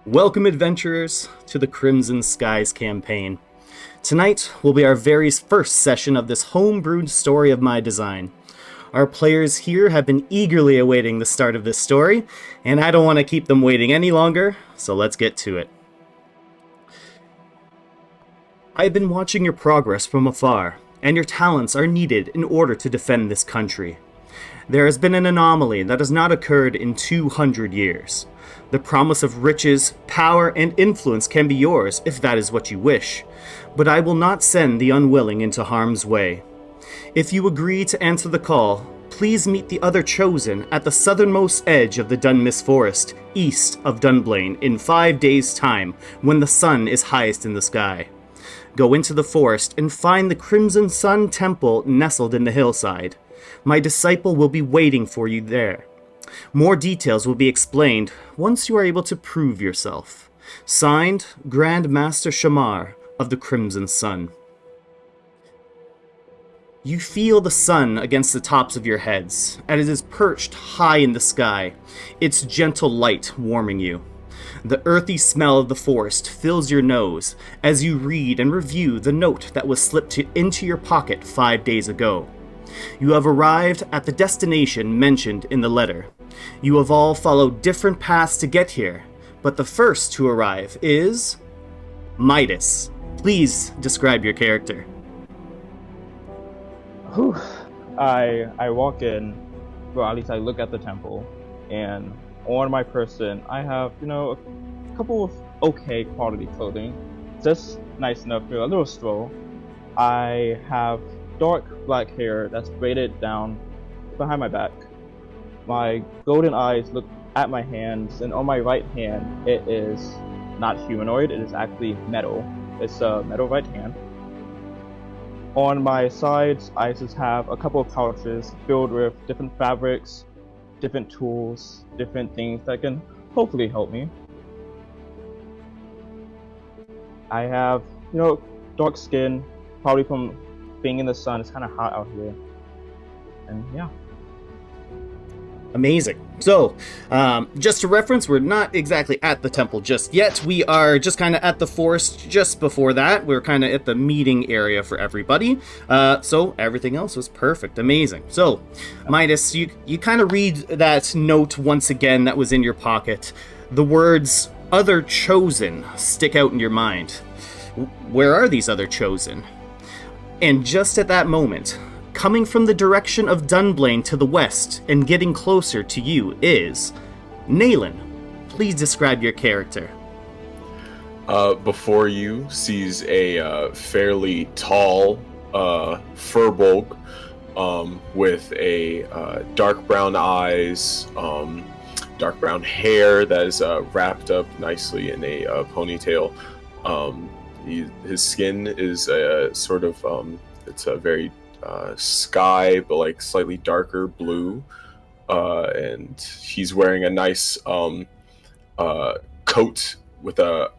Welcome, adventurers, to the Crimson Skies campaign. Tonight will be our very first session of this homebrewed story of my design. Our players here have been eagerly awaiting the start of this story, and I don't want to keep them waiting any longer, so let's get to it. I have been watching your progress from afar, and your talents are needed in order to defend this country. There has been an anomaly that has not occurred in 200 years. The promise of riches, power, and influence can be yours if that is what you wish, but I will not send the unwilling into harm's way. If you agree to answer the call, please meet the other chosen at the southernmost edge of the Dunmist Forest, east of Dunblane, in 5 days' time, when the sun is highest in the sky. Go into the forest and find the Crimson Sun Temple nestled in the hillside. My disciple will be waiting for you there. More details will be explained once you are able to prove yourself. Signed, Grand Master Shamar of the Crimson Sun. You feel the sun against the tops of your heads, and it is perched high in the sky, its gentle light warming you. The earthy smell of the forest fills your nose as you read and review the note that was slipped into your pocket 5 days ago. You have arrived at the destination mentioned in the letter. You have all followed different paths to get here, but the first to arrive is Midas. Please describe your character. Whew. I walk in, well, at least I look at the temple, and on my person, I have, a couple of okay quality clothing, just nice enough for a little stroll. I have dark black hair that's braided down behind my back. My golden eyes look at my hands, and on my right hand, it is not humanoid, it is actually metal. It's a metal right hand. On my sides, I just have a couple of pouches filled with different fabrics, different tools, different things that can hopefully help me. I have, dark skin, probably from being in the sun. It's kind of hot out here. And yeah. Amazing. So, just to reference, we're not exactly at the temple just yet. We are just kind of at the forest just before that. We're kind of at the meeting area for everybody. So everything else was perfect. Amazing. So, Midas, you kind of read that note once again that was in your pocket. The words, other chosen, stick out in your mind. Where are these other chosen? And just at that moment, coming from the direction of Dunblane to the west and getting closer to you is Naylan. Please describe your character. Before you sees a fairly tall furbolg with a dark brown eyes, dark brown hair that is wrapped up nicely in a ponytail. His skin is a sort of it's a very sky, but like slightly darker blue, and he's wearing a nice coat with a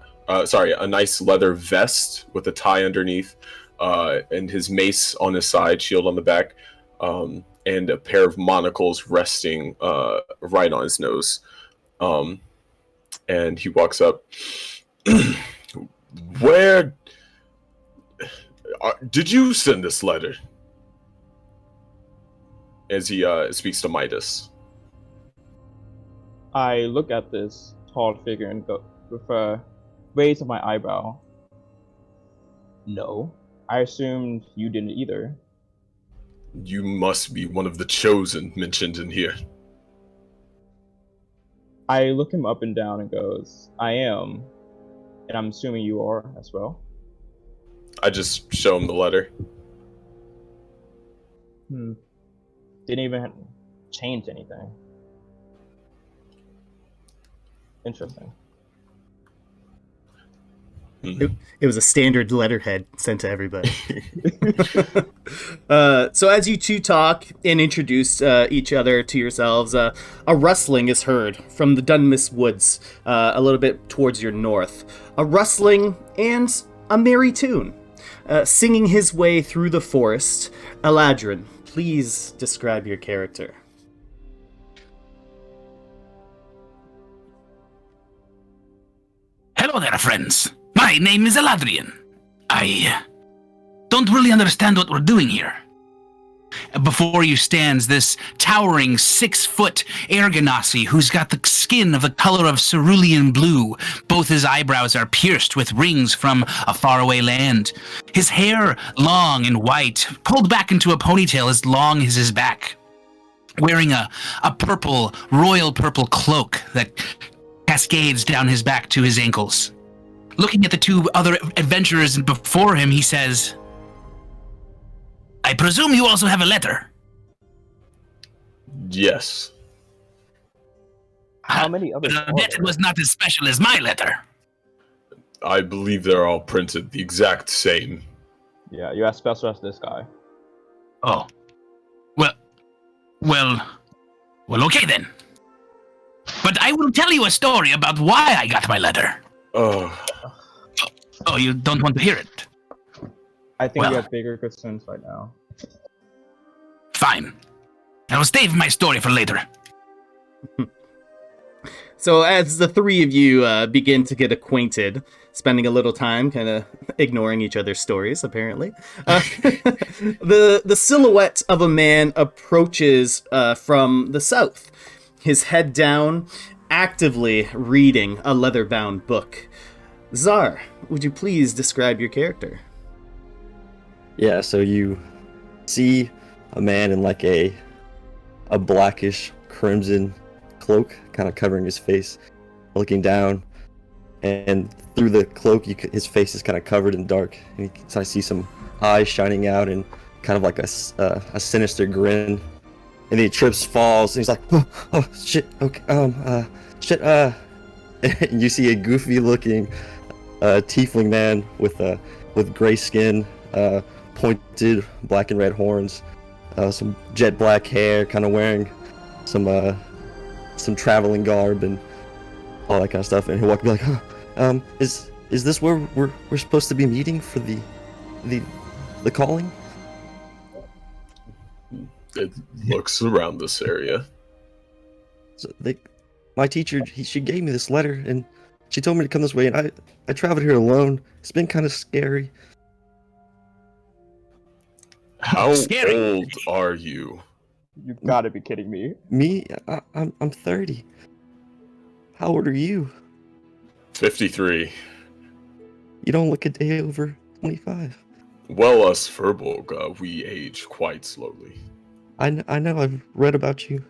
nice leather vest with a tie underneath, and his mace on his side, shield on the back, and a pair of monocles resting right on his nose. And he walks up. Where did you send this letter? As he speaks to Midas. I look at this tall figure and go with a raise of my eyebrow. No, I assumed you didn't either. You must be one of the chosen mentioned in here. I look him up and down and goes, I am, and I'm assuming you are as well. I just show him the letter. Didn't even change anything. Interesting. It was a standard letterhead sent to everybody. So as you two talk and introduce each other to yourselves, a rustling is heard from the Dunmist Woods, a little bit towards your north. A rustling and a merry tune. Singing his way through the forest, Eladrin, please describe your character. Hello there, friends. My name is Eladrian. I don't really understand what we're doing here. Before you stands this towering 6-foot air ganassi who's got the skin of the color of cerulean blue. Both his eyebrows are pierced with rings from a faraway land. His hair, long and white, pulled back into a ponytail as long as his back. Wearing a purple, royal purple cloak that cascades down his back to his ankles. Looking at the two other adventurers before him, he says, I presume you also have a letter? Yes. How many others? I bet it was not as special as my letter. I believe they're all printed the exact same. Yeah, you as special as this guy. Oh. Well, okay then. But I will tell you a story about why I got my letter. Oh, you don't want to hear it? I think Well. you have bigger concerns right now. Fine. I will save my story for later. So as the three of you begin to get acquainted, spending a little time kind of ignoring each other's stories, apparently, the silhouette of a man approaches from the south, his head down, actively reading a leather-bound book. Czar, would you please describe your character? Yeah, so you see a man in like a blackish crimson cloak, kind of covering his face, looking down, and through the cloak, his face is kind of covered in dark. And I see some eyes shining out, and kind of like a sinister grin. And then he trips, falls, and he's like, "Oh shit! Okay, shit!" And you see a goofy-looking tiefling man with gray skin, pointed black and red horns, some jet black hair, kind of wearing some traveling garb and all that kind of stuff. And he'll walk and be like, is this where we're supposed to be meeting for the calling? it looks around this area. So my teacher, she gave me this letter, and she told me to come this way, and I traveled here alone. It's been kind of scary. How Scary. old are you? You gotta be kidding me. Me, I'm 30. How old are you? 53. You don't look a day over 25. Well, us Furbolg, we age quite slowly. I know, I've read about you.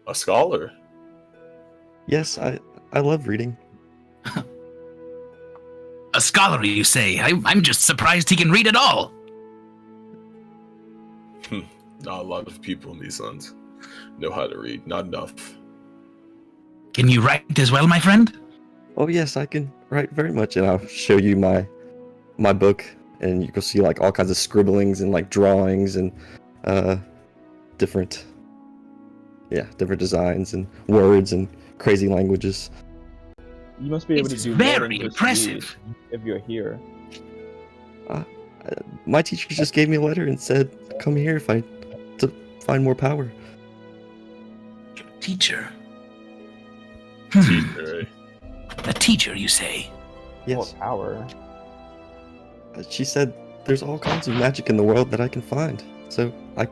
A scholar? Yes, I love reading. A scholar, you say? I'm just surprised he can read at all. Not a lot of people in these lands know how to read. Not enough. Can you write as well, my friend? Oh yes, I can write very much, and I'll show you my book, and you can see like all kinds of scribblings and like drawings and different designs and words and crazy languages. You must be able It's to do more very than just impressive. read if you're here. My teacher just gave me a letter and said, "Come here to find more power." Teacher. Teacher, A teacher, you say? Yes, More power. she said there's all kinds of magic in the world that I can find, so I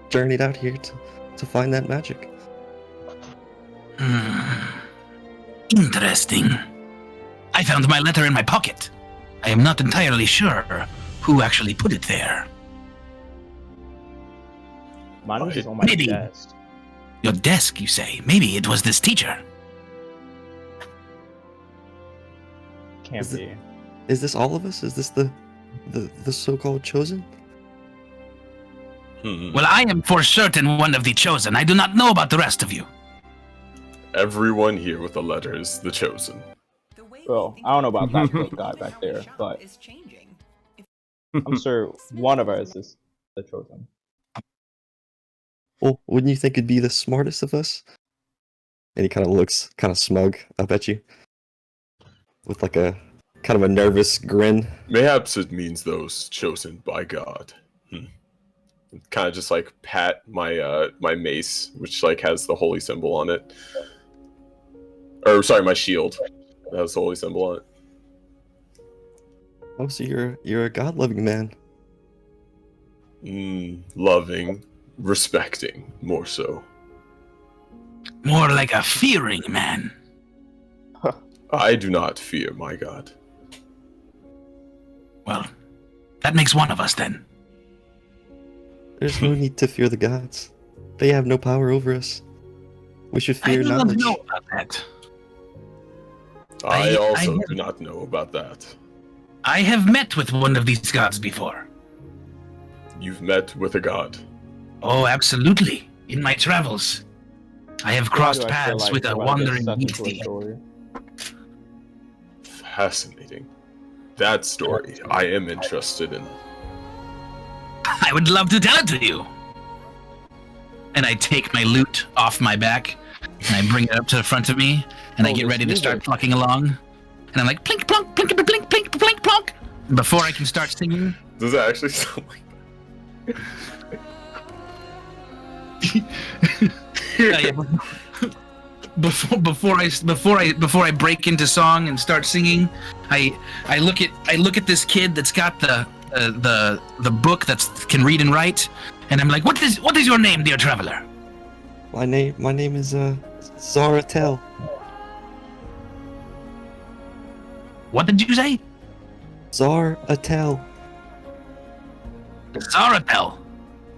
journeyed out here to find that magic. Interesting. I found my letter in my pocket. I am not entirely sure who actually put it there. Mine was just on my Maybe. desk. Your desk, you say? Maybe it was this teacher. Can't Is be. Is this all of us? Is this the so-called chosen? Well, I am for certain one of the chosen. I do not know about the rest of you. Everyone here with a letter is the chosen. Well, I don't know about that little guy back there, but I'm sure one of us is the chosen. Well, wouldn't you think it'd be the smartest of us? And he kind of looks kind of smug up at you, with like a kind of a nervous grin. Mayhaps it means those chosen by God. Kind of just like pat my my mace, which like has the holy symbol on it. Or sorry, my shield. That was the holy symbol on it. Oh, so you're a god-loving man. Loving, respecting, more so. More like a fearing man. I do not fear my god. Well, that makes one of us then. There's no need to fear the gods. They have no power over us. We should fear I do not knowledge. know about that. I also have- do not know about that. I have met with one of these gods before. You've met with a god. Oh, absolutely. In my travels, I have crossed Why do I feel paths like with a we're gonna get wandering sucked into a beastie. story? Fascinating. That story I am interested in. I would love to tell it to you. And I take my loot off my back, and I bring it up to the front of me, and I get this ready to music. start plucking along. And I'm like, plink, plonk, plink, plink, plink, plink, plonk. Before I can start singing, Does that actually sound like before I break into song and start singing, I look at this kid that's got the book that can read and write, and I'm like, what is your name, dear traveler? My name is Zaratel. What did you say? Zaratel. Zaratel.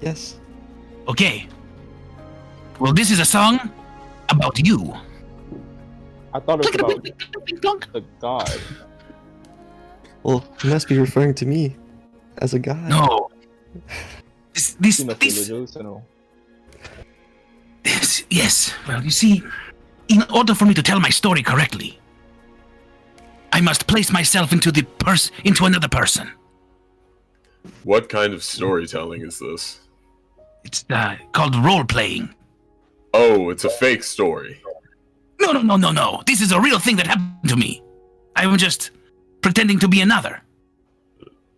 Yes. Okay. Well, this is a song about you. I thought it was about Plonk. the god. Well, you must be referring to me as a god. No. She must be delusional. Yes. Well, you see, in order for me to tell my story correctly, I must place myself into another person. what kind of storytelling is this? It's called role-playing. Oh, it's a fake story. No. This is a real thing that happened to me. I was just pretending to be another.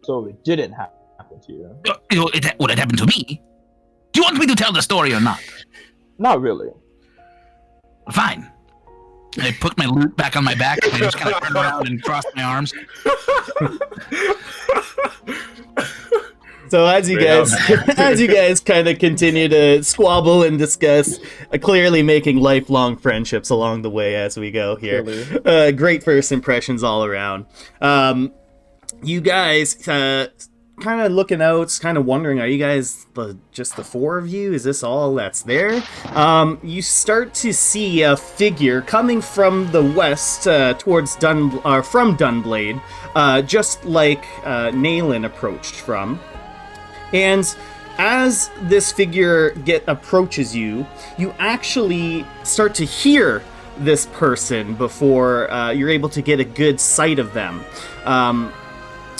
So it didn't happen to you. It happened to me. Do you want me to tell the story or not? Not really. Fine. I put my loot back on my back, and I just kind of turned around and crossed my arms. So as you guys kind of continue to squabble and discuss, clearly making lifelong friendships along the way as we go here. Really? Great first impressions all around. You guys kind of looking out, kind of wondering, are you guys just the four of you? Is this all that's there? You start to see a figure coming from the west towards from Dunblade, just like Naylan approached from. And as this figure approaches you, you actually start to hear this person before you're able to get a good sight of them.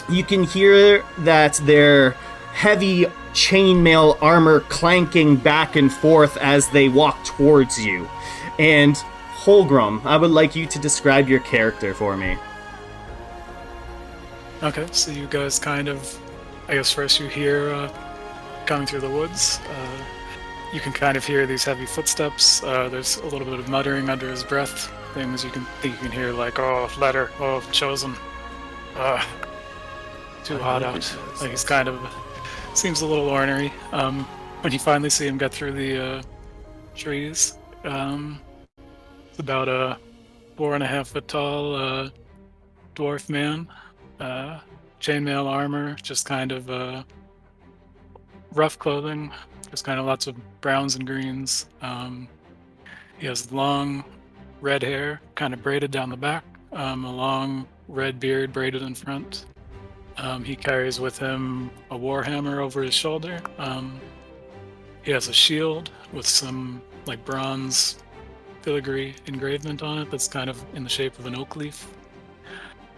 You can hear that their heavy chainmail armor clanking back and forth as they walk towards you. And Holgrim, I would like you to describe your character for me. Okay, so you guys kind of, I guess first you hear coming through the woods. You can kind of hear these heavy footsteps. There's a little bit of muttering under his breath. Things you can hear like, oh, letter, oh, chosen. Too hot out. Like he's kind of seems a little ornery. When you finally see him get through the trees, it's about a 4.5 foot tall dwarf man, chainmail armor, just kind of rough clothing, just kind of lots of browns and greens. He has long red hair, kind of braided down the back, a long red beard braided in front. He carries with him a warhammer over his shoulder. He has a shield with some like bronze filigree engravement on it that's kind of in the shape of an oak leaf.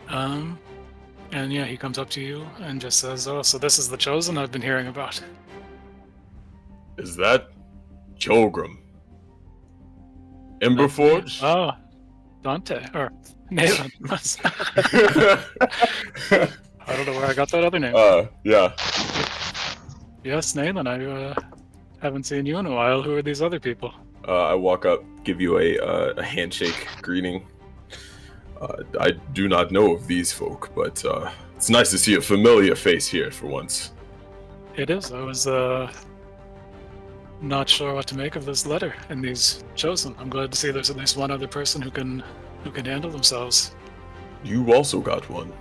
And yeah, he comes up to you and just says, oh, so this is the chosen I've been hearing about. Is that Jolgrim? Emberforge? Oh, Dante, or Nathan. I don't know where I got that other name. Yeah. Yes, Nathan, I haven't seen you in a while. Who are these other people? I walk up, give you a handshake greeting. I do not know of these folk, but it's nice to see a familiar face here for once. It is. I was not sure what to make of this letter and these chosen. I'm glad to see there's at least one other person who can handle themselves. You also got one.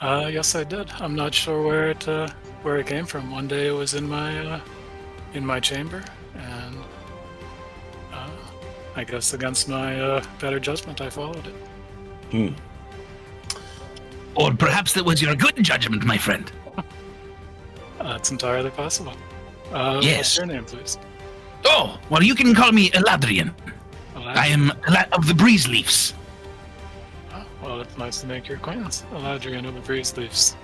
Yes, I did. I'm not sure where it came from. One day it was in my chamber, and I guess against my better judgment, I followed it. Or perhaps that was your good judgment, my friend. It's entirely possible. Yes. What's your name, please? Oh, well, you can call me Eladrian. I am of the Breeze Leafs. Oh, well, it's nice to make your acquaintance. Eladrian of the Breeze Leafs.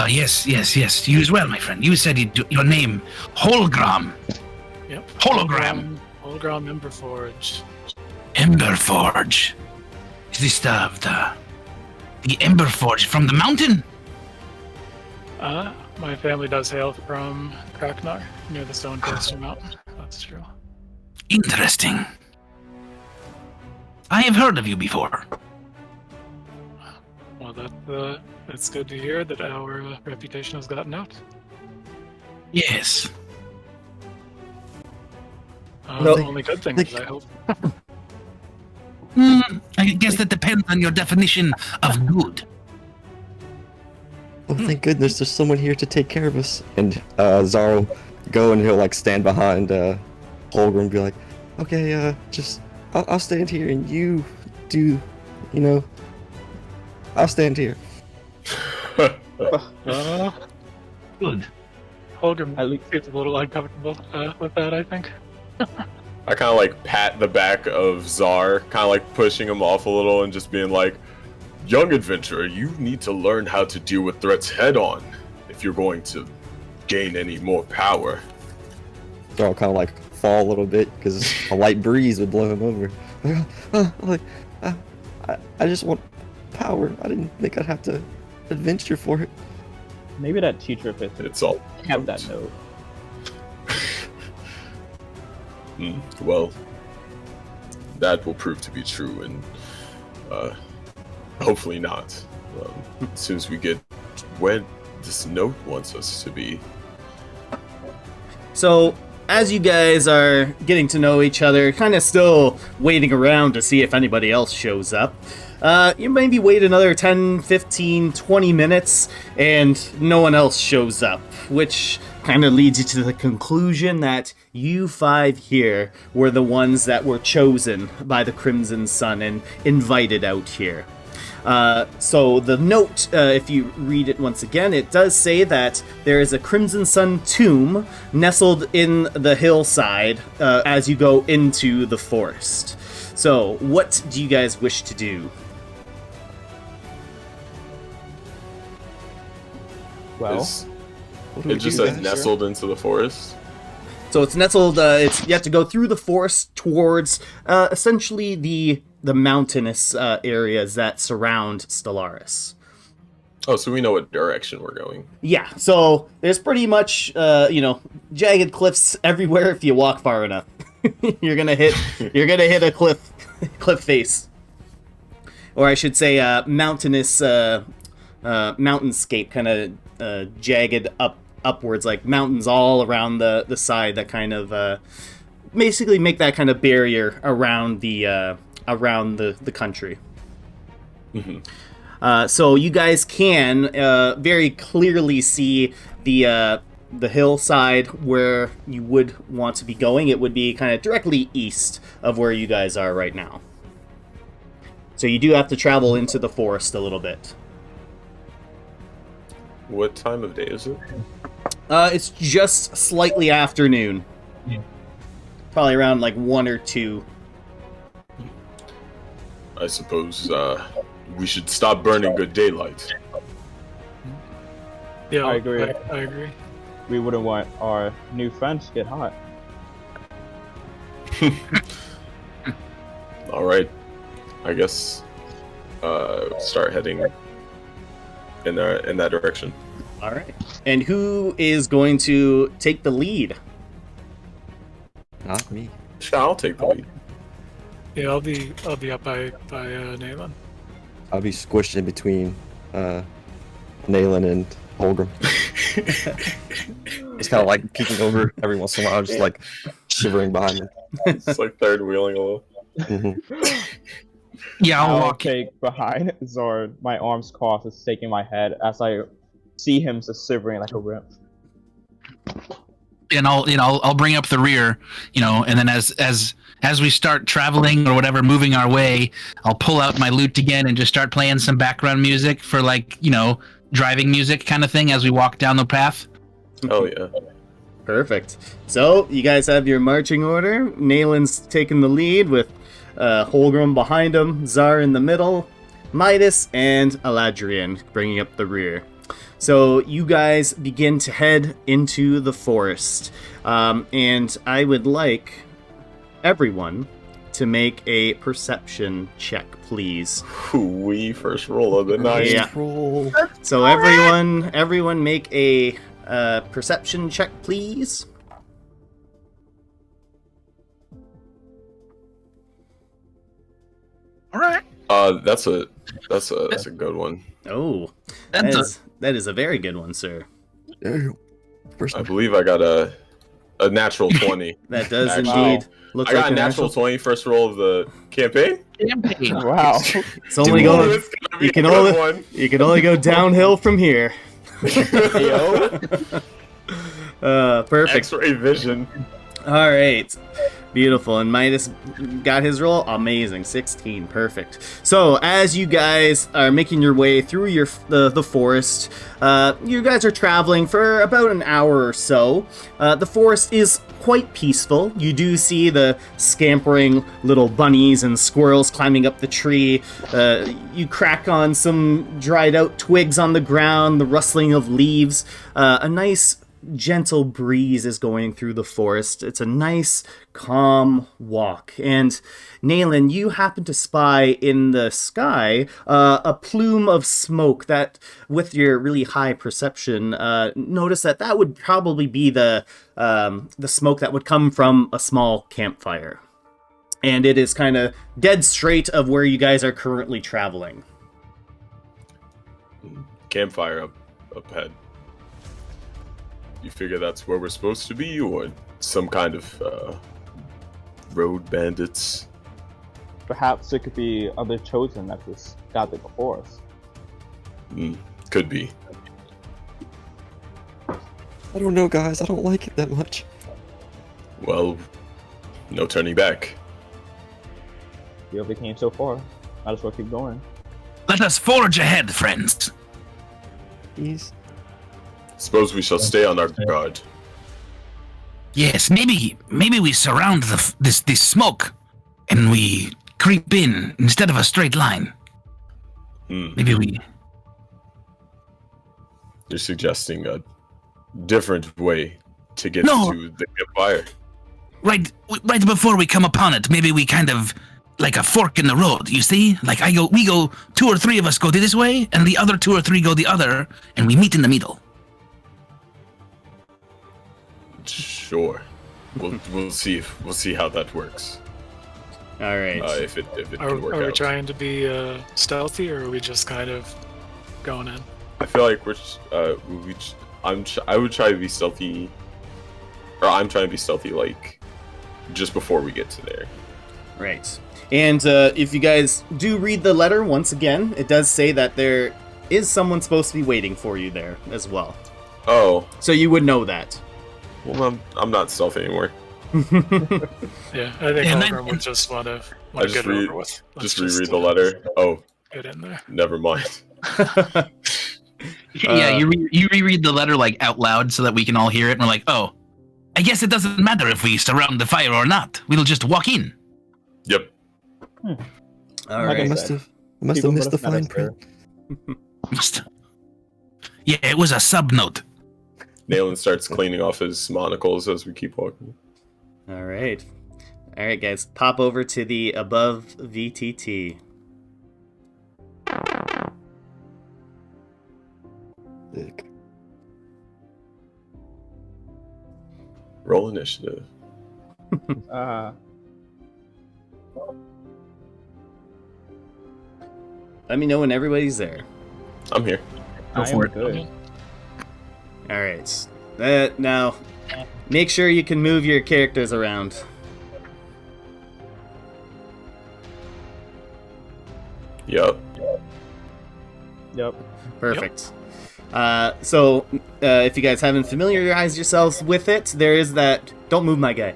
Yes. You as well, my friend. You said your name, Holgram. Yep. Hologram. Hologram Emberforge. Emberforge. Is this the Emberforge from the mountain? My family does hail from Kraknar, near the Stonecaster Mountain. That's true. Interesting. I have heard of you before. Well, that's good to hear that our reputation has gotten out. Yes. Only good things, I hope. I guess that depends on your definition of good. Oh, thank goodness there's someone here to take care of us. And Zaro go and he'll like stand behind Holger and be like, okay, I'll stand here and you do, I'll stand here. Good. Holger at least seems a little uncomfortable with that, I think. I kind of like pat the back of Czar, kind of like pushing him off a little and just being like, young adventurer, you need to learn how to deal with threats head on if you're going to gain any more power. Zaro kind of like fall a little bit because a light breeze would blow him over. I just want power. I didn't think I'd have to adventure for it. Maybe that teacher if It's all have that note. Well, that will prove to be true, and hopefully not. As soon as we get where this note wants us to be. So, as you guys are getting to know each other, kind of still waiting around to see if anybody else shows up, you maybe wait another 10, 15, 20 minutes, and no one else shows up, which kind of leads you to the conclusion that you five here were the ones that were chosen by the Crimson Sun and invited out here. So the note, if you read it once again, it does say that there is a Crimson Sun tomb nestled in the hillside as you go into the forest. So, what do you guys wish to do? Well, It just says nestled into the forest. So it's nestled. You have to go through the forest towards essentially the mountainous areas that surround Stellaris. Oh, so we know what direction we're going. Yeah. So there's pretty much jagged cliffs everywhere if you walk far enough. you're gonna hit a cliff face, or I should say mountainous mountainscape, kind of jagged upwards, like mountains all around the side that kind of basically make that kind of barrier around the country. Mm-hmm. So you guys can very clearly see the hillside where you would want to be going. It would be kind of directly east of where you guys are right now. So you do have to travel into the forest a little bit. What time of day is it? It's just slightly afternoon. Probably around like 1 or 2. I suppose we should stop burning good daylight. Yeah, I agree. I agree. We wouldn't want our new friends to get hot. All right, I guess start heading in that direction. All right. And who is going to take the lead? Not me. Sure, I'll take the lead. Yeah, I'll be up by Nayland. I'll be squished in between Nayland and Holgrim. Just kind of like peeking over every once in a while, just like shivering behind him. It's like third wheeling a little. Yeah, I'll I'll walk. take behind Zord, my arms crossed, just shaking my head as I see him just shivering like a wimp. And I'll bring up the rear, and then as we start traveling or whatever, moving our way, I'll pull out my lute again and just start playing some background music for driving music kind of thing as we walk down the path. Oh yeah. Perfect. So, you guys have your marching order. Nalen's taking the lead with Holgrim behind him, Zar in the middle, Midas, and Aladrian bringing up the rear. So, you guys begin to head into the forest. And I would like everyone to make a perception check, please. We first roll of the night. Yeah. So, everyone make a perception check, please. All right. That's a good one. Oh, That's that is a very good one, sir. Damn. First I believe I got a natural 20. That does Actually, indeed look I like got a natural 20 first roll of the campaign. campaign. Wow. It's only Oh, going. it's gonna be You can a good only one. you can only go downhill from here. Yo. Perfect. X-ray vision. All right. Beautiful. And Midas got his roll. Amazing. 16. Perfect. So, as you guys are making your way through the forest, you guys are traveling for about an hour or so. The forest is quite peaceful. You do see the scampering little bunnies and squirrels climbing up the tree. You crack on some dried out twigs on the ground, the rustling of leaves. A nice gentle breeze is going through the forest. It's a nice, calm walk. And Nayland, you happen to spy in the sky a plume of smoke that, with your really high perception, notice that would probably be the smoke that would come from a small campfire. And it is kind of dead straight of where you guys are currently traveling. Campfire up ahead. You figure that's where we're supposed to be, or some kind of road bandits? Perhaps it could be other chosen that just got there before us. Could be. I don't know, guys. I don't like it that much. Well, no turning back. We already came so far. Might as well keep going. Let us forge ahead, friends. Please. Suppose we shall stay on our guard. Yes, maybe we surround this smoke, and we creep in instead of a straight line. Maybe we. You're suggesting a different way to get No. to the campfire. Right before we come upon it, maybe we kind of like a fork in the road. You see, like we go, 2 or 3 of us go this way, and the other 2 or 3 go the other, and we meet in the middle. Sure. We'll see how that works. All right. If it Are can work we out. trying to be stealthy, or are we just kind of going in? I feel like I would try to be stealthy, or I'm trying to be stealthy, like just before we get to there. Right. And if you guys do read the letter once again, it does say that there is someone supposed to be waiting for you there as well. Oh, So you would know that. well, I'm not stealthy anymore. Yeah, I think And Holgrim would just want to just get it read- over with. Just reread the letter. Oh, Get in there. never mind. Yeah, you reread the letter like out loud so that we can all hear it, and we're like, oh, I guess it doesn't matter if we surround the fire or not. We'll just walk in. Yep. All Like I right. I must said, have people missed the would have met fine us there. print. Yeah, it was a sub note. Nayland starts cleaning off his monocles as we keep walking. All right. All right, guys. Pop over to the above VTT. Dick. Roll initiative. let me know when everybody's there. I'm here. Go I for am it. good. All right. Now, make sure you can move your characters around. Yup. Yep. Perfect. So, if you guys haven't familiarized yourselves with it, there is that. Don't move my guy.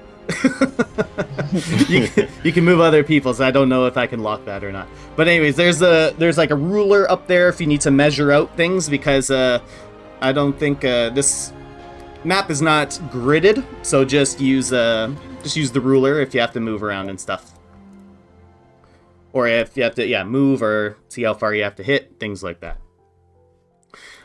you can move other people's. I don't know if I can lock that or not. But anyways, there's like a ruler up there if you need to measure out things, because I don't think this map is not gridded. So just use the ruler if you have to move around and stuff. Or if you have to, move or see how far you have to hit, things like that.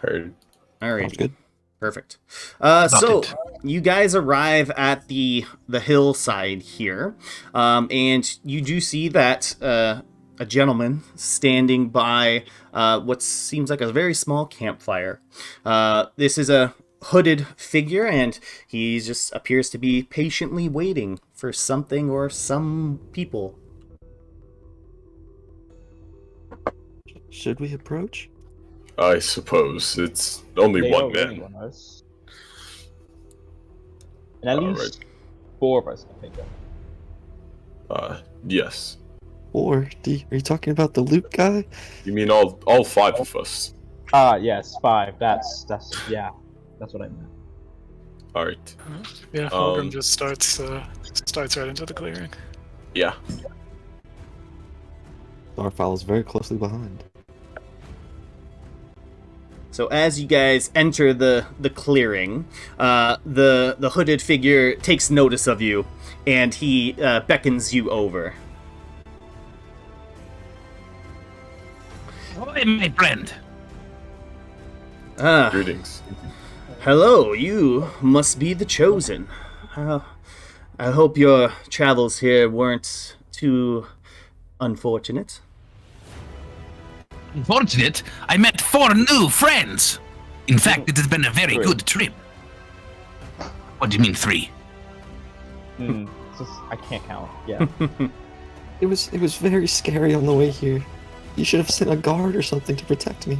Heard. Alright. Sounds good. Perfect. So it. you guys arrive at the hillside here, and you do see that a gentleman standing by what seems like a very small campfire. This is a hooded figure, and he just appears to be patiently waiting for something or some people. Should we approach? I suppose it's only They one already man. want us. And at least 4 of us can take them. Yes. Or are you talking about the loot guy? You mean all 5 of us? Yes, 5. That's what I meant. All right. Yeah, Holgrim just starts right into the clearing. Yeah. Star follows very closely behind. So as you guys enter the clearing, the hooded figure takes notice of you, and he beckons you over. Hi, my friend. Greetings. Hello, you must be the Chosen. I hope your travels here weren't too unfortunate. Unfortunate, I met 4 new friends. In fact, it has been a very good trip. What do you mean 3? It's just, I can't count. Yeah. It was very scary on the way here. You should have sent a guard or something to protect me.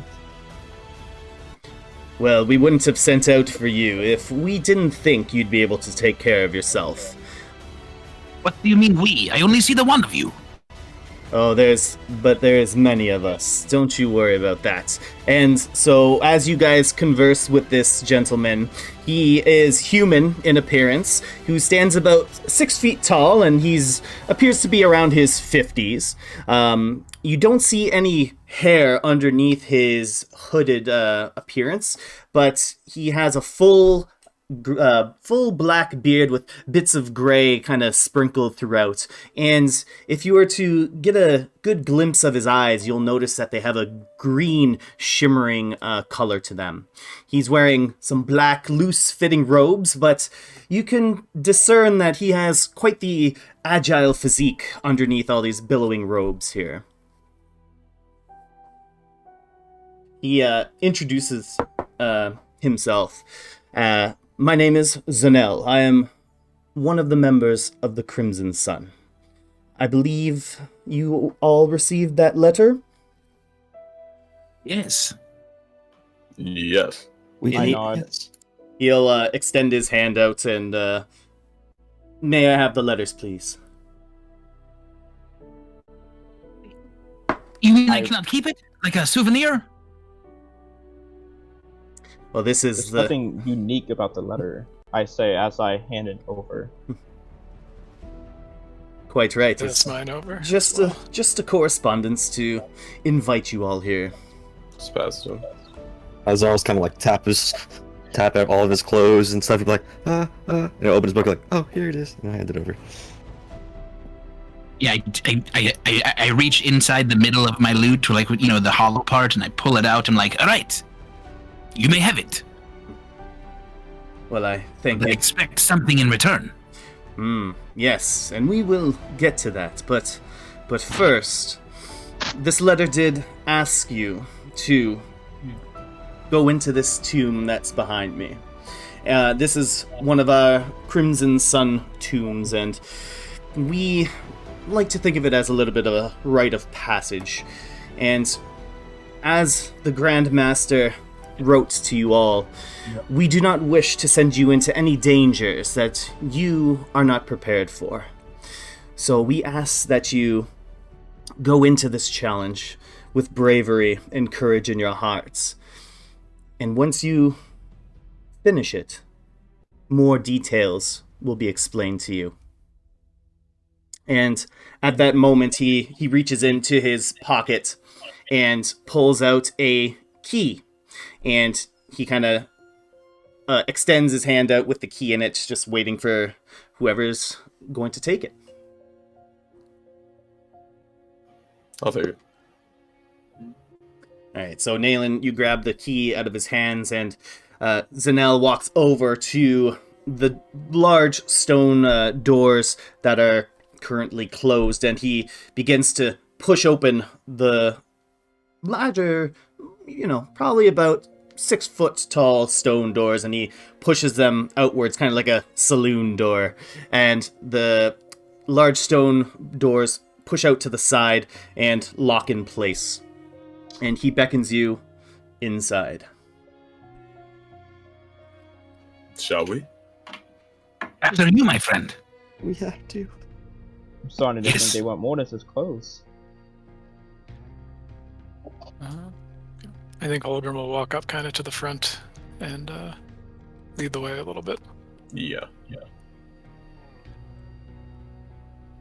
Well, we wouldn't have sent out for you if we didn't think you'd be able to take care of yourself. What do you mean we? I only see the one of you. Oh, there's many of us. Don't you worry about that. And so, as you guys converse with this gentleman, he is human in appearance, who stands about 6 feet tall, and appears to be around his 50s. You don't see any hair underneath his hooded appearance, but he has a full black beard with bits of gray kind of sprinkled throughout. And if you were to get a good glimpse of his eyes, you'll notice that they have a green shimmering color to them. He's wearing some black loose fitting robes, but you can discern that he has quite the agile physique underneath all these billowing robes here. He introduces himself. My name is Zanel. I am one of the members of the Crimson Sun. I believe you all received that letter? Yes. Yes. I nod. Yes. He'll extend his hand out and, may I have the letters, please? You mean I cannot keep it? Like a souvenir? Well, this is There's nothing unique about the letter, I say as I hand it over. Quite right. That's It's mine over. just a correspondence to invite you all here. Spasm. Azar's kind of like tap at all of his clothes and stuff. He'd be like, and he'll open his book like, oh, here it is, and I hand it over. Yeah, I reach inside the middle of my loot to, like, the hollow part, and I pull it out. I'm like, all right, you may have it. Well, I thank But you. expect something in return. Yes, and we will get to that, but first, this letter did ask you to go into this tomb that's behind me. This is one of our Crimson Sun tombs, and we like to think of it as a little bit of a rite of passage. And as the Grand Master wrote to you all, we do not wish to send you into any dangers that you are not prepared for. So we ask that you go into this challenge with bravery and courage in your hearts. And once you finish it, more details will be explained to you. And at that moment, he reaches into his pocket and pulls out a key. And he kind of extends his hand out with the key in it, just waiting for whoever's going to take it. I'll take it. Alright, so Nayland, you grab the key out of his hands, and Zanel walks over to the large stone doors that are currently closed, and he begins to push open the larger, probably about 6 foot tall stone doors, and he pushes them outwards, kind of like a saloon door, and the large stone doors push out to the side and lock in place. And he beckons you inside. Shall we? After you, my friend. We have to. I'm starting to Yes. think they want more than just clothes. I think Holgrim will walk up kind of to the front and lead the way a little bit. Yeah.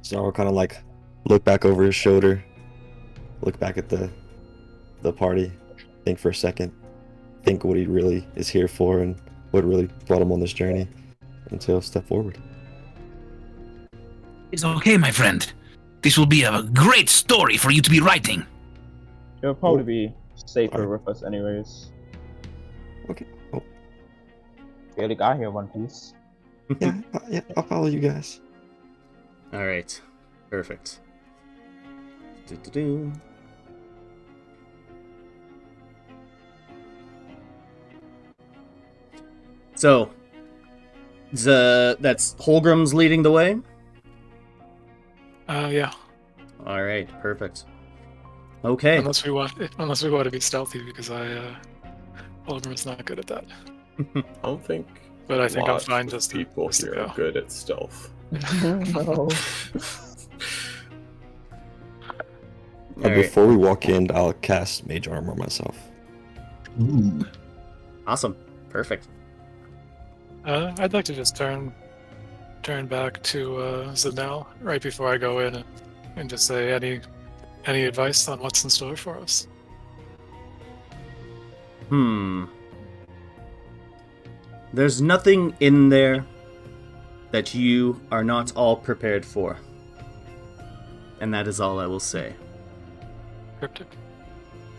So I'll kind of like look back over his shoulder, look back at the party, think for a second, think what he really is here for and what really brought him on this journey, until step forward. It's okay, my friend. This will be a great story for you to be writing. It'll probably be safer with us anyways. Okay. Oh, Barely got here one piece. yeah, I'll follow you guys. Alright, perfect. Do-do-do. So, that's Holgrim's leading the way? Yeah. Alright, perfect. Okay. Unless we want to be stealthy, because Holgrim's not good at that. I don't think. But I think I'm lots fine of just people to here go. are good at stealth. No. Alright. Before we walk in, I'll cast Mage Armor myself. Ooh. Awesome. Perfect. I'd like to just turn back to Zanel right before I go in and just say any advice on what's in store for us. There's nothing in there that you are not all prepared for. And that is all I will say. Cryptic.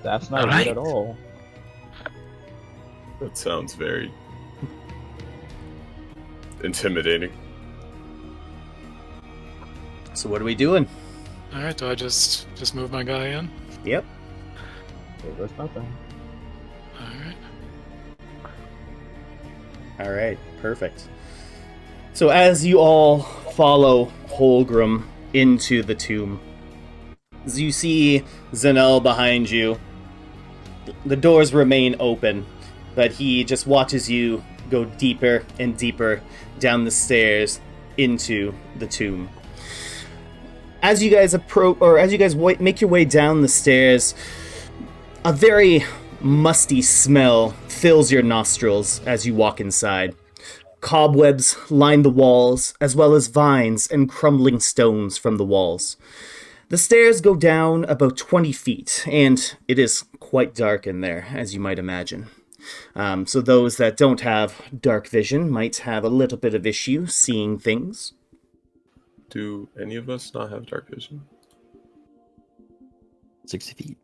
That's not Alright. good at all. That sounds very intimidating. So what are we doing? All right, do I just move my guy in? Yep. There goes nothing. All right. Alright, perfect. So as you all follow Holgrim into the tomb, as you see Zanel behind you, the doors remain open, but he just watches you go deeper and deeper down the stairs into the tomb. As you guys make your way down the stairs, a very musty smell fills your nostrils as you walk inside. Cobwebs line the walls, as well as vines and crumbling stones from the walls. The stairs go down about 20 feet, and it is quite dark in there, as you might imagine. So those that don't have dark vision might have a little bit of issue seeing things. Do any of us not have dark vision? 60 feet.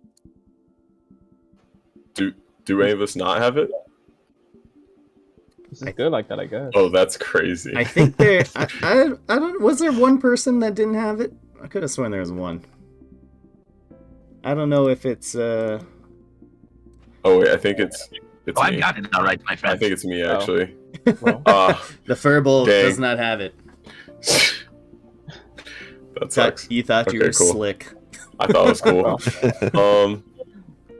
Do any of us not have it? This is good like that, I guess. Oh, that's crazy. I think there... I don't... Was there one person that didn't have it? I could have sworn there was one. I don't know if it's... Oh wait, I think it's Oh, I me. got it all right, my I friend. think it's me Oh. actually. Well, The Furble Dang. does not have it. That sucks. You thought you Okay, were cool. slick. I thought it was cool.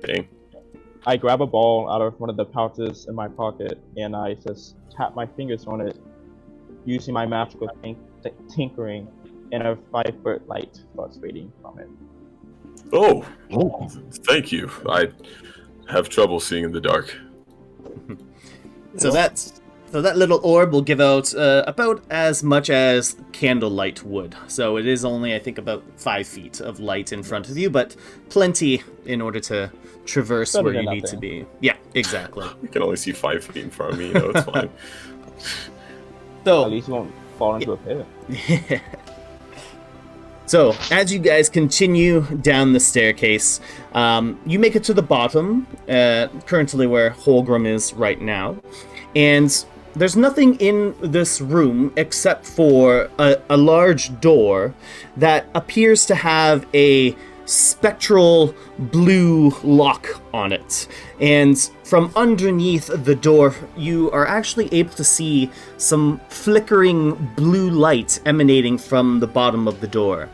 Dang. I grab a ball out of one of the pouches in my pocket, and I just tap my fingers on it, using my magical tinkering, and a 5-foot light starts radiating from it. Oh, thank you. I have trouble seeing in the dark. So that little orb will give out about as much as candlelight would. So it is only, I think, about 5 feet of light in front of you, but plenty in order to traverse Better where than you need to be. Yeah, exactly. You can only see 5 feet in front of me, it's fine. So At least you won't fall into a pit. So, as you guys continue down the staircase, you make it to the bottom, currently where Holgrim is right now, and there's nothing in this room except for a large door that appears to have a spectral blue lock on it. And from underneath the door, you are actually able to see some flickering blue light emanating from the bottom of the door.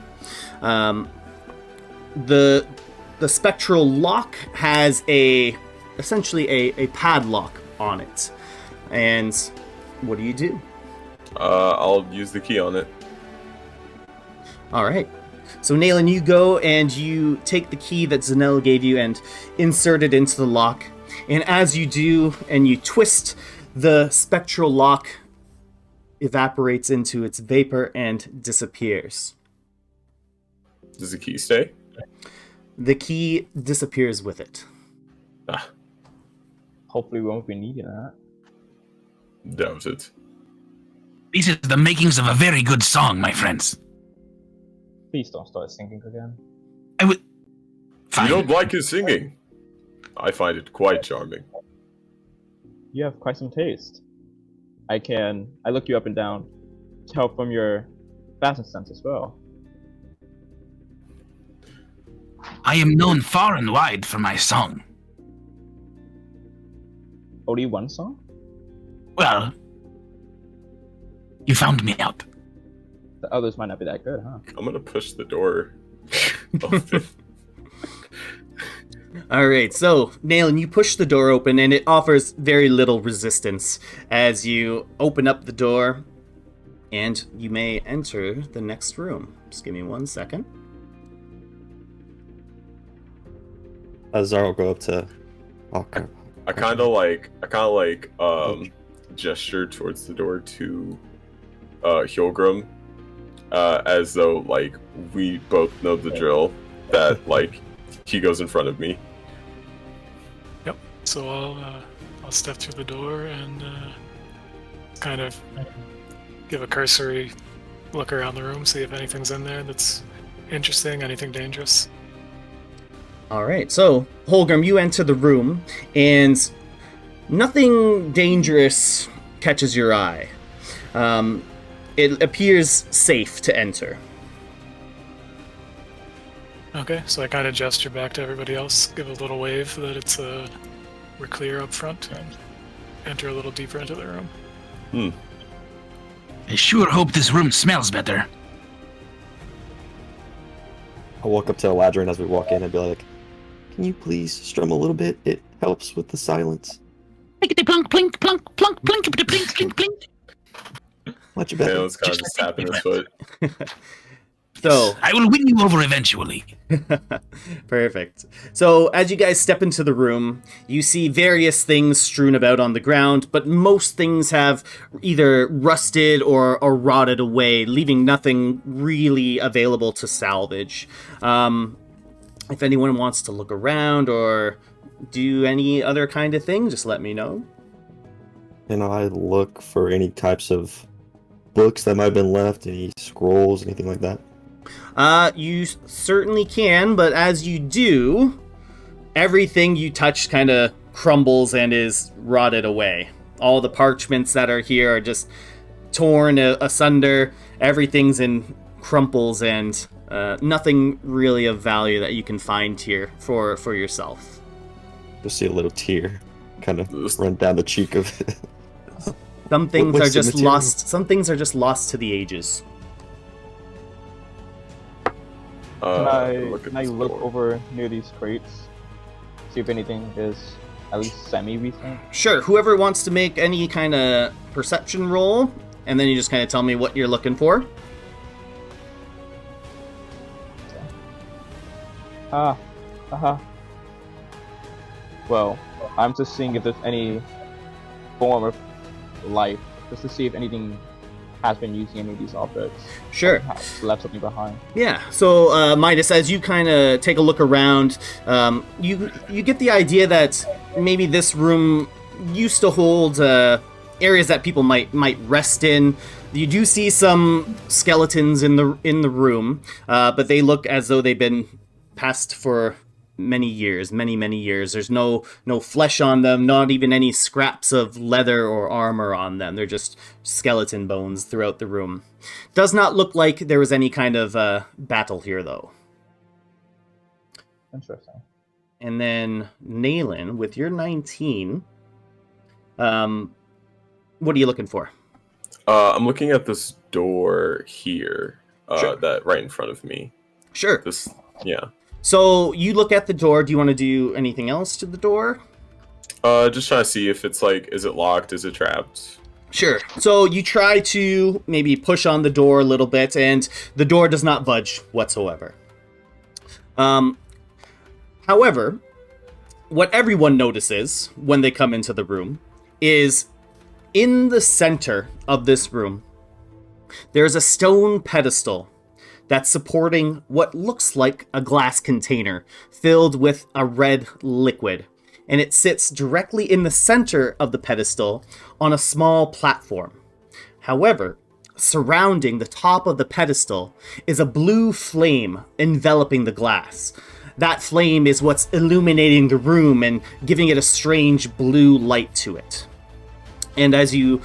The spectral lock has essentially a padlock on it. And what do you do? I'll use the key on it. All right. So, Naylan, you go and you take the key that Zanella gave you and insert it into the lock. And as you do, and you twist, the spectral lock evaporates into its vapor and disappears. Does the key stay? The key disappears with it. Ah, Hopefully we won't be needing that. doubt it. This is the makings of a very good song, my friends. Please don't start singing again. I would. Fine. You don't like his singing? I find it quite charming. You have quite some taste. I look you up and down, tell from your fashion sense as well. I am known far and wide for my song. Only one song? Well, you found me out. The others might not be that good, huh? I'm gonna push the door open. Alright, so, Naylan, you push the door open, and it offers very little resistance as you open up the door, and you may enter the next room. Just give me 1 second. Zara will go up to... Oh, crap. I kind of like gesture towards the door to Hjolgrim, as though like we both know the drill, that like he goes in front of me. Yep. So I'll step through the door and kind of give a cursory look around the room, see if anything's in there that's interesting, anything dangerous. Alright, so, Holgrim, you enter the room, and nothing dangerous catches your eye. It appears safe to enter. Okay, so I kind of gesture back to everybody else, give a little wave that it's we're clear up front, and enter a little deeper into the room. I sure hope this room smells better. I'll walk up to Eladrin as we walk in and be like, can you please strum a little bit? It helps with the silence. Plinkety plunk, plink, plunk, plunk, plinkety plink, plink, plink. Much better. Nail's kind of just tapping his foot. So, I will win you over eventually. perfect. So, as you guys step into the room, you see various things strewn about on the ground, but most things have either rusted or rotted away, leaving nothing really available to salvage. If anyone wants to look around or do any other kind of thing, just let me know. Can I look for any types of books that might have been left, any scrolls, anything like that? You certainly can, but as you do, everything you touch kind of crumbles and is rotted away. All the parchments that are here are just torn asunder. Everything's in crumples, and nothing really of value that you can find here for yourself. Just see a little tear kind of run down the cheek of it. Some things What's are the just material? lost. Some things are just lost to the ages. Can I look at look this door. over near these crates See if anything is at least semi-recent. Sure, whoever wants to make any kind of perception roll, and then you just kind of tell me what you're looking for. Well, I'm just seeing if there's any form of life, just to see if anything has been using any of these objects. Sure. Has left something behind. Yeah, so Midas, as you kind of take a look around, you get the idea that maybe this room used to hold areas that people might rest in. You do see some skeletons in the room, but they look as though they've been passed for many years. There's no flesh on them, not even any scraps of leather or armor on them. They're just skeleton bones throughout the room. Does not look like there was any kind of battle here, though. Interesting. And then Naylan, with your 19, what are you looking for? I'm looking at this door here, Sure. that right in front of me. Sure. Yeah. So you look at the door. Do you want to do anything else to the door? Just trying to see if it's like, is it locked? Is it trapped? Sure. So you try to maybe push on the door a little bit, and the door does not budge whatsoever. However, what everyone notices when they come into the room is in the center of this room, there's a stone pedestal that's supporting what looks like a glass container filled with a red liquid. And it sits directly in the center of the pedestal on a small platform. However, surrounding the top of the pedestal is a blue flame enveloping the glass. That flame is what's illuminating the room and giving it a strange blue light to it. And as you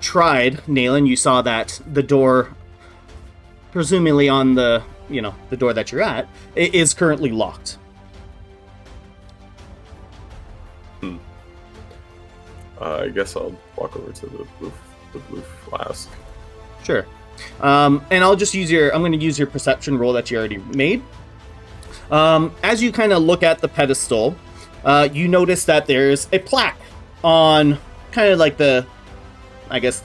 tried, Naylan, you saw that the door, presumably on the door that you're at, it is currently locked. I guess I'll walk over to the blue flask. Sure. And I'm going to use your perception roll that you already made. As you kind of look at the pedestal, you notice that there's a plaque on kind of like the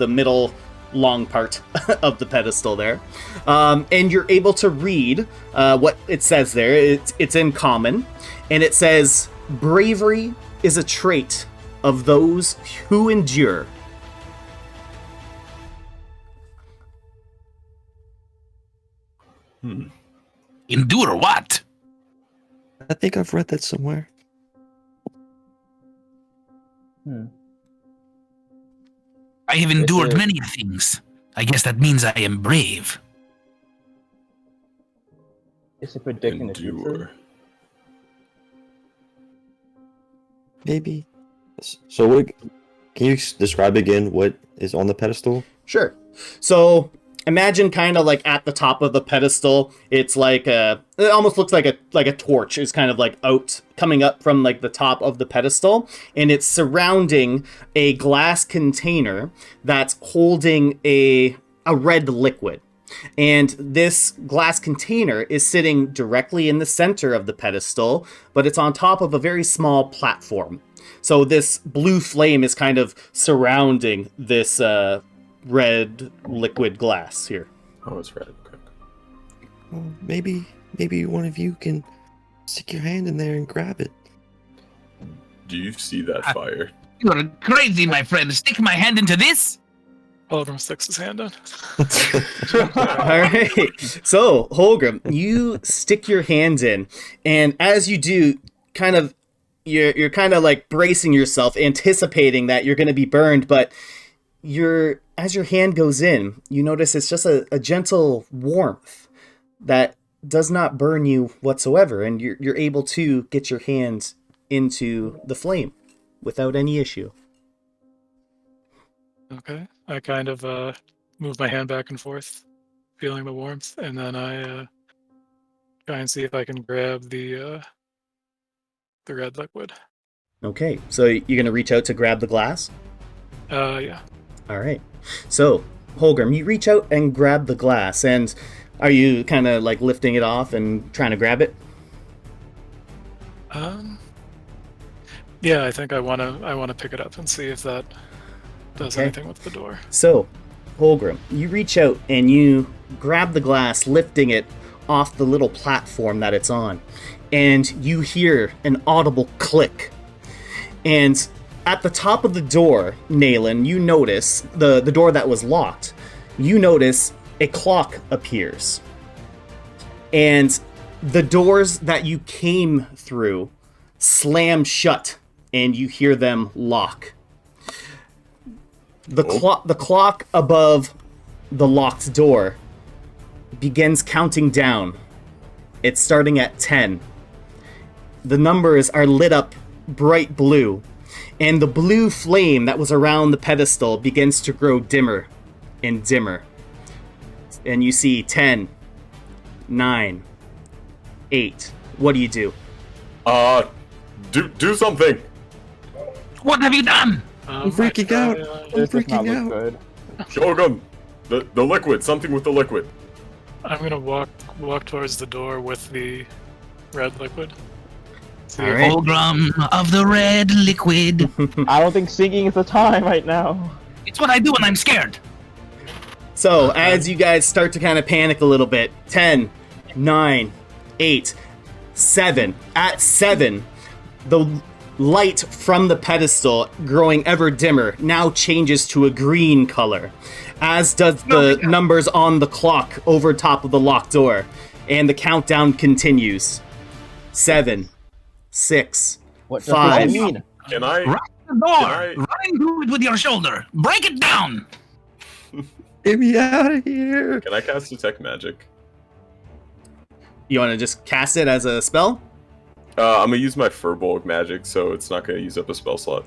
middle long part of the pedestal there. And you're able to read what it says there. It's in common, and it says, "Bravery is a trait of those who endure." Endure what? I think I've read that somewhere. I have endured many things. I guess that means I am brave. Is it predicting the future? Endure. Maybe. So what? Can you describe again what is on the pedestal? Sure. So imagine kind of like at the top of the pedestal, it's like it almost looks like a torch is kind of like coming up from like the top of the pedestal, and it's surrounding a glass container that's holding a red liquid. And this glass container is sitting directly in the center of the pedestal, but it's on top of a very small platform. So this blue flame is kind of surrounding this red liquid glass here. Oh, it's red. Okay. Well, maybe one of you can stick your hand in there and grab it. Do you see that fire? You're crazy, my friend. Stick my hand into this? Holgrim sticks his hand in. All right. So, Holgrim, you stick your hands in, and as you do, you're kind of like bracing yourself, anticipating that you're going to be burned, but as your hand goes in, you notice it's just a gentle warmth that does not burn you whatsoever, and you're able to get your hand into the flame without any issue. Okay. I kind of move my hand back and forth, feeling the warmth, and then I try and see if I can grab the red liquid. Okay, so you're going to reach out to grab the glass? Yeah. All right. So, Holgrim, you reach out and grab the glass, and are you kind of like lifting it off and trying to grab it? Yeah, I think I wanna pick it up and see if that does Okay. anything with the door. So, Holgrim, you reach out and you grab the glass, lifting it off the little platform that it's on, and you hear an audible click. And at the top of the door, Naylan, you notice the door that was locked. You notice a clock appears, and the doors that you came through slam shut, and you hear them lock. The clock above the locked door begins counting down. It's starting at 10. The numbers are lit up bright blue, and the blue flame that was around the pedestal begins to grow dimmer and dimmer. And you see 10, 9, 8. What do you do? Do something. What have you done? I'm freaking out. I'm This does not freaking look out. good. Shogun, the liquid. Something with the liquid. I'm gonna walk towards the door with the red liquid. See All if- right. Fulgrim of the red liquid. I don't think singing is the time right now. It's what I do when I'm scared. So, as you guys start to kind of panic a little bit, 10, 9, 8, 7. At 7, the light from the pedestal, growing ever dimmer, now changes to a green color, as does the numbers on the clock over top of the locked door. And the countdown continues. 7, 6, What does 5. this mean? Can I? Right the door. I- Running through it with your shoulder. Break it down. Get me out of here. Can I cast detect magic? You want to just cast it as a spell? I'm gonna use my Furbolg magic, so it's not gonna use up a spell slot.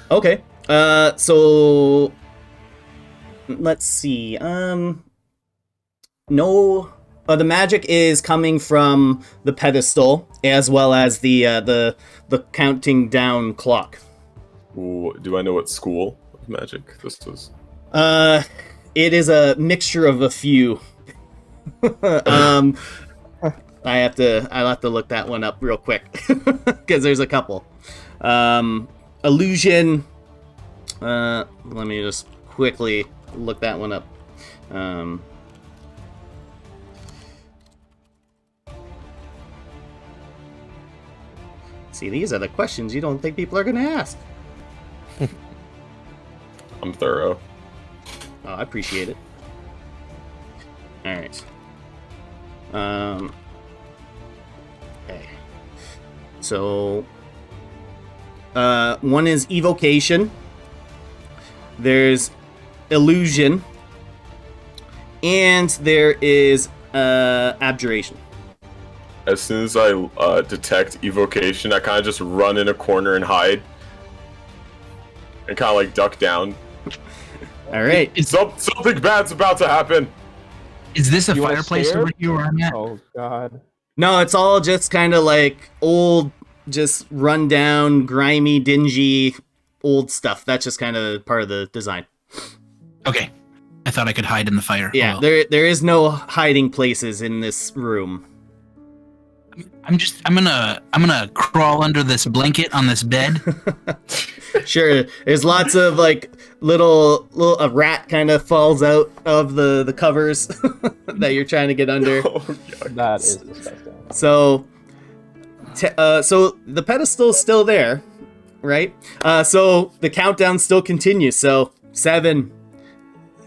Okay. So let's see. No. The magic is coming from the pedestal as well as the counting down clock. Ooh, do I know what school of magic this was? It is a mixture of a few. I'll have to look that one up real quick because there's a couple. Illusion. Let me just quickly look that one up. See, these are the questions you don't think people are going to ask. I'm thorough. Oh, I appreciate it. All right. Okay. So, one is evocation. There's illusion, and there is abjuration. As soon as I detect evocation, I kind of just run in a corner and hide, and kind of like duck down. All right. Something bad's about to happen. Is this a You wanna fireplace stare? over here where I'm at? Oh god. No, it's all just kind of like old, just run down, grimy, dingy, old stuff. That's just kind of part of the design. Okay. I thought I could hide in the fire. Yeah, Oh, there is no hiding places in this room. I'm gonna crawl under this blanket on this bed. Sure, there's lots of like little a rat kind of falls out of the covers that you're trying to get under. Oh, yuck. That is disgusting. So the pedestal's still there, right? So the countdown still continues. So 7,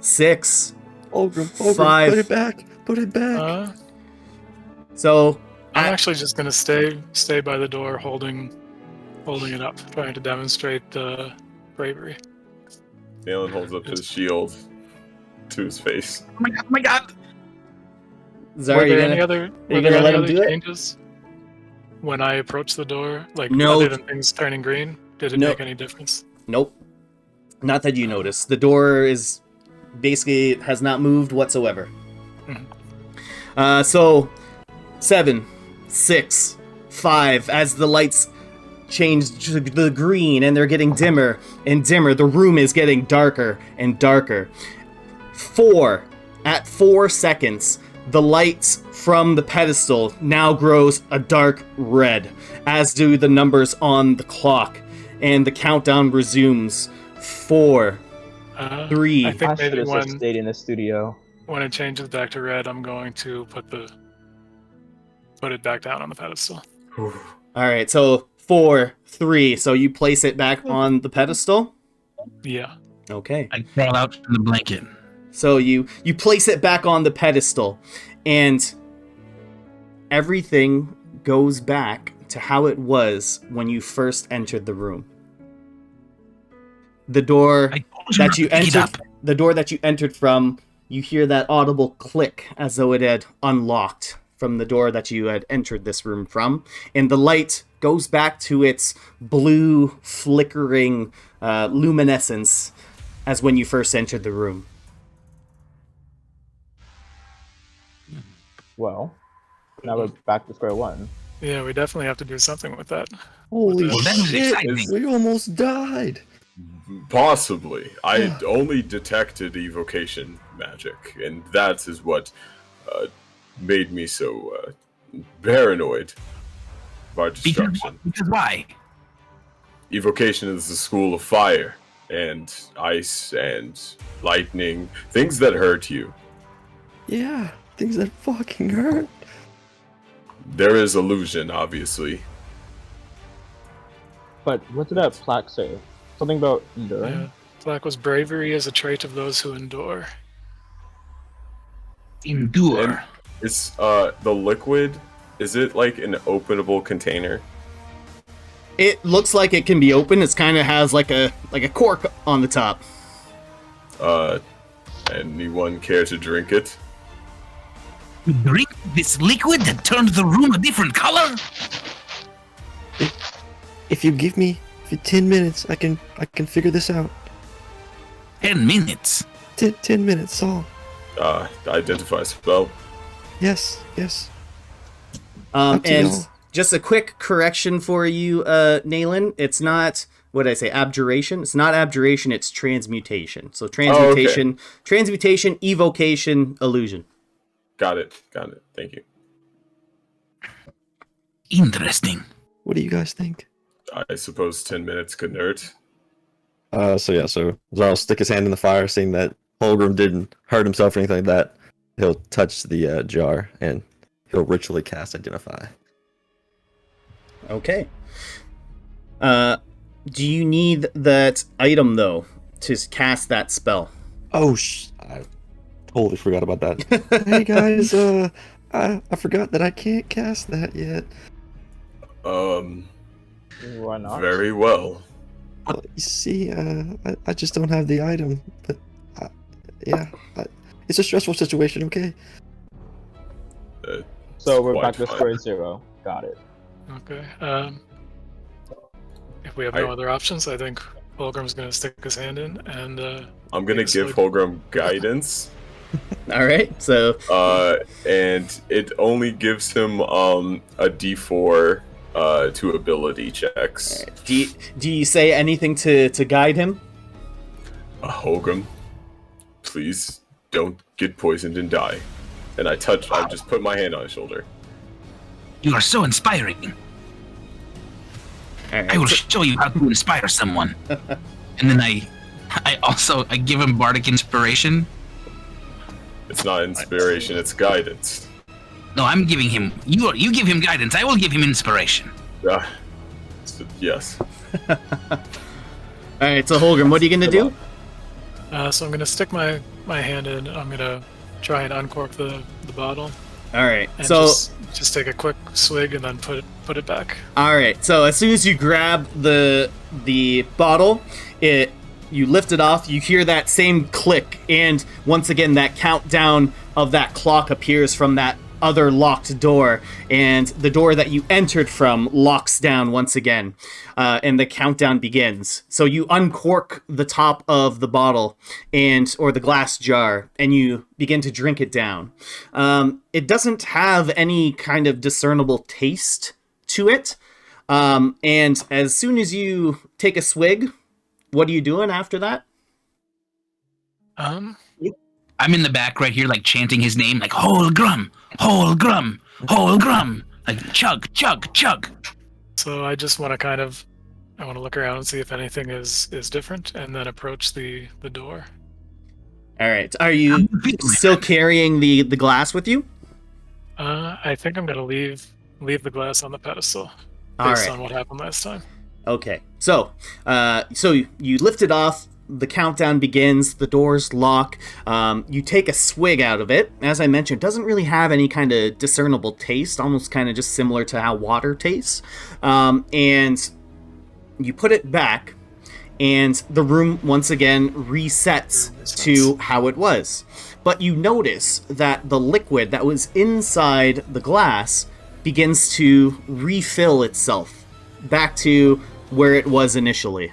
6. Fulgrim, 5. put it back. Put it back. So I'm actually just gonna stay by the door, holding it up, trying to demonstrate bravery. Galen holds up his shield to his face. Oh my god! Zara, Were you there gonna, any other, you were gonna there let any him do other it? changes when I approached the door? Like, No. other than things turning green, did it No. make any difference? Nope. Not that you notice. The door is basically has not moved whatsoever. So 7, 6, 5, as the lights change to the green and they're getting dimmer and dimmer, the room is getting darker and darker. 4, at 4 seconds, the lights from the pedestal now grows a dark red, as do the numbers on the clock. and the countdown resumes. 4, 3. I think I should maybe have just stayed in the studio. when it changes back to red, I'm going to put it back down on the pedestal. All right, so 4, 3. So you place it back on the pedestal. Yeah. Okay. I crawl out from the blanket. So you place it back on the pedestal, and everything goes back to how it was when you first entered the room. The door that you entered from, you hear that audible click as though it had unlocked from the door that you had entered this room from, and the light goes back to its blue, flickering luminescence as when you first entered the room. Well, now we're back to square one. Yeah, we definitely have to do something with that. Holy Well, that was shit! exciting. We almost died. Possibly. I only detected evocation magic, and that is what made me so paranoid of our destruction. Because why? Evocation is the school of fire and ice and lightning, things that hurt you. Yeah, things that fucking hurt. There is illusion, obviously. But what did that plaque say? Something about enduring? Yeah. Black was bravery is a trait of those who endure. Endure. And it's the liquid. Is it like an openable container? It looks like it can be open. It kind of has like a cork on the top. Anyone care to drink it? You drink this liquid that turned the room a different color? If you give me 10 minutes, I can figure this out. 10 minutes. 10 minutes, all. Identify spell. Yes. And y'all. just a quick correction for you, Naylan. It's not, what did I say, abjuration? It's not abjuration, it's transmutation. So transmutation, transmutation, evocation, illusion. Got it. Thank you. Interesting. What do you guys think? I suppose 10 minutes couldn't hurt. So Zara will stick his hand in the fire, seeing that Holgrim didn't hurt himself or anything like that. He'll touch the jar and he'll ritually cast Identify. Okay. Do you need that item, though, to cast that spell? Oh, I totally forgot about that. Hey guys, I forgot that I can't cast that yet. Why not? Very well. Well, you see, I just don't have the item, but it's a stressful situation, okay? So we're Quite back to fine. square zero. Got it. Okay. If we have no other options, I think Fulgrim's going to stick his hand in and. I'm gonna Yes, give like- Holgrim guidance, All right, so and it only gives him a D4 to ability checks. do you say anything to guide him? Holgrim, please don't get poisoned and die. And I just put my hand on his shoulder. You are so inspiring. All right, I will so- show you how to inspire someone. And then I give him bardic inspiration. It's not inspiration, it's guidance. No, I'm giving him. You give him guidance. I will give him inspiration. Yes. All right, so Holgrim, what are you gonna do? So I'm going to stick my hand in. I'm going to try and uncork the bottle. All right, And so just take a quick swig and then put it back. all right, so as soon as you grab the bottle, you lift it off. You hear that same click, and once again, that countdown of that clock appears from that other locked door, and the door that you entered from locks down once again, and the countdown begins. So you uncork the top of the bottle or the glass jar, and you begin to drink it down. It doesn't have any kind of discernible taste to it, and as soon as you take a swig, what are you doing after that? I'm in the back right here, like chanting his name, like Holgrim, Holgrim, Holgrim, like chug, chug, chug. So I just want to kind of I want to look around and see if anything is different, and then approach the door. All right. Are you still carrying the glass with you? I think I'm gonna leave the glass on the pedestal All based right. on what happened last time. Okay. So you lift it off. The countdown begins. The doors lock. You take a swig out of it. As I mentioned, it doesn't really have any kind of discernible taste. Almost kind of just similar to how water tastes. And you put it back, and the room once again resets to how it was. But you notice that the liquid that was inside the glass begins to refill itself back to where it was initially.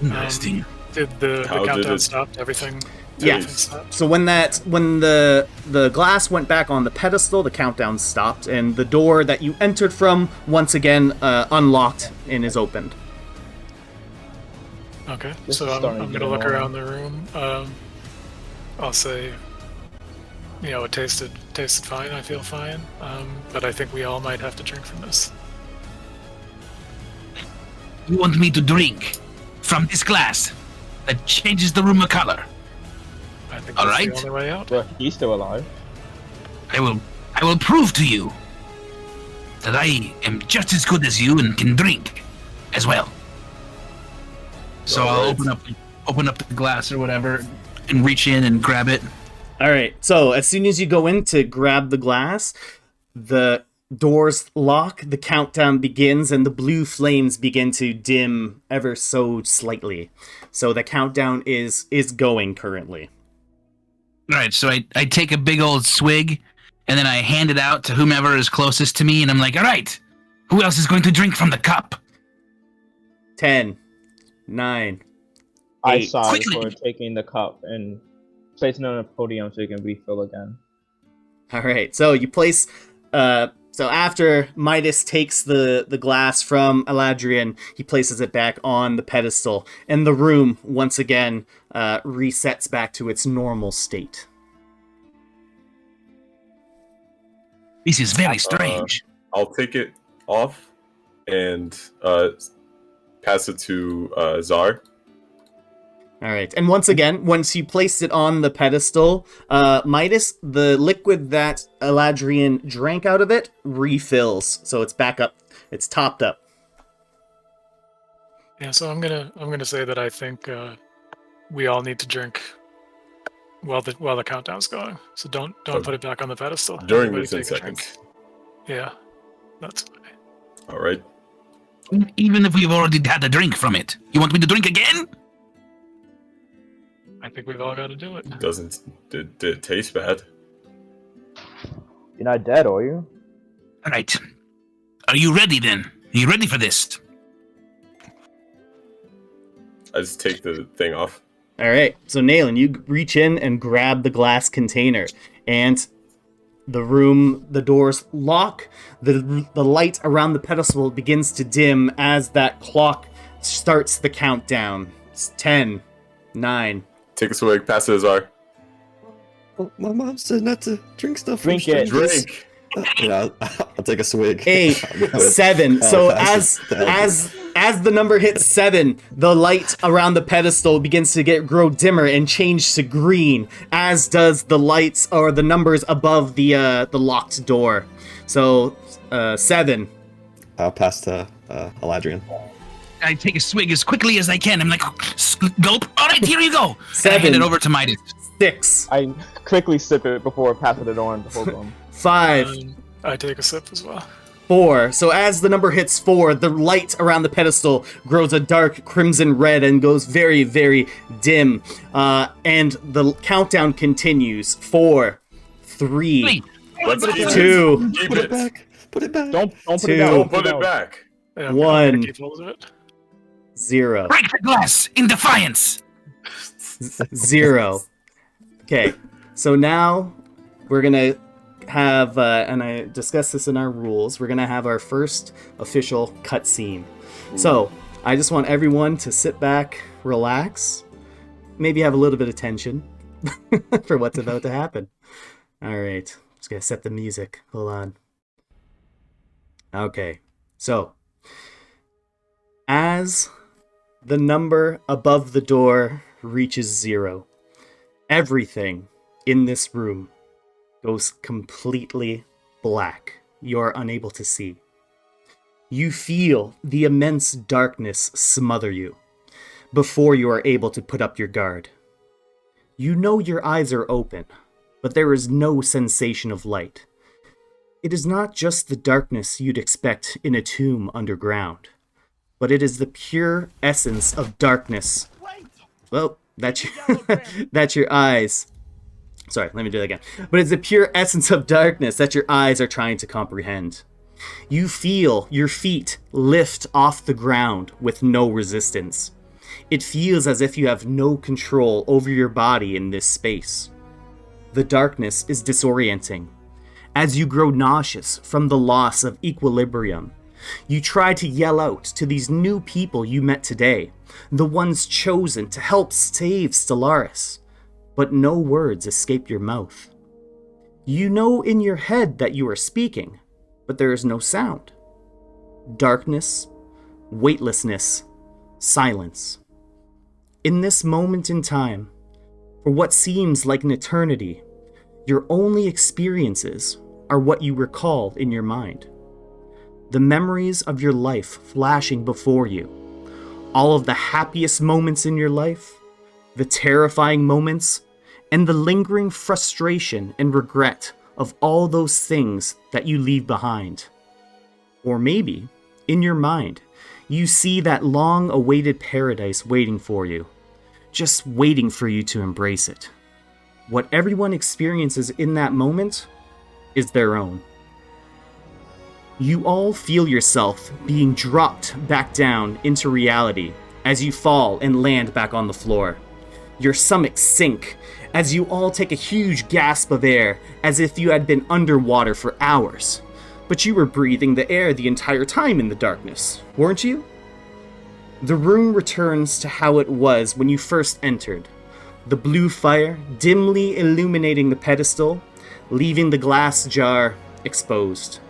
Interesting. Did the How did countdown it- stop? Everything Yeah. stopped? So when the glass went back on the pedestal, the countdown stopped, and the door that you entered from once again unlocked and is opened. Okay, This so is I'm starting to gonna get look annoying. around the room. I'll say, it tasted fine. I feel fine, but I think we all might have to drink from this. You want me to drink from this glass that changes the room of color? I think All that's right. the only way out. But he's still alive. I will prove to you that I am just as good as you and can drink as well. So All I'll right. open up the glass or whatever and reach in and grab it. All right. So as soon as you go in to grab the glass, the doors lock, the countdown begins, and the blue flames begin to dim ever so slightly. So the countdown is going currently. Right, so I take a big old swig and then I hand it out to whomever is closest to me, and I'm like, all right, who else is going to drink from the cup? 10, 9. I Eight. sigh Quickly. for taking the cup and placing it on a podium so you can refill again. All right. So you place. So after Midas takes the glass from Eladrian, he places it back on the pedestal, and the room once again resets back to its normal state. This is very strange. I'll take it off and pass it to Czar. All right. And once again, once you place it on the pedestal, Midas, the liquid that Eladrian drank out of it refills. So it's back up. It's topped up. Yeah, so I'm gonna say that I think we all need to drink while the countdown's going. So don't Oh. put it back on the pedestal. During the Everybody 10 take a drink. seconds. Yeah, that's fine. All right. Even if we've already had a drink from it, you want me to drink again? I think we've all got to do it. Did it taste bad? You're not dead, are you? All right. Are you ready then? Are you ready for this? I just take the thing off. All right. So Naylan, you reach in and grab the glass container, and the doors lock. The light around the pedestal begins to dim as that clock starts the countdown. It's 10, 9. Take a swig, pass it to Czar. Well, my mom said not to drink stuff. from Drink it. strangers. Drink! I'll take a swig. 8, I'm gonna- 7. I'll So pass it to as the number hits 7, the light around the pedestal begins to grow dimmer and change to green, as does the lights or the numbers above the locked door. So 7. I'll pass to Eladrian. I take a swig as quickly as I can. I'm like, gulp. All right, here you go. And I hand 7. it over to Midas. 6, I quickly sip it before passing it on to Hokum. 5, I take a sip as well. 4. So as the number hits 4, the light around the pedestal grows a dark crimson red and goes very, very dim. And the countdown continues. 4, 3, Wait, Let's keep 2, it. Keep Put it it. back. Put it back. Don't put Two. it down. Don't put it back. Yeah, I'm gonna 1, keep hold of it. 0. break the glass in defiance. 0. Okay, so now we're gonna have, and I discussed this in our rules, we're gonna have our first official cutscene. So I just want everyone to sit back, relax, maybe have a little bit of tension for what's about to happen. All right, just gonna set the music. Hold on. Okay, So, as the number above the door reaches 0, everything in this room goes completely black. You're unable to see. You feel the immense darkness smother you before you are able to put up your guard. You know your eyes are open, but there is no sensation of light. It is not just the darkness you'd expect in a tomb underground, but it is the pure essence of darkness. Well, that's your eyes. Sorry, let me do that again. But it's the pure essence of darkness that your eyes are trying to comprehend. You feel your feet lift off the ground with no resistance. It feels as if you have no control over your body in this space. The darkness is disorienting. As you grow nauseous from the loss of equilibrium, you try to yell out to these new people you met today, the ones chosen to help save Stellaris, but no words escape your mouth. You know in your head that you are speaking, but there is no sound. Darkness, weightlessness, silence. In this moment in time, for what seems like an eternity, your only experiences are what you recall in your mind. The memories of your life flashing before you. All of the happiest moments in your life, the terrifying moments, and the lingering frustration and regret of all those things that you leave behind. Or maybe, in your mind, you see that long-awaited paradise waiting for you, just waiting for you to embrace it. What everyone experiences in that moment is their own. You all feel yourself being dropped back down into reality as you fall and land back on the floor. Your stomachs sink as you all take a huge gasp of air as if you had been underwater for hours. But you were breathing the air the entire time in the darkness, weren't you? The room returns to how it was when you first entered. The blue fire dimly illuminating the pedestal, leaving the glass jar exposed.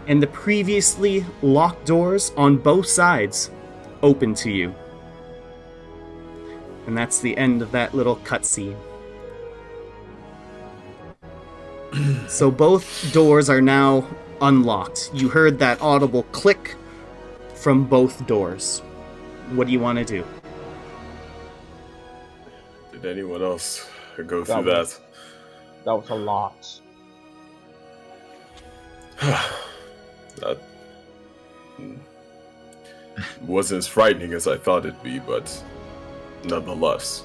And the previously locked doors on both sides open to you. And that's the end of that little cutscene. So both doors are now unlocked. You heard that audible click from both doors. What do you want to do? Did anyone else go through that? That was a lot. That wasn't as frightening as I thought it'd be, but nonetheless.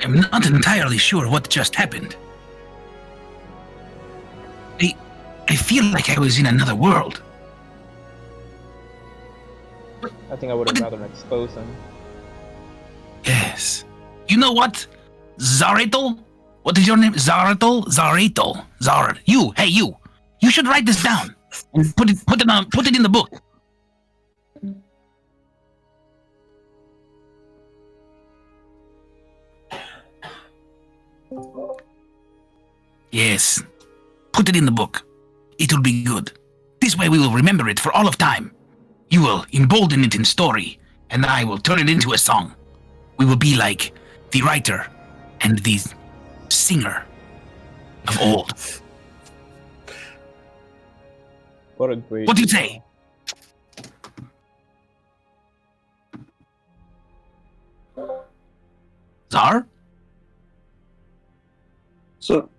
I'm not entirely sure what just happened. I feel like I was in another world. I think I would have rather exposed him. Yes. You know what? Zaretal? What is your name? Zaretal? Zar. You. Hey, you. You should write this down and put it in the book. Yes. Put it in the book. It will be good. This way we will remember it for all of time. You will embolden it in story, and I will turn it into a song. We will be like the writer and the singer of old. What a great. What do you say? Zar? So,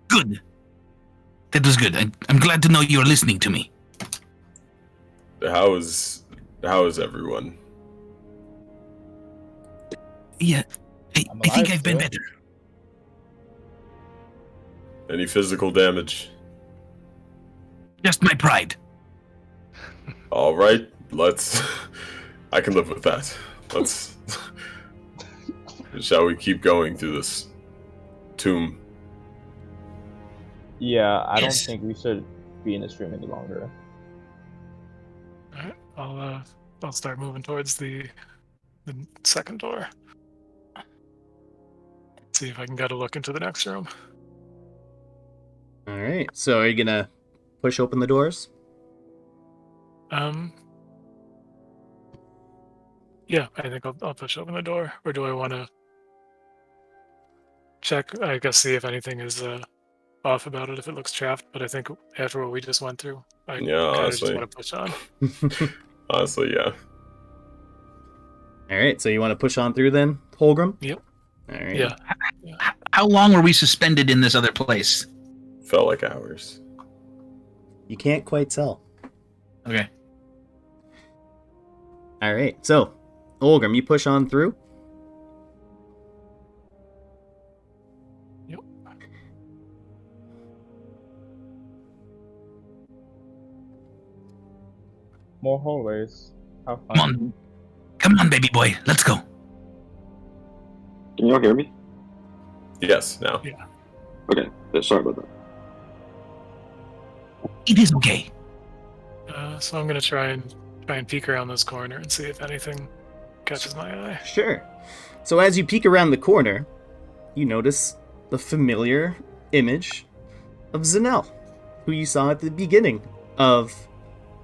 Good. That was good. I'm glad to know you're listening to me. How is everyone? Yeah, I think I've been still. better. Any physical damage? Just my pride. All right, let's. I can live with that. Let's. Shall we keep going through this tomb? Yeah, I don't Yes. think we should be in this room any longer. Alright, I'll start moving towards the second door. See if I can get a look into the next room. Alright, so are you gonna push open the doors? Yeah, I think I'll push open the door. Or do I want to check? I guess see if anything is off about it, if it looks trapped. But I think after what we just went through, I Yeah, kind of honestly. just want to push on. Honestly, yeah. Alright, so you want to push on through then, Holgrim? Yep. Alright. Yeah. How long were we suspended in this other place? Felt like hours. You can't quite tell. Okay. Alright, so, Holgrim, you push on through. Yep. More hallways. How fun. Come on. Come on, baby boy. Let's go. Can you all hear me? Yes, now. Yeah. Okay, yeah, sorry about that. It is okay. So I'm gonna try and peek around this corner and see if anything catches my eye. Sure. So as you peek around the corner, you notice the familiar image of Zanel, who you saw at the beginning of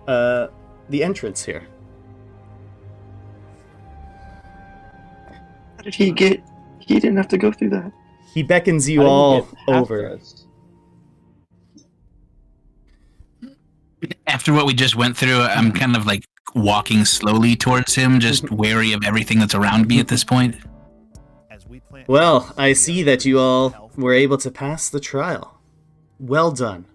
the entrance here. How did he get? He didn't have to go through that. He beckons you How did all he get past over. us? After what we just went through, I'm kind of like walking slowly towards him, just wary of everything that's around me at this point. Well, I see that you all were able to pass the trial. Well done.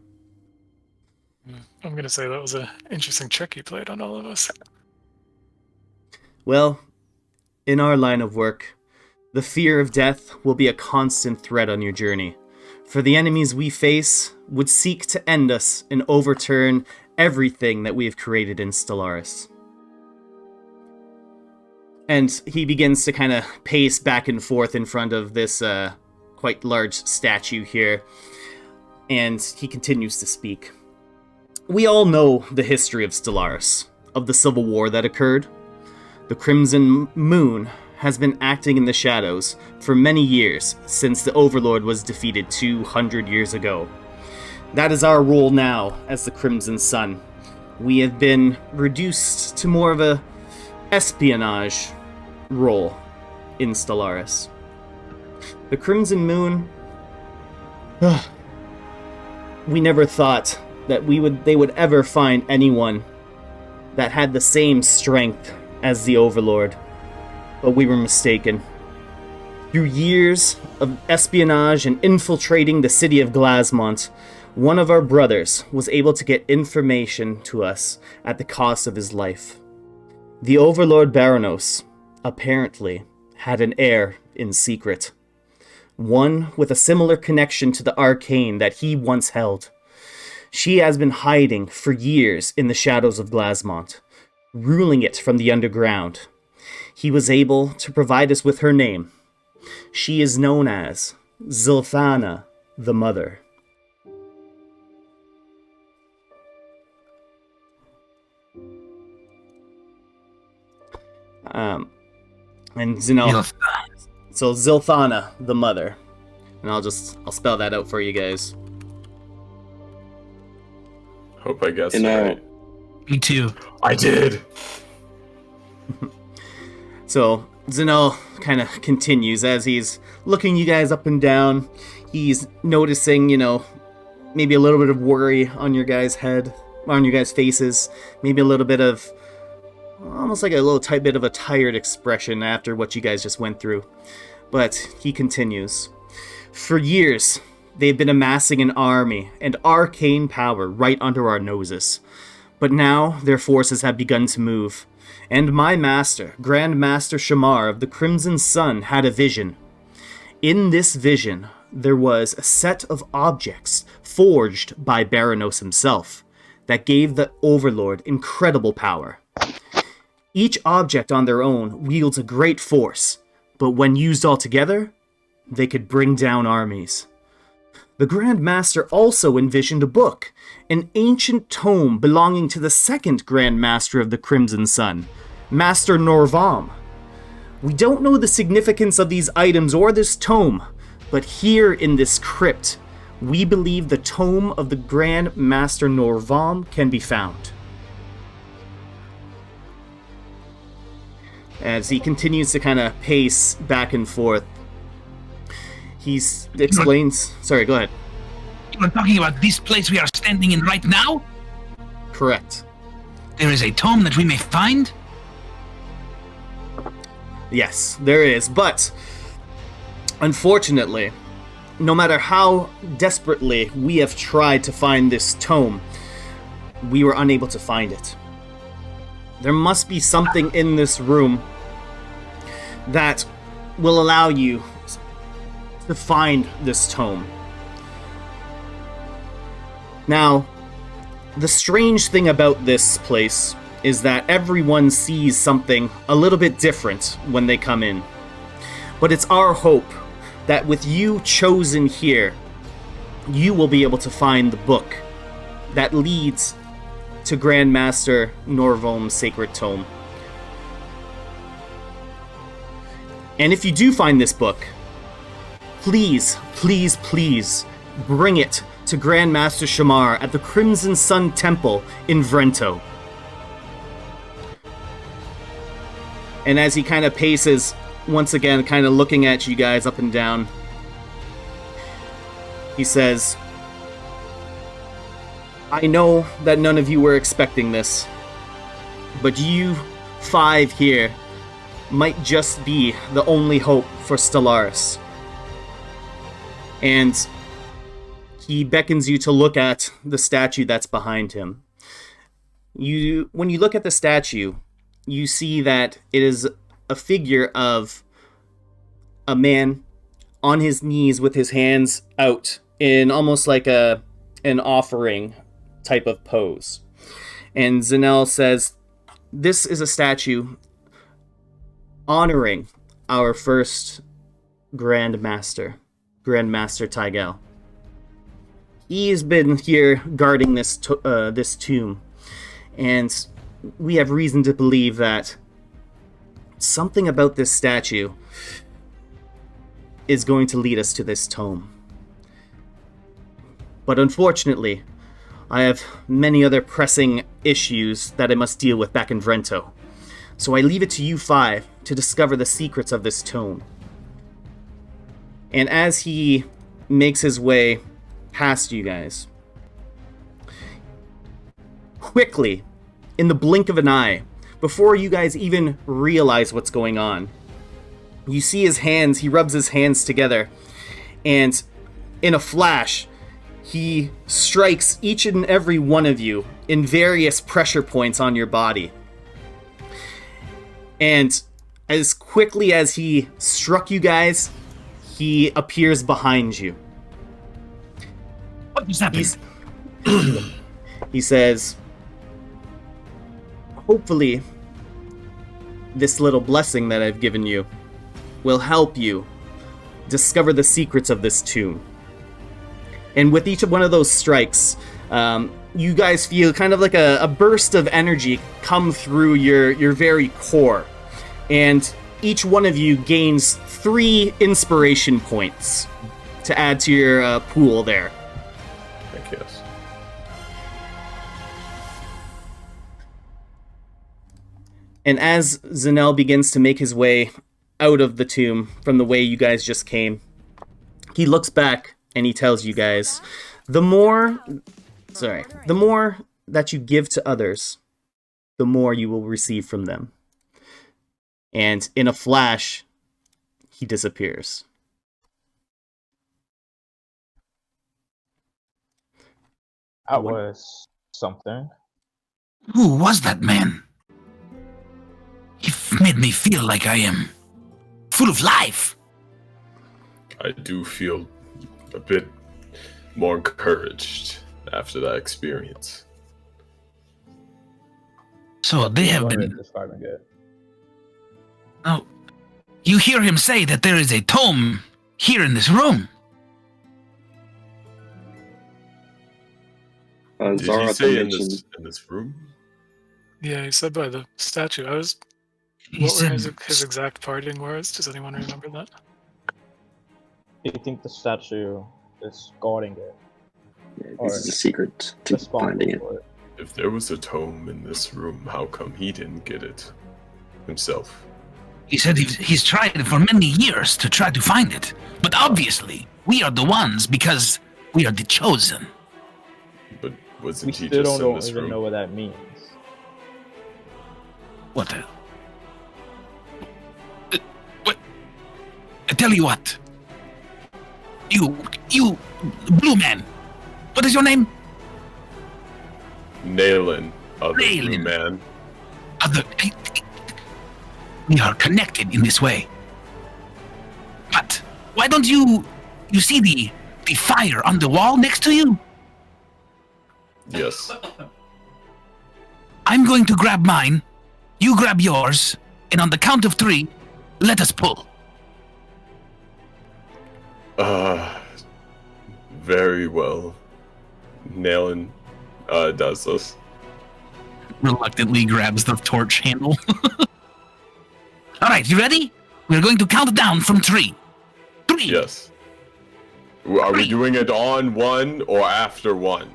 I'm gonna say that was an interesting trick you played on all of us. Well, in our line of work, the fear of death will be a constant threat on your journey, for the enemies we face would seek to end us and overturn everything that we have created in Stellaris. And he begins to kind of pace back and forth in front of this quite large statue here, and he continues to speak. We all know the history of Stellaris, of the civil war that occurred. The Crimson Moon has been acting in the shadows for many years since the Overlord was defeated 200 years ago. That is our role now as the Crimson Sun. We have been reduced to more of a espionage role in Stellaris. The Crimson Moon, we never thought that they would ever find anyone that had the same strength as the Overlord. But we were mistaken. Through years of espionage and infiltrating the city of Glasmont, one of our brothers was able to get information to us at the cost of his life. The Overlord Baranos apparently had an heir in secret. One with a similar connection to the arcane that he once held. She has been hiding for years in the shadows of Glasmont, ruling it from the underground. He was able to provide us with her name. She is known as Zilthana the Mother. And Zanel, so Zilthana the Mother. And I'll spell that out for you guys. Hope I guessed And, right. Me too. I did! So Zanel kind of continues as he's looking you guys up and down. He's noticing, maybe a little bit of worry on your guys' faces. Maybe a little bit of, almost like a little tight bit of a tired expression after what you guys just went through. But he continues. For years, they've been amassing an army and arcane power right under our noses. But now their forces have begun to move. And my master, Grand Master Shamar of the Crimson Sun, had a vision. In this vision, there was a set of objects forged by Baranos himself that gave the Overlord incredible power. Each object on their own wields a great force, but when used all together, they could bring down armies. The Grand Master also envisioned a book, an ancient tome belonging to the second Grand Master of the Crimson Sun, Master Norvam. We don't know the significance of these items or this tome, but here in this crypt, we believe the tome of the Grand Master Norvalm can be found. As he continues to kind of pace back and forth, he explains... Sorry, go ahead. You are talking about this place we are standing in right now? Correct. There is a tome that we may find? Yes, there is, but unfortunately, no matter how desperately we have tried to find this tome, we were unable to find it. There must be something in this room that will allow you to find this tome. Now, the strange thing about this place is that everyone sees something a little bit different when they come in. But it's our hope that with you chosen here, you will be able to find the book that leads to Grandmaster Norvalm's sacred tome. And if you do find this book, please, please, please bring it to Grandmaster Shamar at the Crimson Sun Temple in Vrento. And as he kind of paces, once again, kind of looking at you guys up and down, he says, I know that none of you were expecting this, but you 5 here might just be the only hope for Stellaris. And he beckons you to look at the statue that's behind him. When you look at the statue, you see that it is a figure of a man on his knees with his hands out in almost like an offering type of pose. And Zanel says, this is a statue honoring our first Grandmaster Tigel. He has been here guarding this tomb, and we have reason to believe that something about this statue is going to lead us to this tome. But unfortunately, I have many other pressing issues that I must deal with back in Vrento. So I leave it to you 5 to discover the secrets of this tome. And as he makes his way past you guys, quickly, in the blink of an eye, before you guys even realize what's going on, you see his hands, he rubs his hands together, and in a flash, he strikes each and every one of you in various pressure points on your body. And as quickly as he struck you guys, he appears behind you. What just happened? He says, hopefully, this little blessing that I've given you will help you discover the secrets of this tomb. And with each one of those strikes, you guys feel kind of like a burst of energy come through your very core. And each one of you gains 3 inspiration points to add to your pool there. Thank you. And as Zanel begins to make his way out of the tomb from the way you guys just came, he looks back and he tells you guys, the more that you give to others, the more you will receive from them. And in a flash, he disappears. That was something. Who was that man? He made me feel like I am full of life. I do feel a bit more encouraged after that experience. So they have One way been... of describing it. Oh, you hear him say that there is a tome here in this room. Did Zara he say mentioned in this room? Yeah, he said by the statue. What He were said, his exact parting words? Does anyone remember that? Do you think the statue is guarding it. Yeah, Or this is a secret to finding it. responsible for it. If there was a tome in this room, how come he didn't get it himself? He said he's tried for many years to try to find it. But obviously, we are the ones because we are the chosen. But We wasn't he still just in don't this even room? know what that means. What the... What? I tell you what. You, blue man. What is your name? Nailin, other blue Nailin. man. We are connected in this way. But why don't you see the fire on the wall next to you? Yes. I'm going to grab mine, you grab yours, and on the count of 3, let us pull. Very well. Nailin does this. Reluctantly grabs the torch handle. All right, you ready? We're going to count down from 3. 3. Yes. Are we doing it on 1 or after 1?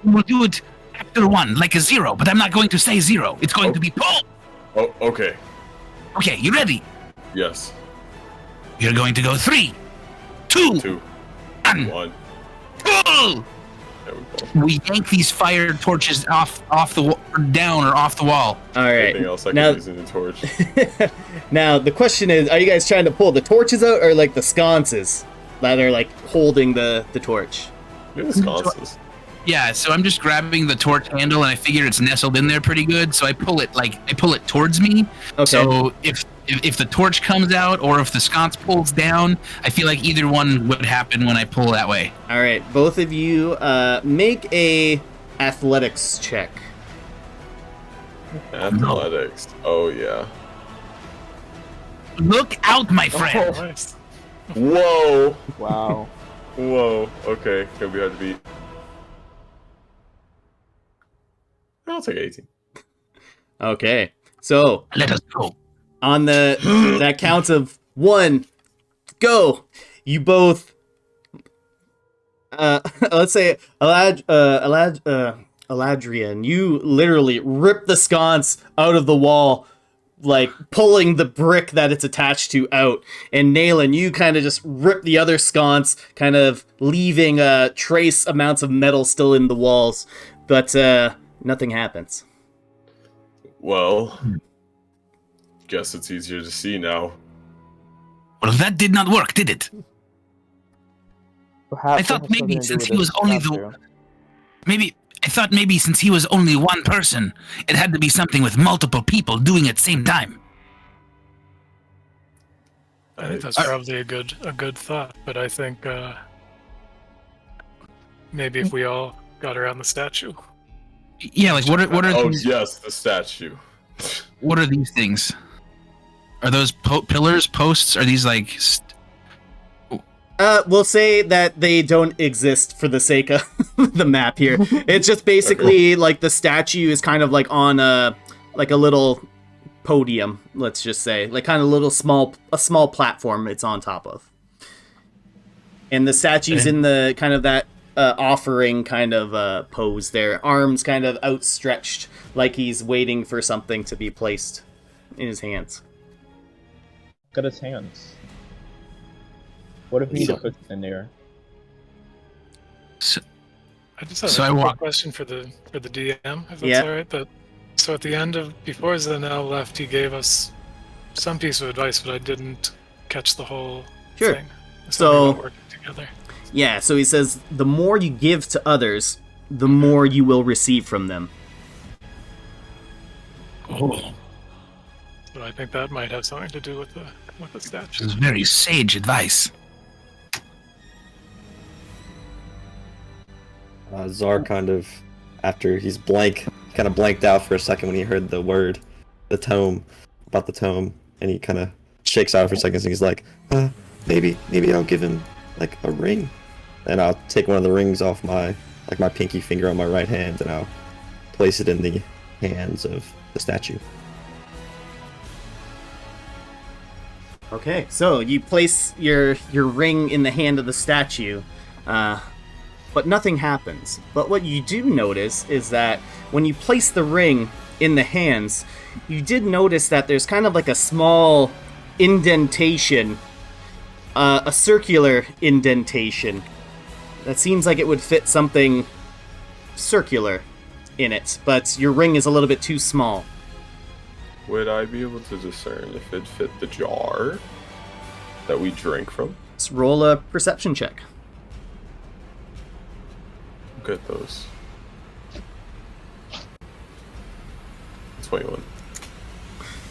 We'll do it after 1, like a 0, but I'm not going to say 0. It's going to be pull. Oh, okay. Okay, you ready? Yes. You're going to go 3, 2, 2, 1. 1. Pull! There we go. We yank these fire torches off the down or off the wall. All right. Anything else I Now, can use in the torch? now the question is: are you guys trying to pull the torches out, or like the sconces that are like holding the torch? Maybe the sconces. Yeah, so I'm just grabbing the torch handle, and I figure it's nestled in there pretty good. So I pull it towards me. Okay. So if the torch comes out or if the sconce pulls down, I feel like either one would happen when I pull that way. All right, both of you make a athletics check. Athletics. Oh, yeah. Look out, my friend! Nice. Whoa! Wow. Whoa. Okay. Gonna be hard to beat. I'll take 18. Okay, so Let us go. on that count of 1, go. You both, let's say Eladrian, you literally rip the sconce out of the wall, like pulling the brick that it's attached to out. And Nailin, you kind of just rip the other sconce, kind of leaving trace amounts of metal still in the walls, but nothing happens. Well, guess it's easier to see now. Well, that did not work, did it? Perhaps I thought it has maybe something to do since with he was only statue. I thought maybe since he was only one person, it had to be something with multiple people doing it at the same time. I think that's probably a good thought, but I think maybe if we all got around the statue. Yeah, like what are Oh, these, yes, the statue. what are these things? Are those pillars, posts? Are these like? We'll say that they don't exist for the sake of the map here. It's just basically like the statue is kind of like on a little podium, let's just say, like kind of a small platform it's on top of. And the statue's in the kind of that offering kind of pose there, arms kind of outstretched like he's waiting for something to be placed in his hands. Look at his hands. What if he puts in there? I just have So I a quick walk- question for the DM, if that's Yeah. all right. But so at the end of before Zanel left, he gave us some piece of advice, but I didn't catch the whole Sure. thing. Something So- about working together. Yeah, so he says, the more you give to others, the more you will receive from them. Oh, So I think that might have something to do with the this statue. is very sage advice. Zar kind of, after he's blank, kind of blanked out for a second when he heard the word, the tome, about the tome, and he kind of shakes out for a second, and he's like, maybe I'll give him, like, a ring. And I'll take one of the rings off my pinky finger on my right hand, and I'll place it in the hands of the statue. Okay, so you place your ring in the hand of the statue, but nothing happens. But what you do notice is that when you place the ring in the hands, you did notice that there's kind of like a small indentation, a circular indentation that seems like it would fit something circular in it, but your ring is a little bit too small. Would I be able to discern if it fit the jar that we drank from? Let's roll a perception check. Look at those. 21.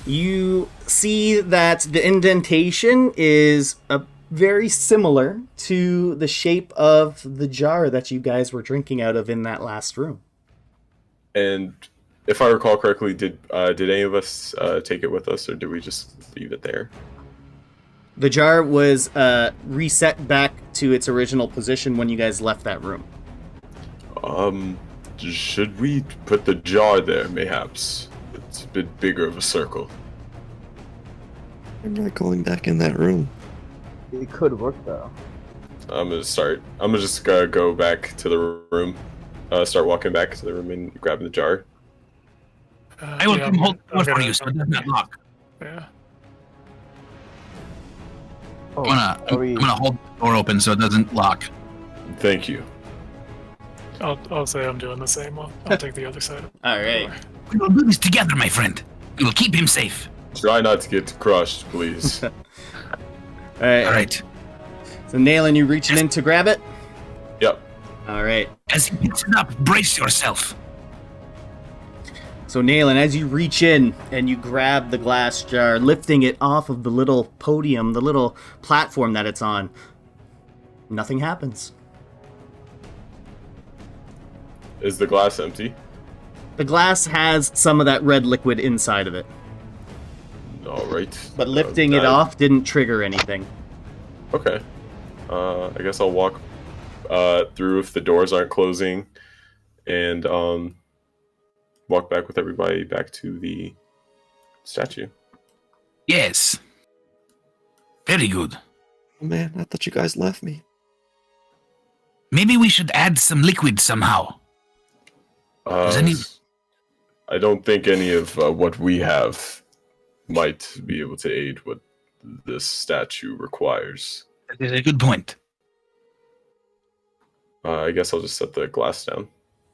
You see that the indentation is very similar to the shape of the jar that you guys were drinking out of in that last room. And if I recall correctly, did any of us take it with us, or did we just leave it there? The jar was reset back to its original position when you guys left that room. Should we put the jar there, mayhaps? It's a bit bigger of a circle. I'm not going back in that room. It could work though. I'm gonna just go back to the room. Start walking back to the room and grabbing the jar. I will come hold the door for you so it does not lock. Yeah. Oh, I'm gonna hold the door open so it doesn't lock. Thank you. I'll say I'm doing the same. I'll take the other side. All right. We will do this together, my friend. We will keep him safe. Try not to get crushed, please. All right. All right. So, Nailing, you reaching in to grab it? Yep. All right. As he picks it up, brace yourself. So, Nailing, as you reach in and you grab the glass jar, lifting it off of the little podium, the little platform that it's on, nothing happens. Is the glass empty? The glass has some of that red liquid inside of it, All right. but lifting it off didn't trigger anything. Okay. I guess I'll walk through if the doors aren't closing, and walk back with everybody back to the statue. Yes. Very good. Oh man, I thought you guys left me. Maybe we should add some liquid somehow. Does any- I don't think any of what we have might be able to aid what this statue requires. That is a good point. I guess I'll just set the glass down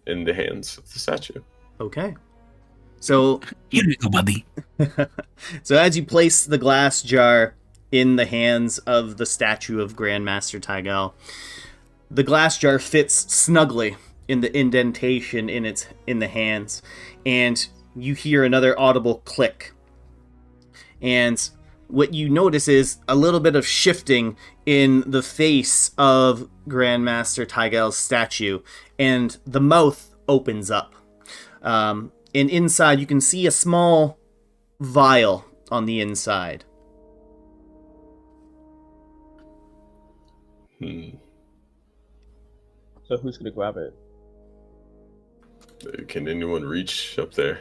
in the hands of the statue. Okay. So, Here you go, buddy. so as you place the glass jar in the hands of the statue of Grandmaster Tygel, the glass jar fits snugly in the indentation in the hands, and you hear another audible click. And what you notice is a little bit of shifting in the face of Grandmaster Tygel's statue, and the mouth opens up. And inside you can see a small vial on the inside. So who's gonna grab it? Can anyone reach up there?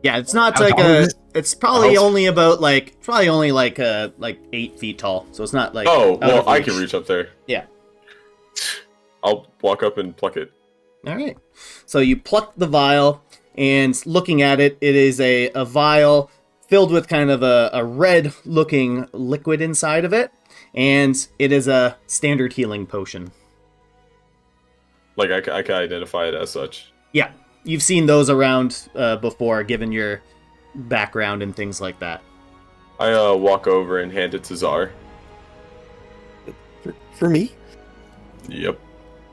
Yeah, it's not How like tall is it? it's probably How- only about like 8 feet tall. So it's not like Oh, out well, of I can reach up there. Yeah. I'll walk up and pluck it. All right. So you pluck the vial, and looking at it, it is a vial filled with kind of a red-looking liquid inside of it, and it is a standard healing potion. Like, I can identify it as such. Yeah, you've seen those around before, given your background and things like that. I walk over and hand it to Czar. For me? Yep.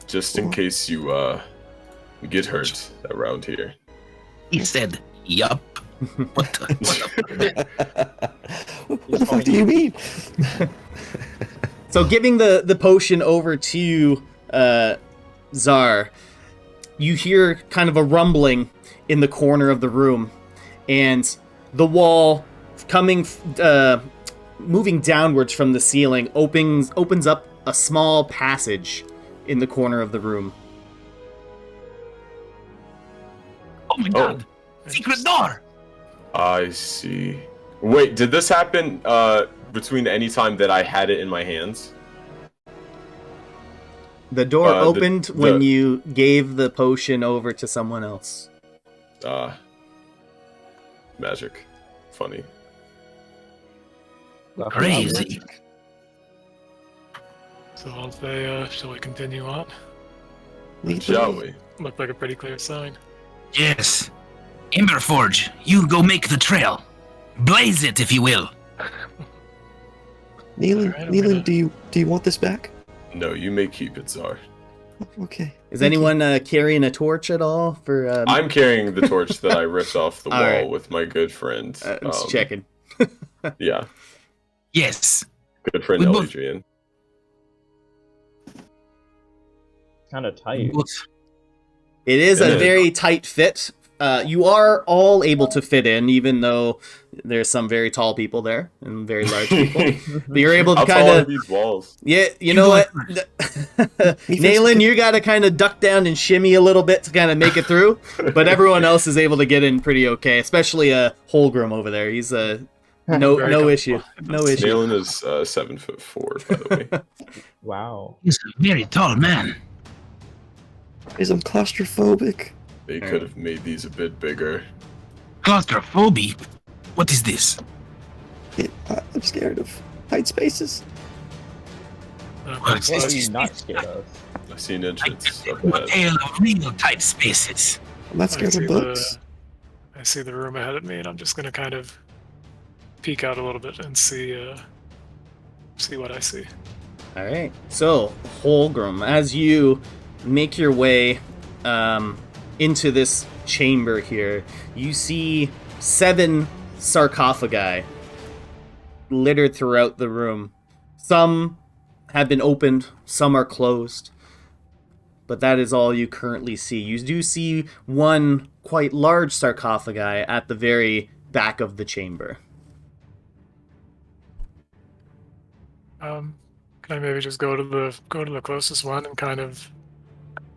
Just in case you get hurt around here. He said, yup. What the What the fuck do you mean? So giving the potion over to Czar, you hear kind of a rumbling in the corner of the room, and the wall moving downwards from the ceiling opens up a small passage in the corner of the room. Oh my god. Secret door. I see. Wait, did this happen between any time that I had it in my hands? The door opened when the- you gave the potion over to someone else. Magic. Funny. Crazy. So I'll say, shall we continue on? Shall we? Looked like a pretty clear sign. Yes. Emberforge, you go make the trail. Blaze it, if you will. Neelan, Alright, I'm Neelan, gonna- do you want this back? No, you may keep it, Czar. Okay. Is thank you. anyone carrying a torch at all for? I'm carrying the torch that I ripped off the wall Alright. with my good friend. Just checking. Yeah, Yes. good friend We both- Eldrian. Kind of tight. It is It a is. very tight fit. You are all able to fit in, even though there's some very tall people there and very large people. But you're able to How kind tall are of, these walls? yeah, you You know go what, first. Nayland, you got to kind of duck down and shimmy a little bit to kind of make it through. But everyone else is able to get in pretty okay, especially Holgrim over there. He's Very no comfortable. issue, no issue. Nayland is 7'4", by the way. Wow. He's a very tall man. Guys, I'm claustrophobic. They could have made these a bit bigger. Claustrophobia? What is this? I'm scared of tight spaces. Well, What are it's you not scared of? I see an entrance up a ahead. tale of real tight spaces. I'm not scared of books. I see the room ahead of me, and I'm just gonna kind of peek out a little bit and see what I see. All right. So, Holgrim, as you make your way into this chamber here, you see 7 sarcophagi littered throughout the room. Some have been opened, some are closed, but that is all you currently see. You do see one quite large sarcophagi at the very back of the chamber. Can I maybe just go to the closest one and kind of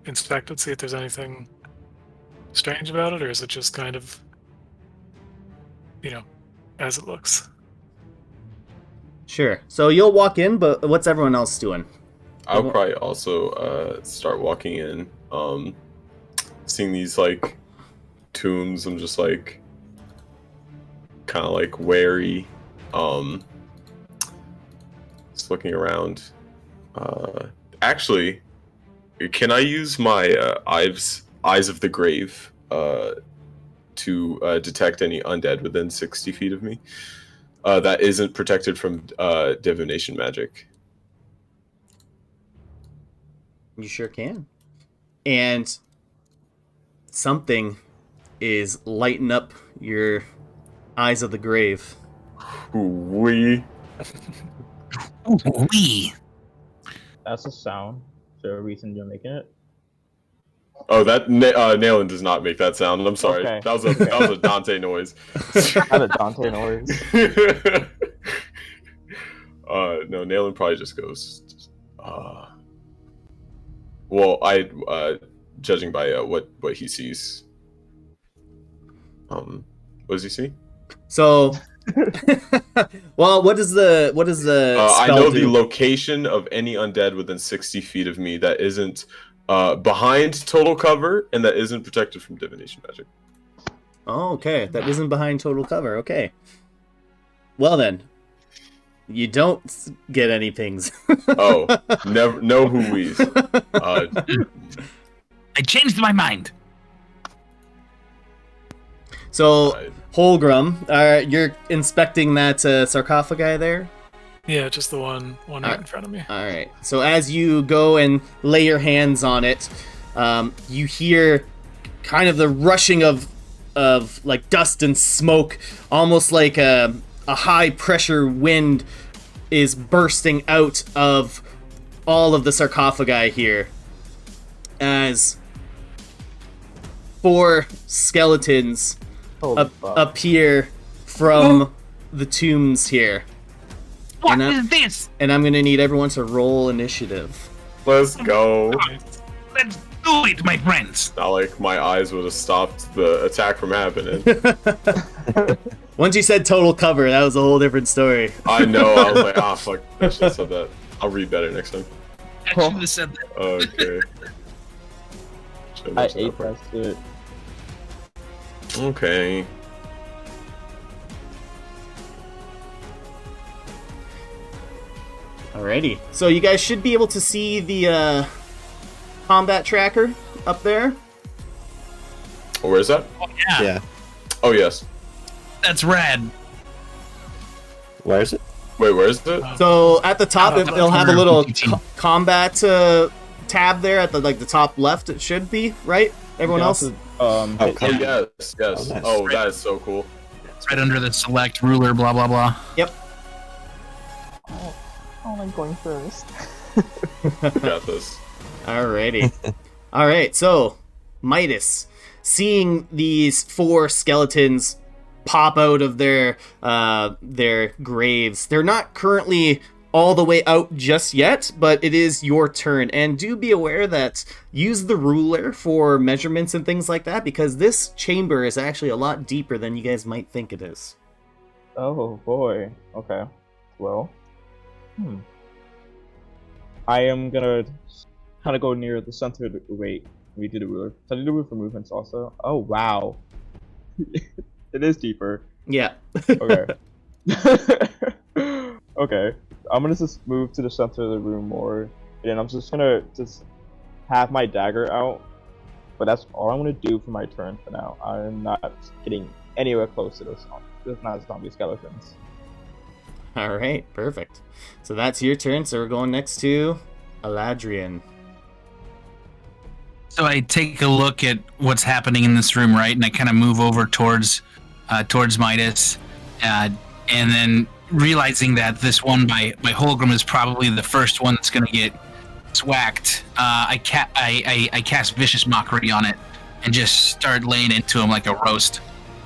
inspect it, see if there's anything strange about it, or is it just kind of, as it looks? Sure. So you'll walk in, but what's everyone else doing? I'll probably also start walking in, seeing these like tombs. I'm just like kind of like wary, just looking around. Actually, can I use my eyes of the grave to detect any undead within 60 feet of me that isn't protected from divination magic? You sure can. And something is lighting up your eyes of the grave. We We. That's a sound. Is there a reason you're making it? Oh, that Nayland does not make that sound. I'm sorry. Okay. That was a Dante noise. Not a Dante noise. No, Nayland probably just goes. Well, judging by what he sees. What does he see? So, well, what does the I spell know do? the location of any undead within 60 feet of me that isn't behind total cover and that isn't protected from divination magic. Oh, okay. That isn't behind total cover. Okay. Well then, you don't get any pings. Oh, never, no whoees. I changed my mind. So, Holgrim, you're inspecting that sarcophagi there? Yeah, just the one right in front of me. All right. So as you go and lay your hands on it, you hear kind of the rushing of like dust and smoke, almost like a high pressure wind is bursting out of all of the sarcophagi here, as 4 skeletons Holy fuck. appear from the tombs here. What And is this? And I'm gonna need everyone to roll initiative. Let's go. Let's do it, my friends. Not like my eyes would have stopped the attack from happening. Once you said total cover, that was a whole different story. I know. I was like, fuck. I should have said that. I'll read better next time. I should have said that. Okay. I A-pressed it. Okay. Alrighty. So you guys should be able to see the combat tracker up there. Oh, where is that? Oh, yeah. Yeah. Oh, yes. That's rad. Where is it? Wait, where is it? So at the top, Oh, it'll have a little PPT. combat tab there at the top left. It should be right. Everyone else. hit- Oh, come yes, yes. Oh, nice. Oh, that is so cool. It's right under the select ruler, blah, blah, blah. Yep. Oh, I'm going first. Got this. Alrighty. Alright, so Midas, seeing these 4 skeletons pop out of their graves, they're not currently all the way out just yet, but it is your turn. And do be aware that use the ruler for measurements and things like that, because this chamber is actually a lot deeper than you guys might think it is. Oh boy. Okay. Well. I am gonna kind of go near the center of the. Wait, we do the ruler. So I do the ruler for movements also. Oh wow. It is deeper. Yeah. Okay. Okay. I'm gonna just move to the center of the room more, and I'm just gonna have my dagger out. But that's all I'm gonna do for my turn for now. I'm not getting anywhere close to those zombie skeletons. Alright, perfect. So that's your turn, so we're going next to Eladrian. So I take a look at what's happening in this room, right? And I kind of move over towards Midas, and then realizing that this one by Holgrim is probably the first one that's going to get swacked. I cast Vicious Mockery on it and just start laying into him like a roast.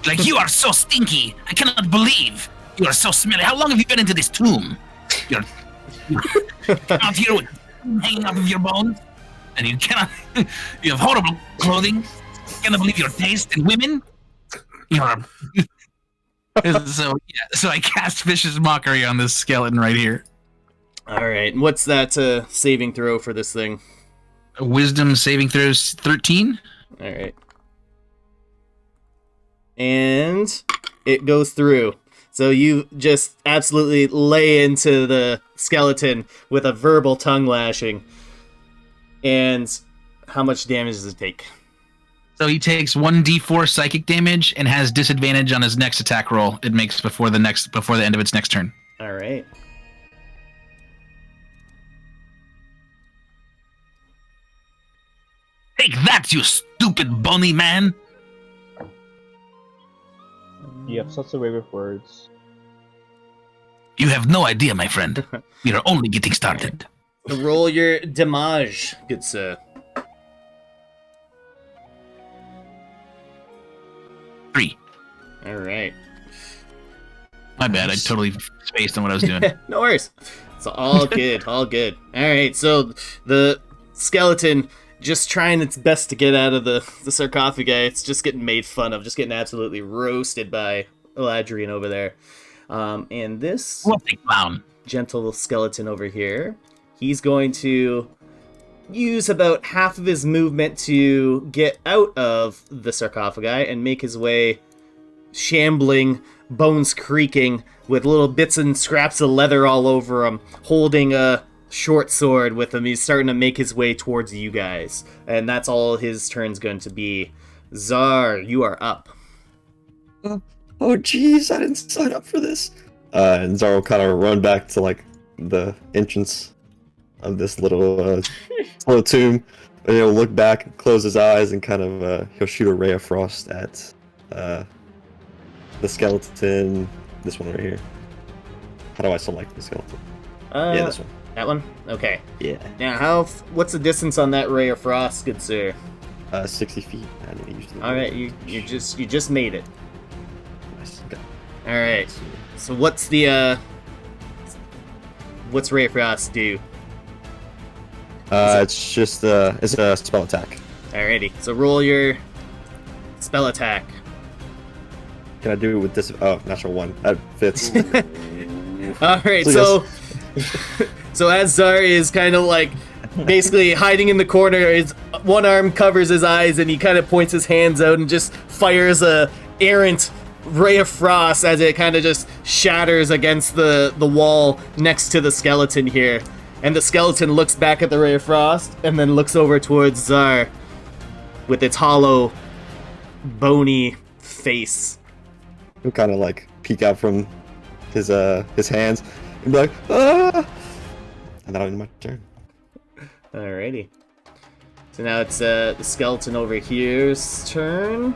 Like, you are so stinky! I cannot believe you are so smelly. How long have you been into this tomb? You're out here with hanging off of your bones, and you cannot. You have horrible clothing. Cannot believe your taste in women. You're. So I cast Vicious Mockery on this skeleton right here. Alright, and what's that saving throw for this thing? Wisdom saving throws 13. Alright. And it goes through. So you just absolutely lay into the skeleton with a verbal tongue lashing. And how much damage does it take? So he takes 1d4 psychic damage and has disadvantage on his next attack roll it makes before the end of its next turn. Alright. Take that, you stupid bony man! You have such a way with words. You have no idea, my friend. We are only getting started. Roll your damage, good sir. 3. Alright. My bad, I totally spaced on what I was doing. No worries. It's all good, all good. Alright, so the skeleton just trying its best to get out of the sarcophagi. It's just getting made fun of, just getting absolutely roasted by Eladrian over there. And this What a clown. gentle skeleton over here, he's going to use about half of his movement to get out of the sarcophagi and make his way shambling, bones creaking, with little bits and scraps of leather all over him, holding a short sword with him. He's starting to make his way towards you guys, and that's all his turn's going to be. Zar, you are up. Oh jeez, I didn't sign up for this. And Zar will kind of run back to like the entrance of this little tomb, and he'll look back and close his eyes and kind of he'll shoot a ray of frost at the skeleton. This one right here. How do I select the skeleton? Yeah, this one. That one? Okay. Yeah. Now, what's the distance on that ray of frost, good sir? 60 feet. I didn't use the. All right, you just made it. Nice. Okay. All right. So what's the what's ray of frost do? It's just it's a spell attack. Alrighty. So roll your spell attack. Can I do it with this? Oh, natural 1. That fits. All right. So So as Zar is kind of like basically hiding in the corner. His one arm covers his eyes, and he kind of points his hands out and just fires a errant ray of frost as it kind of just shatters against the wall next to the skeleton here. And the skeleton looks back at the ray of frost and then looks over towards Zar with its hollow, bony face. He'll kind of like peek out from his hands and be like, ah! And that'll end my turn. Alrighty. So now it's the skeleton over here's turn.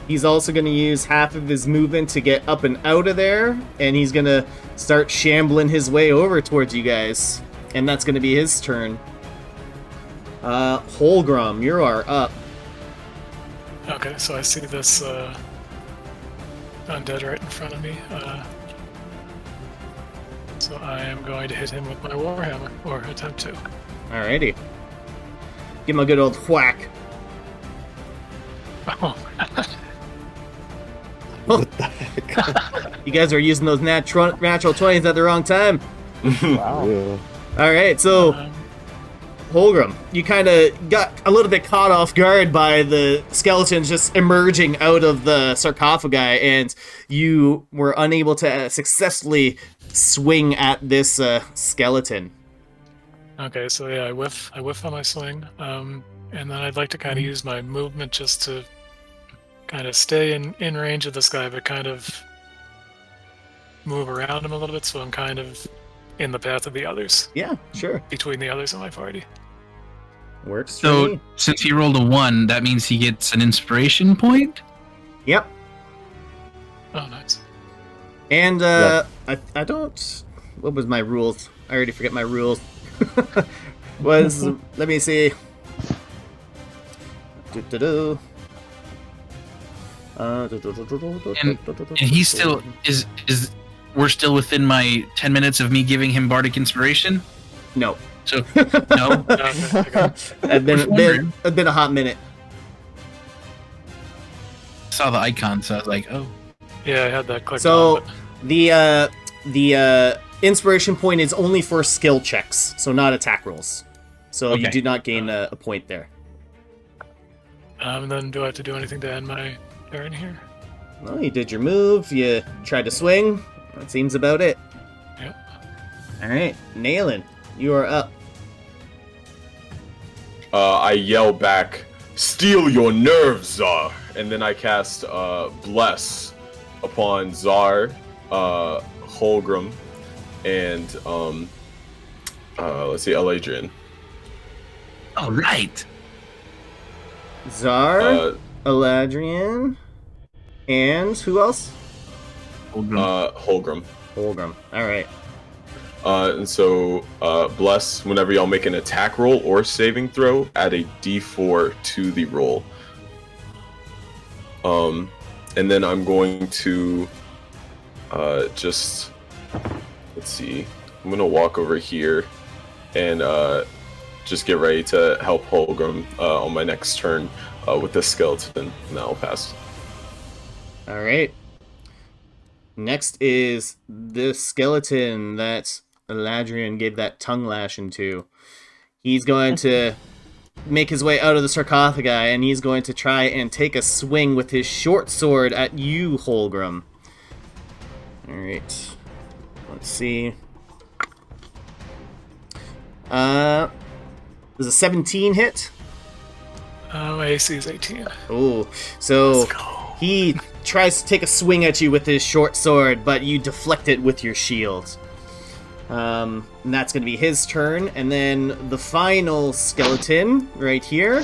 He's also going to use half of his movement to get up and out of there, and he's going to start shambling his way over towards you guys. And that's going to be his turn. Holgrim, you are up. Okay, so I see this undead right in front of me. So I am going to hit him with my warhammer, or attempt to. Alrighty. Give him a good old whack. Oh. What the heck? You guys are using those natural 20s at the wrong time. Wow. Yeah. Alright, so Holgrim, you kind of got a little bit caught off guard by the skeletons just emerging out of the sarcophagi, and you were unable to successfully swing at this skeleton. Okay, so yeah, I whiff on my swing, and then I'd like to kind of use my movement just to kind of stay in range of this guy, but kind of move around him a little bit, so I'm kind of in the path of the others. Yeah, sure. Between the others in my party. Works for So me. since he rolled a 1, that means he gets an inspiration point? Yep. Oh, nice. And Yeah. I don't... What was my rules? I already forget my rules. Let me see. And he still is we're still within my 10 minutes of me giving him bardic inspiration? No. So no. Okay, I got it. It's been a hot minute. Saw the icon, so I was like, oh. Yeah, I had that clicked So on, but the inspiration point is only for skill checks, so not attack rolls. So you Okay. do not gain a point there. and then do I have to do anything to end my turn here? Well, you did your move. You tried to swing. That seems about it. Yep. All right, Nailin, you are up. I yell back, "Steal your nerves, Zar!" And then I cast Bless upon Zar, Holgrim, and let's see, Eladrian. All right. Zar, Eladrian, and who else? Holgrim. Holgrim. All right. And so, Bless, whenever y'all make an attack roll or saving throw, add a d4 to the roll. And then I'm going to just, let's see, I'm going to walk over here and just get ready to help Holgrim on my next turn with the skeleton, and that'll pass. All right. Next is the skeleton that Eladrian gave that tongue lashing to. He's going to make his way out of the sarcophagi, and he's going to try and take a swing with his short sword at you, Holgrim. All right. Let's see. Does a 17 hit? My AC is 18. Oh, so he tries to take a swing at you with his short sword, but you deflect it with your shield. And that's going to be his turn. And then the final skeleton right here,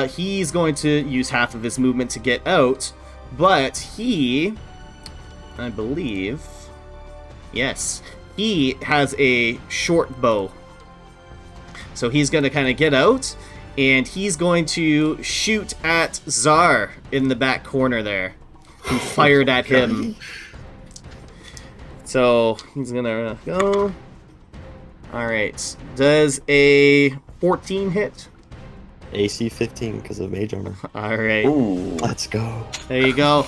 he's going to use half of his movement to get out, but he, I believe, yes, he has a short bow. So he's going to kind of get out, and he's going to shoot at Zar in the back corner there, who fired at him. So he's going to go. All right. Does a 14 hit? AC 15 because of mage armor. All right. Ooh, Let's go. There you go.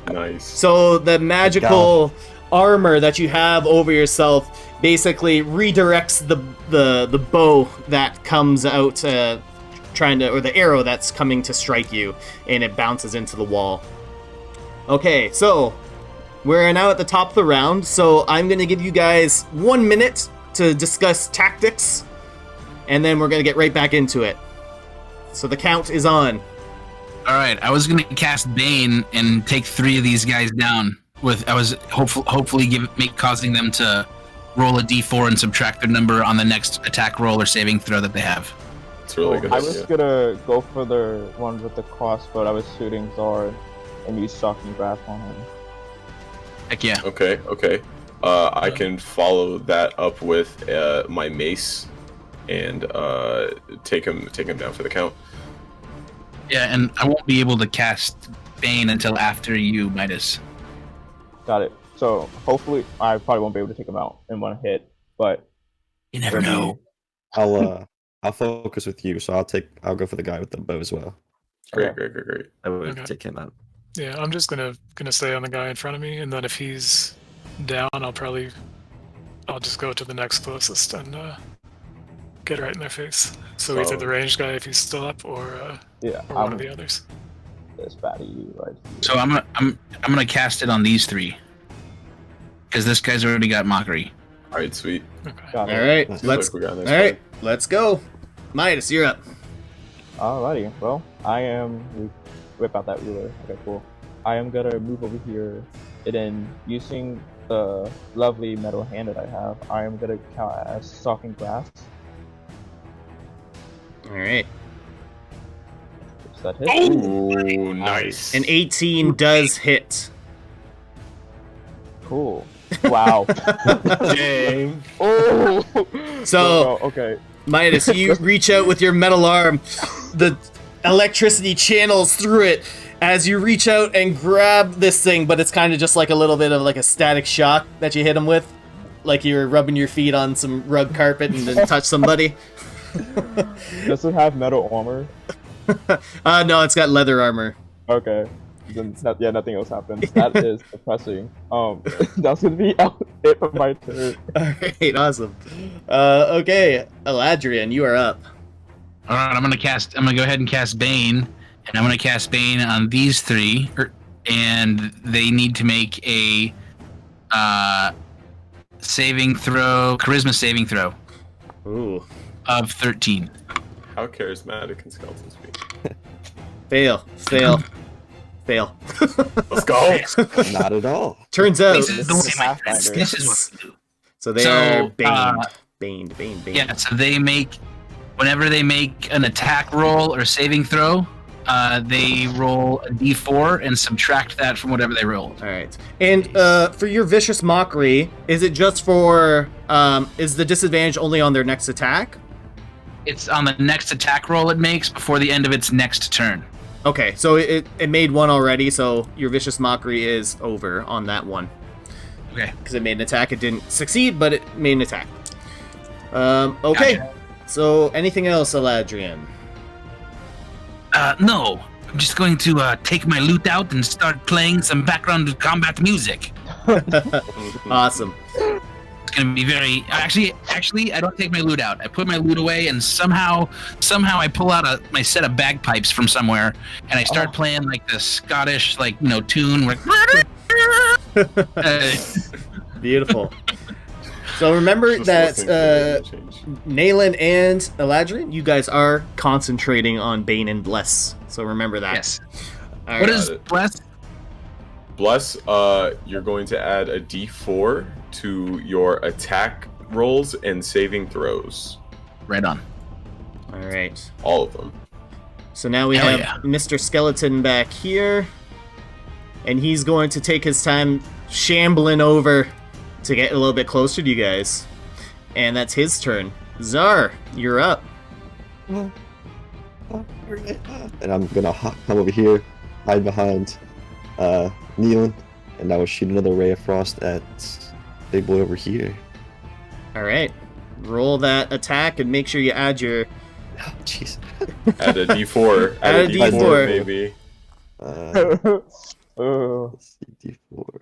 nice. So the magical armor that you have over yourself basically redirects the bow that comes out or the arrow that's coming to strike you, and it bounces into the wall. Okay, so we're now at the top of the round, so I'm going to give you guys 1 minute to discuss tactics, and then we're going to get right back into it. So the count is on. All right, I was going to cast Bane and take 3 of these guys down. I was hopefully causing them to roll a d4 and subtract their number on the next attack roll or saving throw that they have. It's really good. I was gonna go for the one with the crossbow. I was shooting Zard and use shocking grasp on him. Heck yeah. Okay. I can follow that up with my mace and take him down for the count. Yeah, and I won't be able to cast Bane until after you, Midas. Got it. So hopefully, I probably won't be able to take him out in one hit, but You never know. I'll focus with you, so I'll go for the guy with the bow as well. Great. I would Okay. take him out. Yeah, I'm just gonna stay on the guy in front of me, and then if he's down, I'll just go to the next closest and get right in their face. So either the ranged guy if he's still up, or one of the others. This baddie right here. So I'm gonna cast it on these 3, because this guy's already got mockery. All right, sweet. Okay. Got All it. right, Looks like we got a nice let's go. Midas, you're up. Alrighty. Well, whip out that ruler. Okay, cool. I am gonna move over here, and then using the lovely metal hand that I have, I am gonna cast Stalking Grasp. All right. Does that hit? Ooh, nice. An 18 does hit. Cool. Wow. Dang. Oh. So, okay. Midas, you reach out with your metal arm. The electricity channels through it as you reach out and grab this thing, but it's kind of just like a little bit of like a static shock that you hit him with. Like you were rubbing your feet on some rug carpet and then touch somebody. Does it have metal armor? No, it's got leather armor. Okay. Then nothing else happens. That is depressing. That's gonna be it for my turn. Alright, awesome. Okay, Eladrian, you are up. All right, I'm gonna go ahead and cast Bane, and I'm gonna cast Bane on these 3, and they need to make a charisma saving throw Ooh. of 13. How charismatic can skeletons be? Fail. Let's go. Not at all. Turns out. This is the way, my friends. This is what we do. So they are baned. Yeah, so whenever they make an attack roll or saving throw, they roll a d4 and subtract that from whatever they rolled. All right. And for your vicious mockery, is it just for? Is the disadvantage only on their next attack? It's on the next attack roll it makes before the end of its next turn. Okay, so it made one already, so your vicious mockery is over on that one. Okay. Because it made an attack. It didn't succeed, but it made an attack. Okay. Gotcha. So anything else, Eladrian? No. I'm just going to take my lute out and start playing some background combat music. Awesome. It's gonna be very. Actually, I don't take my lute out. I put my lute away, and somehow I pull out my set of bagpipes from somewhere, and I start playing like the Scottish tune. Like, Beautiful. So remember that Nayland and Eladrian, you guys are concentrating on Bane and Bless. So remember that. yes. All What right. is bless? Bless, you're going to add a d4 to your attack rolls and saving throws. Right on. All right. All of them. So now we Hell have yeah. Mr. Skeleton back here, and he's going to take his time shambling over to get a little bit closer to you guys. And that's his turn. Zar, you're up. And I'm gonna come over here, hide behind Nealon, and I will shoot another ray of frost at big boy over here. All right. Roll that attack and make sure you add your... Oh, jeez. Add a d4. Add a D4. baby. Let's see, D4.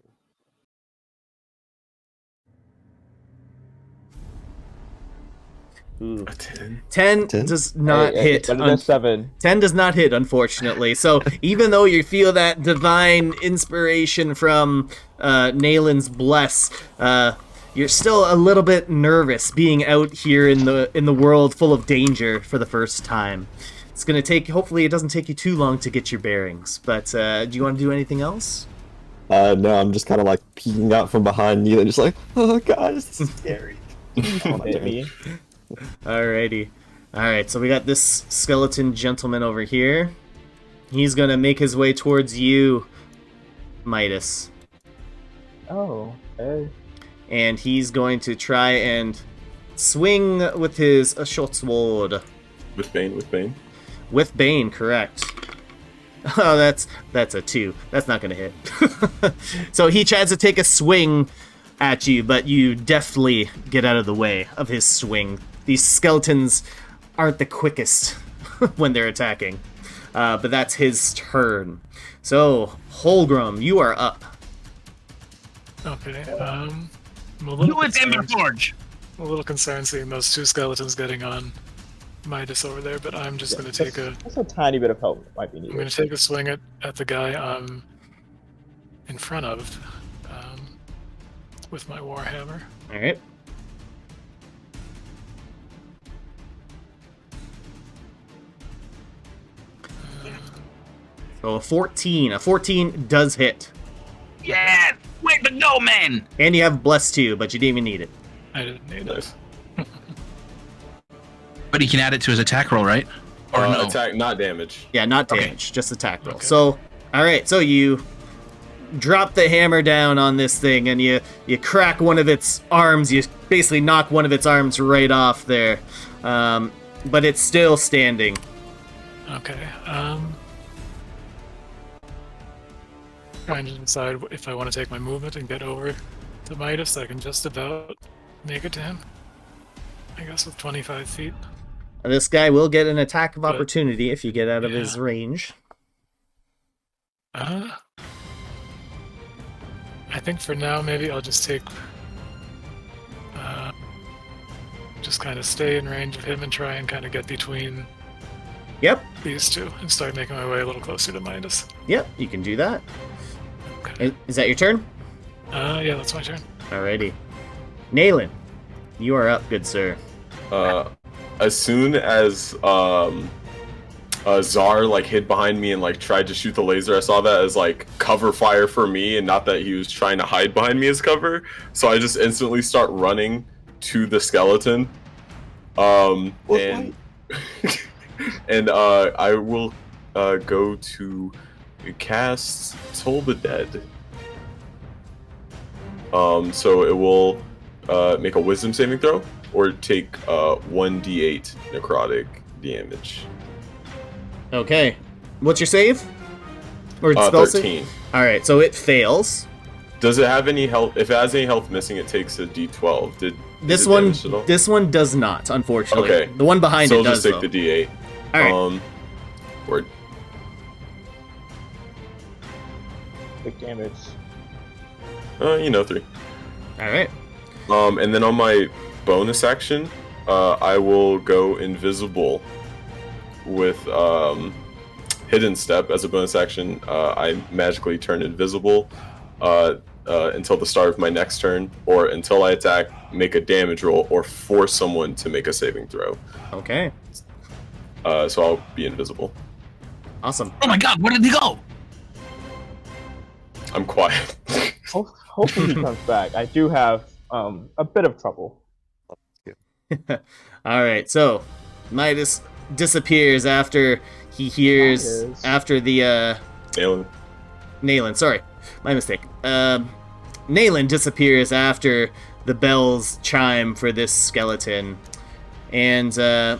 Ooh. A 10. 10 10? does not hit. Better than 7. 10 does not hit, unfortunately. So even though you feel that divine inspiration from Nalen's bless, you're still a little bit nervous being out here in the world full of danger for the first time. It's gonna take. Hopefully, it doesn't take you too long to get your bearings. But do you want to do anything else? No, I'm just kind of like peeking out from behind Neil and just like, oh god, this is scary. Hit me. Alrighty. Alright, so we got this skeleton gentleman over here. He's gonna make his way towards you, Midas. Oh, hey. And he's going to try and swing with his short sword. With Bane, with Bane. With Bane, correct. Oh, that's a 2. That's not gonna hit. So he tries to take a swing at you, but you deftly get out of the way of his swing. These skeletons aren't the quickest when they're attacking. But that's his turn. So, Holgrim, you are up. Okay. I'm a little Do it, concerned. Emberforge! I'm a little concerned seeing those 2 skeletons getting on Midas over there, but I'm just going to take a. Just a tiny bit of help might be I'm needed. going to take a swing at the guy I'm in front of with my warhammer. Alright. So a 14. A 14 does hit. Yeah! Wait, but no, man! And you have Bless 2, but you didn't even need it. I didn't need it. Nice. But he can add it to his attack roll, right? Or no? Attack, not damage. Yeah, not Okay. damage, just attack roll. Okay. So, alright, so you drop the hammer down on this thing and you crack one of its arms. You basically knock one of its arms right off there. But it's still standing. Okay. Trying to decide if I want to take my movement and get over to Midas. I can just about make it to him. I guess with 25 feet. This guy will get an attack of But- opportunity if you get out of his yeah. range. I think for now, maybe I'll just take. Just kind of stay in range of him and try and kind of get between Yep, these two and start making my way a little closer to Midas. yep, you can do that. Okay. Is that your turn? Yeah, that's my turn. Alrighty. Nalen, you are up, good sir. As soon as Czar like hid behind me and like tried to shoot the laser, I saw that as like cover fire for me, and not that he was trying to hide behind me as cover. So I just instantly start running to the skeleton. And and I will go to cast Toll the Dead. So it will make a wisdom saving throw or take 1d8 necrotic damage. Okay. What's your save? Or spell save? 13. Alright, so it fails. Does it have any health? If it has any health missing, it takes a d12. This is it one damaged at all? this one does not, unfortunately. Okay. The one behind So it I'll does just take though. the d8. Alright. Word. Big damage. 3. Alright. And then on my bonus action, I will go invisible with hidden step as a bonus action. I magically turn invisible until the start of my next turn, or until I attack, make a damage roll, or force someone to make a saving throw. Okay. So I'll be invisible. Awesome. Oh my god, where did he go? I'm quiet. Hopefully he comes back. I do have a bit of trouble. Alright, so Midas disappears after he hears Midas. after the Alan. Nalen, sorry. My mistake. Nalen disappears after the bells chime for this skeleton. And the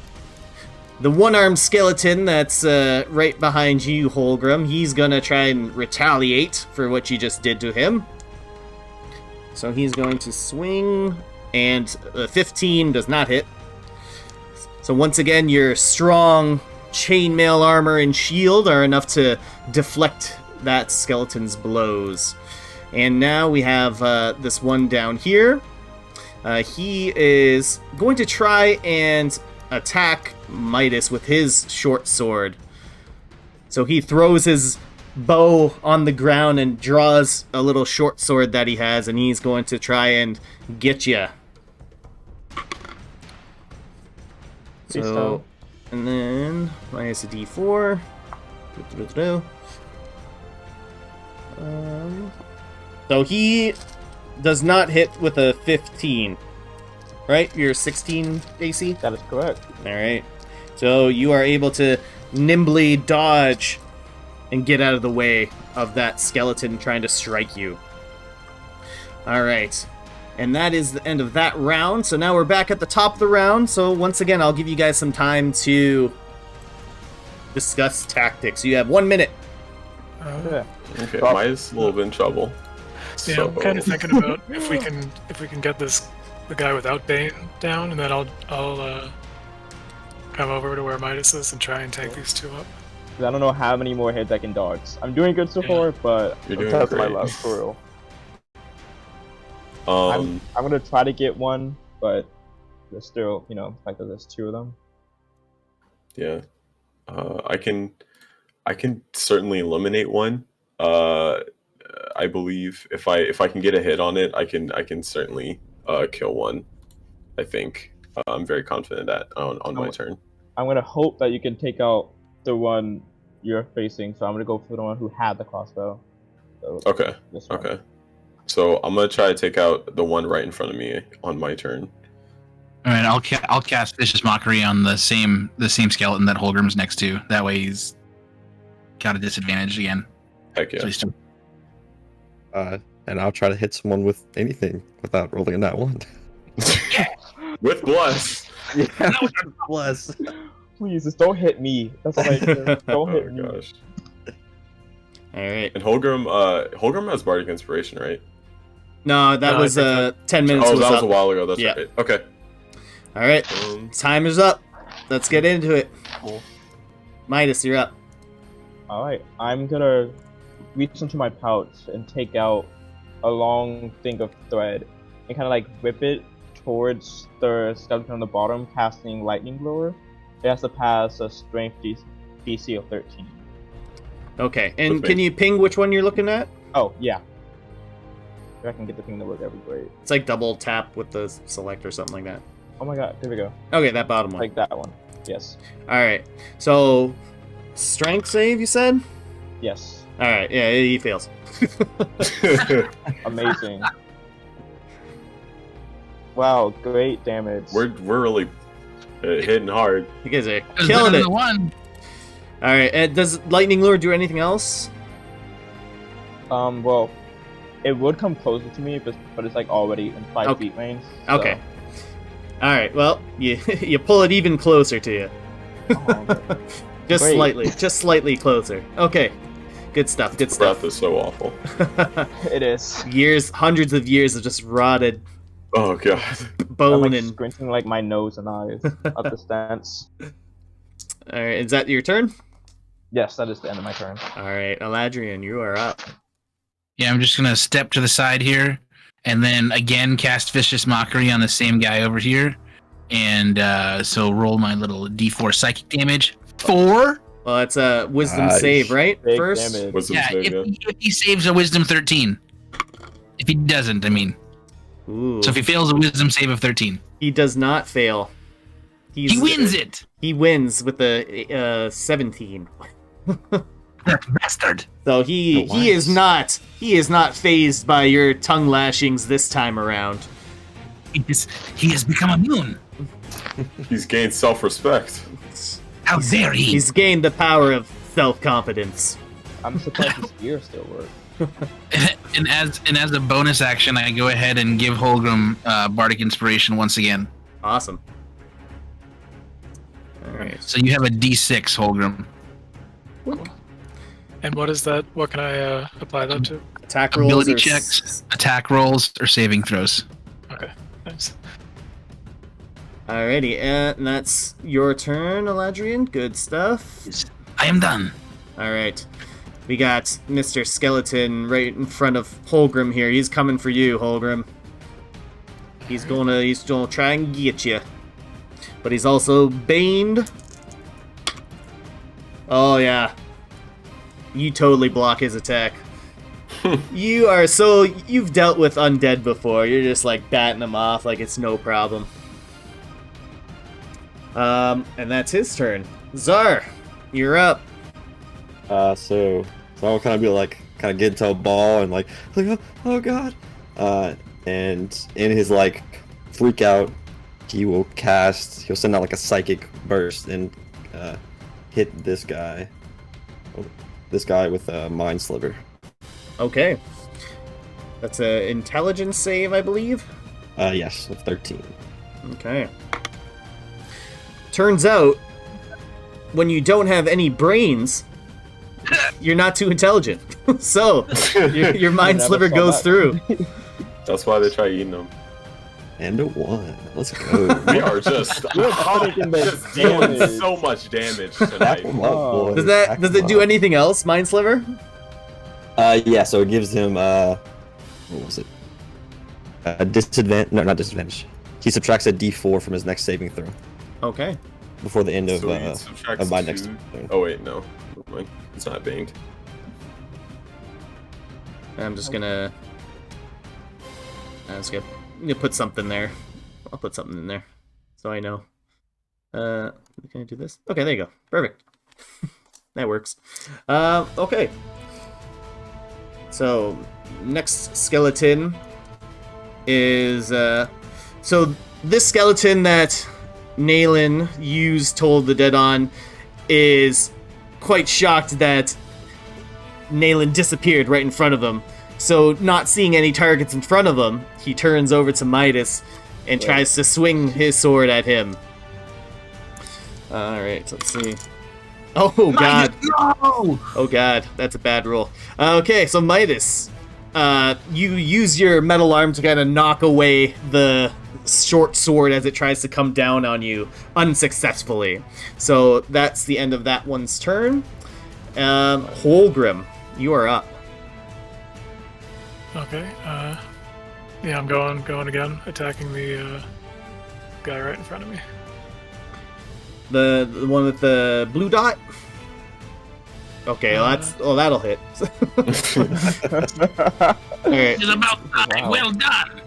one-armed skeleton that's right behind you, Holgrim, he's gonna try and retaliate for what you just did to him. So he's going to swing, and 15 does not hit. So once again, your strong chainmail armor and shield are enough to deflect that skeleton's blows. And now we have this one down here. He is going to try and attack Midas with his short sword. So he throws his bow on the ground and draws a little short sword that he has, and he's going to try and get you. So, and then minus a d4. So he does not hit with a 15, right? You're 16 AC? That is correct. Alright. So you are able to nimbly dodge and get out of the way of that skeleton trying to strike you. Alright. And that is the end of that round. So now we're back at the top of the round. So once again, I'll give you guys some time to discuss tactics. You have 1 minute. Yeah. Okay, Maya's a little bit in trouble. Yeah, So, I'm kind of thinking about if we can get the guy without Bane down, and then I'll come over to where Midas is and try and take these two up. I don't know how many more hits I can dodge. I'm doing good so far, but You're I'm doing testing my great. luck for real. I'm gonna try to get one, but there's still, the fact that there's two of them. Yeah, I can certainly eliminate one. I believe if I can get a hit on it, I can certainly kill one. I think I'm very confident that on my turn. I'm gonna hope that you can take out the one you're facing, so I'm gonna go for the one who had the crossbow. So Okay. this one. Okay. So I'm gonna try to take out the one right in front of me on my turn. All right, I'll cast Vicious Mockery on the same skeleton that Holgrim's next to. That way he's got a disadvantage again. Heck yeah. So he's still- And I'll try to hit someone with anything without rolling a nat one. With bless. Yeah, bless. Please, just don't hit me. That's like, don't Oh hit me. gosh. Alright. And Holgrim has Bardic Inspiration, right? No, that No, I was think 10 minutes Oh, was that was up. a while ago. That's Yeah. right. Okay. Alright, time is up. Let's get into it. Cool. Midas, you're up. Alright, I'm gonna reach into my pouch and take out a long thing of thread and kind of like whip it towards the skeleton on the bottom, casting Lightning Blower. It has to pass a strength DC of 13. Okay, and With me. can you ping which one you're looking at? Oh, yeah. If I can get the thing to work, that'd be great. It's like double tap with the select or something like that. Oh my god, there we go. Okay, that bottom one. Like that one. Yes. Alright, so strength save, you said? Yes. Alright, yeah, he fails. Amazing. Wow, great damage. we're really hitting hard. You guys are It was killing better than it. the one. Alright, does Lightning Lure do anything else? Well, it would come closer to me, but it's like already in 5 Okay. feet range. So. Okay. Alright, well, you pull it even closer to you. Oh, Great. Just slightly closer. Okay. Good stuff, good The breath stuff. is so awful. it is. Hundreds of years of just rotted Oh god. I'm bone like and... squinting like my nose and eyes at the stance. Alright, is that your turn? Yes, that is the end of my turn. Alright, Eladrian, you are up. Yeah, I'm just gonna step to the side here, and then again cast Vicious Mockery on the same guy over here, and so roll my little D4 psychic damage. 4. Well, it's a wisdom Nice. save, right? Big First? damage. Wisdom Yeah, save, yeah. if he saves a Wisdom 13. If he doesn't, I mean. Ooh. So if he fails a Wisdom save of 13, He does not fail. he wins it. He wins with a 17. That bastard. So he is not phased by your tongue lashings this time around. He has become immune. He's gained self-respect. How dare he? He's gained the power of self-confidence. I'm surprised his ears still work. and as a bonus action, I go ahead and give Holgrim Bardic Inspiration once again. Awesome. All right. So you have a D6, Holgrim. And what is that? What can I apply that to? Attack rolls Ability or checks, attack rolls, or saving throws. Okay, nice. Alrighty, and that's your turn, Eladrian. Good stuff. I am done. Alright. We got Mr. Skeleton right in front of Holgrim here. He's coming for you, Holgrim. He's gonna try and get you. But he's also baned. Oh yeah. You totally block his attack. You've dealt with undead before. You're just like batting him off like it's no problem. And that's his turn. Czar, you're up. So I'll kind of be like, kind of get into a ball and like oh god. And in his like freak out, he'll send out like a psychic burst and hit this guy. This guy with a mind sliver. Okay. That's an intelligence save, I believe. Yes, with 13. Okay. Turns out, when you don't have any brains, you're not too intelligent. So, your mind sliver goes through. That's why they try eating them. And a 1. Let's go. We are just dealing so much damage tonight. Does it do anything else, mind sliver? Yeah, so it gives him, what was it? Disadvantage. No, not disadvantage. He subtracts a d4 from his next saving throw. Okay. Before the end of my next turn. Oh, wait, no. It's not banged. I'm just gonna put something there. I'll put something in there, so I know. Can I do this? Okay, there you go. Perfect. That works. Okay. So, next skeleton is, so this skeleton that Naylan told the dead on is quite shocked that Naylan disappeared right in front of him. So, not seeing any targets in front of him, he turns over to Midas and tries to swing his sword at him. Alright, let's see. Oh god. No! Oh god, that's a bad roll. Okay, so Midas, you use your metal arm to kind of knock away the short sword as it tries to come down on you unsuccessfully. So that's the end of that one's turn. Holgrim, you are up. Okay. Yeah, I'm going again, attacking the guy right in front of me. The one with the blue dot? Okay, that'll hit. Alright. It's about time. Wow. Well done.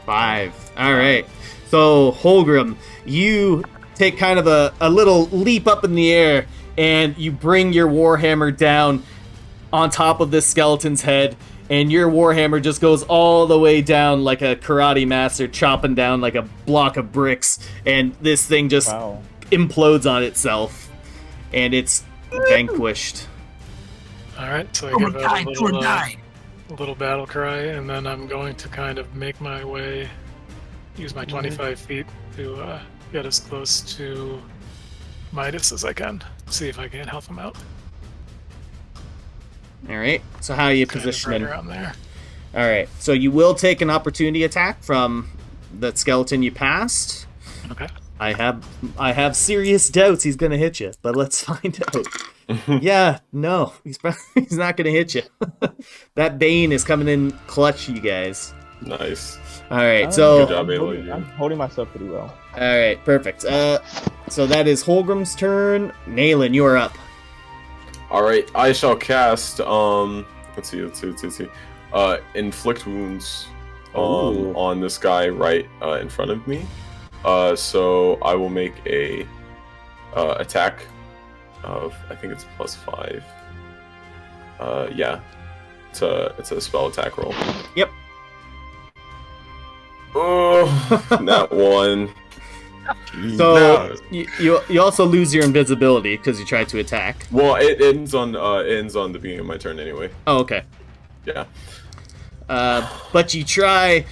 5. Alright. So, Holgrim, you take kind of a little leap up in the air, and you bring your warhammer down on top of this skeleton's head, and your warhammer just goes all the way down like a karate master chopping down like a block of bricks, and this thing just implodes on itself, and it's vanquished. Alright, so I give out a little battle cry, and then I'm going to kind of make my way, use my 25 feet to get as close to Midas as I can, see if I can help him out. Alright, so how are you Kind of positioning? right around there. Alright, so you will take an opportunity attack from the skeleton you passed. Okay. I have serious doubts he's gonna hit you, but let's find out. Yeah, no, he's not gonna hit you. That Bane is coming in clutch, you guys. Nice. Alright, so... Good job, Aloy. I'm holding myself pretty well. Alright, perfect. So that is Holgrim's turn. Naylan, you are up. Alright, I shall cast, let's see. Inflict wounds, on this guy right, in front of me. So I will make a, attack of, I think it's +5. Yeah. It's a spell attack roll. Yep. Oh, that one. So you also lose your invisibility because you tried to attack. Well, it ends on the beginning of my turn anyway. Oh, okay. Yeah. But you try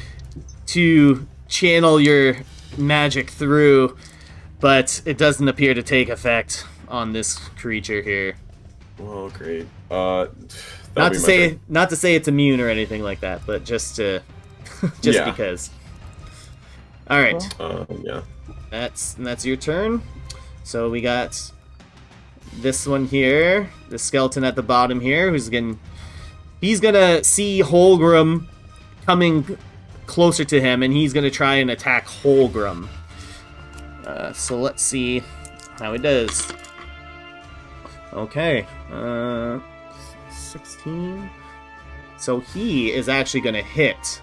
to channel your magic through, but it doesn't appear to take effect on this creature here. Well, great. Not to say it's immune or anything like that, but just because. All right. Yeah. That's your turn. So we got this one here, the skeleton at the bottom here, he's gonna see Holgrim coming closer to him, and he's going to try and attack Holgrim. So let's see how he does. Okay. 16. So he is actually going to hit.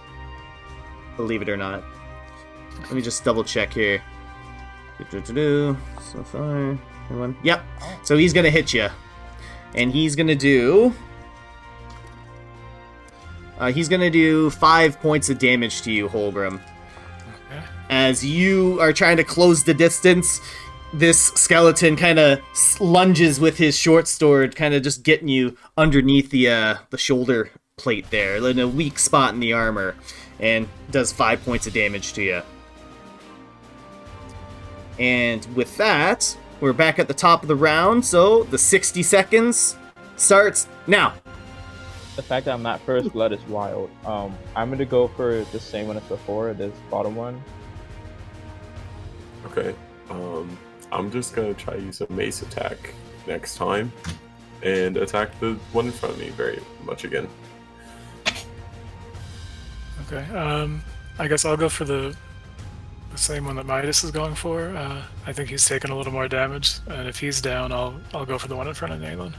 Believe it or not. Let me just double check here. So far. Anyone? Yep. So he's going to hit you. And he's going to do... he's going to do 5 points of damage to you, Holgrim. Okay. As you are trying to close the distance, this skeleton kind of lunges with his short sword, kind of just getting you underneath the shoulder plate there, in a weak spot in the armor, and does 5 points of damage to you. And with that, we're back at the top of the round, so the 60 seconds starts now. The fact that I'm not first blood is wild. I'm gonna go for the same one as before, this bottom one. Okay. I'm just gonna try to use a mace attack next time and attack the one in front of me very much again. Okay. I guess I'll go for the same one that Midas is going for. I think he's taking a little more damage, and if he's down, I'll go for the one in front of Nayland.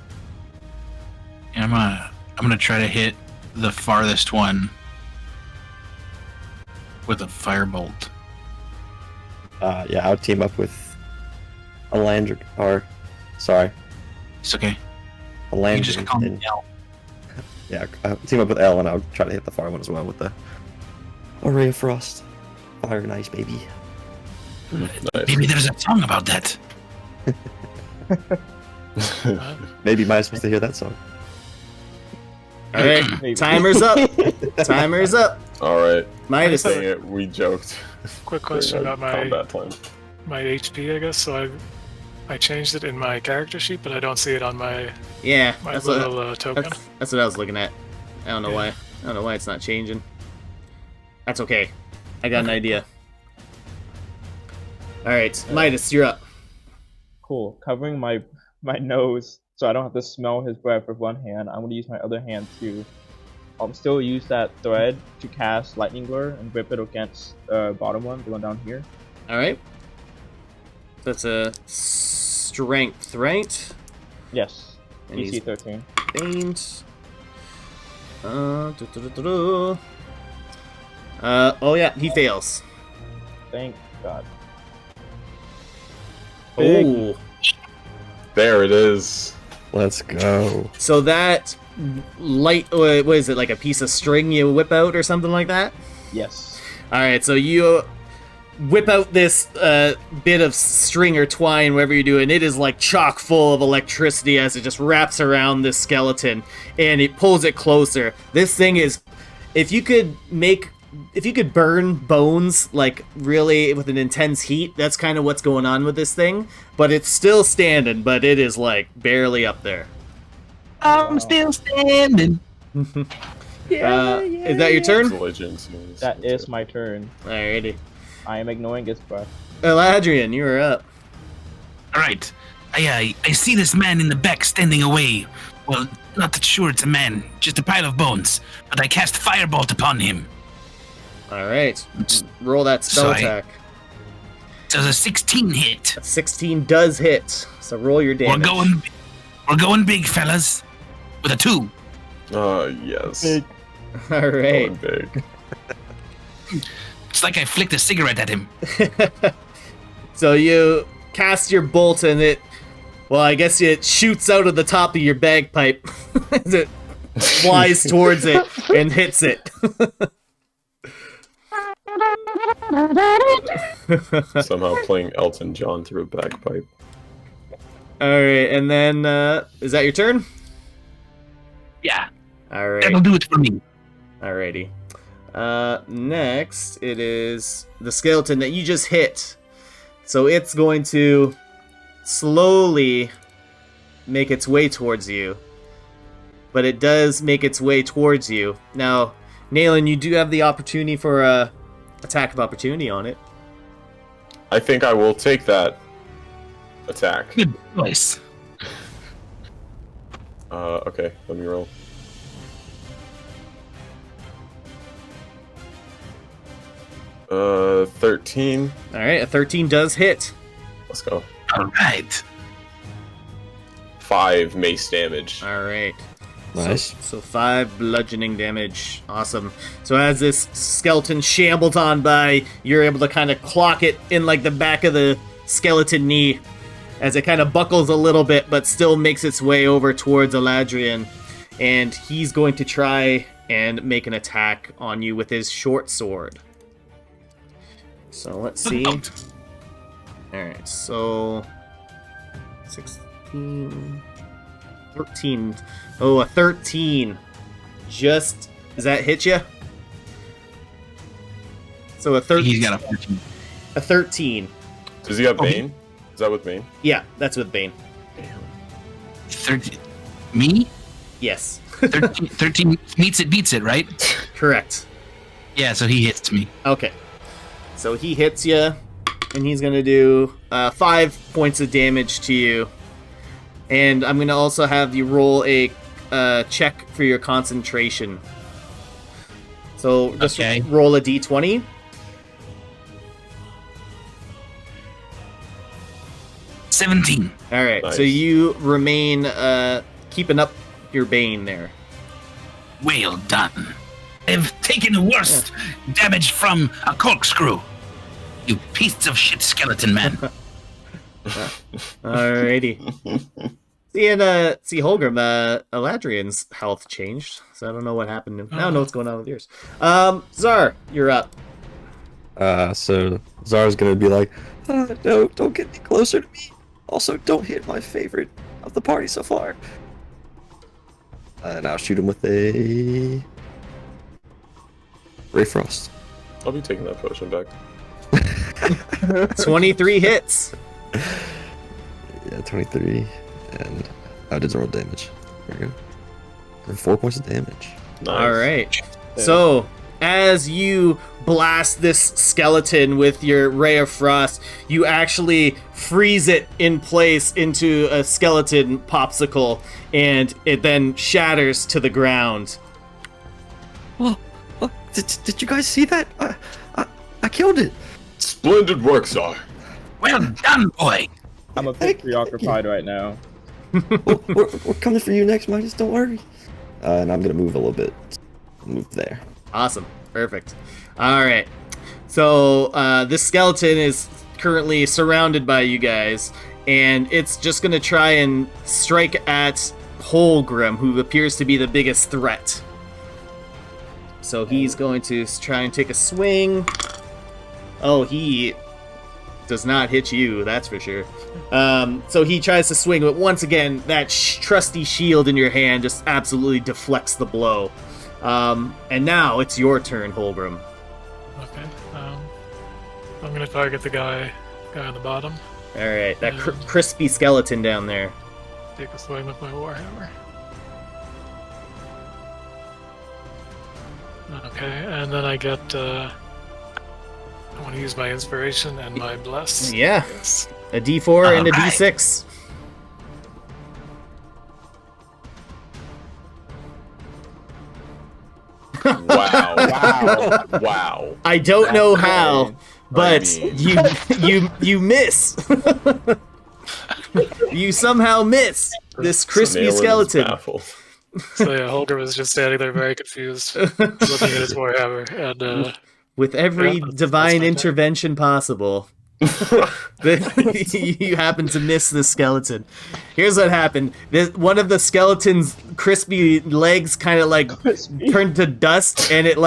And I'm gonna try to hit the farthest one with a firebolt. Yeah, I'll team up with a Landry, It's okay. a You Landry. just call me L. Yeah, I'll team up with L, and I'll try to hit the fire one as well with the Array of Frost. Fire and ice, baby. Nice. Maybe there's a song about that. Maybe Maya's supposed to hear that song. All right, Maybe. timer's up. Timer's up. All right. Midas. Dang it, we joked. Quick question During about our combat time. my HP, I guess. So I changed it in my character sheet, but I don't see it on my Yeah, that's what, little token. that's what I was looking at. I don't know why. I don't know why it's not changing. That's okay. I got an idea. All right, Midas, you're up. Cool. Covering my nose so I don't have to smell his breath with one hand. I'm gonna use my other hand to still use that thread to cast lightning lure and whip it against the bottom one, the one down here. All right. That's a strength, right? Yes. And DC he's 13. faint. Oh yeah, he fails. Thank God. Big. Oh, There it is. Let's go. so that light, what is it, like a piece of string you whip out or something like that? Yes. All right, so you whip out this bit of string or twine, whatever you do, and it is like chock full of electricity as it just wraps around this skeleton, and it pulls it closer. This thing is, if you could burn bones like really with an intense heat, that's kind of what's going on with this thing. But it's still standing, but it is like barely up there. I'm still standing. Is that your turn? Legends. That is my turn. Alrighty. I am ignoring his breath. Adrian, you are up. All right. I see this man in the back standing away. Well, not that sure it's a man, just a pile of bones. But I cast firebolt upon him. Alright. Roll that spell So I- attack. Does a 16 hit? 16 does hit, so roll your damage. We're going big, fellas. With a 2. Yes. Big. Alright. Going big. It's like I flicked a cigarette at him. So you cast your bolt and it, well, I guess it shoots out of the top of your bagpipe as it flies towards it and hits it. Somehow playing Elton John through a bagpipe. Alright, and then, is that your turn? Yeah, Alright. that'll do it for me. Alrighty. Next, it is the skeleton that you just hit. So it's going to slowly make its way towards you. But it does make its way towards you. Now, Nayland, you do have the opportunity for a attack of opportunity on it. I think I will take that attack. Good choice. Okay, let me roll. 13. All right, a 13 does hit. Let's go. All right. 5 mace damage. All right. Nice. So 5 bludgeoning damage. Awesome. So as this skeleton shambles on by, you're able to kind of clock it in like the back of the skeleton knee as it kind of buckles a little bit, but still makes its way over towards Eladrian. And he's going to try and make an attack on you with his short sword. So let's see. Alright, so 16, 13. Oh, a 13. Just, does that hit you? So a 13. He's got a 14. A 13. Does he have Bane? Is that with Bane? Yeah, that's with Bane. 13. Me? Yes. 13 meets it, beats it, right? Correct. Yeah, so he hits me. Okay. So he hits you, and he's going to do 5 points of damage to you. And I'm going to also have you roll a check for your concentration. So just roll a d20. $17. All right, Nice. so you remain keeping up your Bane there. Well done. I've taken the worst damage from a corkscrew. You piece of shit skeleton man. Alrighty. See, Holgrim, Eladrian's health changed, so I don't know what happened. I don't know what's going on with yours. Zar, you're up. So Zara's gonna be like, no, don't get any closer to me. Also, don't hit my favorite of the party so far. And I'll shoot him with a Ray Frost. I'll be taking that potion back. 23 hits. Yeah, 23, and I did roll damage. There we go. And 4 points of damage. Nice. All right. So, as you blast this skeleton with your Ray of Frost, you actually freeze it in place into a skeleton popsicle, and it then shatters to the ground. Oh, did you guys see that? I killed it. Splendid work, Zar. Well done, boy. I'm a bit preoccupied right now. we're coming for you next, Midas. Don't worry. And I'm gonna move a little bit. Move there. Awesome. Perfect. All right. So this skeleton is currently surrounded by you guys, and it's just going to try and strike at Holgrim, who appears to be the biggest threat. So he's going to try and take a swing. Oh, he does not hit you, that's for sure. So he tries to swing, but once again, that trusty shield in your hand just absolutely deflects the blow. And now it's your turn, Holgrim. Okay. I'm gonna target the guy on the bottom. All right, that crispy skeleton down there. Take a swing with my warhammer. Okay, and then I get. I want to use my inspiration and my bless. Yeah, Yes. a D4 and a Alright. D6. Wow. Wow. Wow. I don't know That's how, great. but I mean- you miss. You somehow miss this crispy Nailin is skeleton. baffled. So yeah, Holger was just standing there very confused, looking at his warhammer, and With every Yeah, that's divine my turn. intervention possible, you happen to miss the skeleton. Here's what happened. One of the skeleton's crispy legs kind of like turned to dust, and it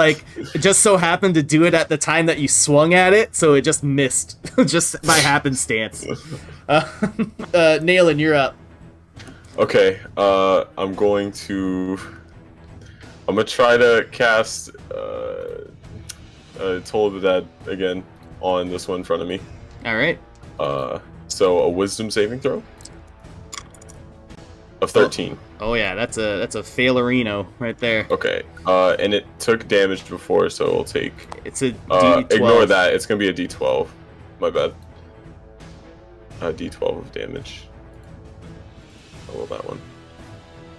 just so happened to do it at the time that you swung at it, so it just missed, just by happenstance. Nailin, you're up. Okay, I'm gonna try to cast Toll of the Dead again on this one in front of me. All right. So a wisdom saving throw of 13. Oh yeah, that's a failerino right there. Okay, and it took damage before, so it'll take. It's a D12. Ignore that. It's gonna be a D12. My bad. D12 of damage. I roll that one.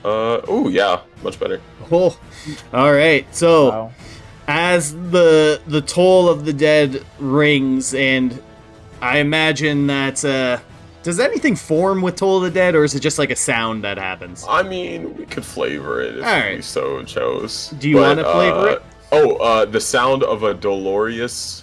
Oh yeah, much better. Oh, all right. So Wow. as the toll of the dead rings, and I imagine that does anything form with Toll of the Dead, or is it just like a sound that happens? I mean, we could flavor it if we so chose. Do you want to flavor it? The sound of a dolorous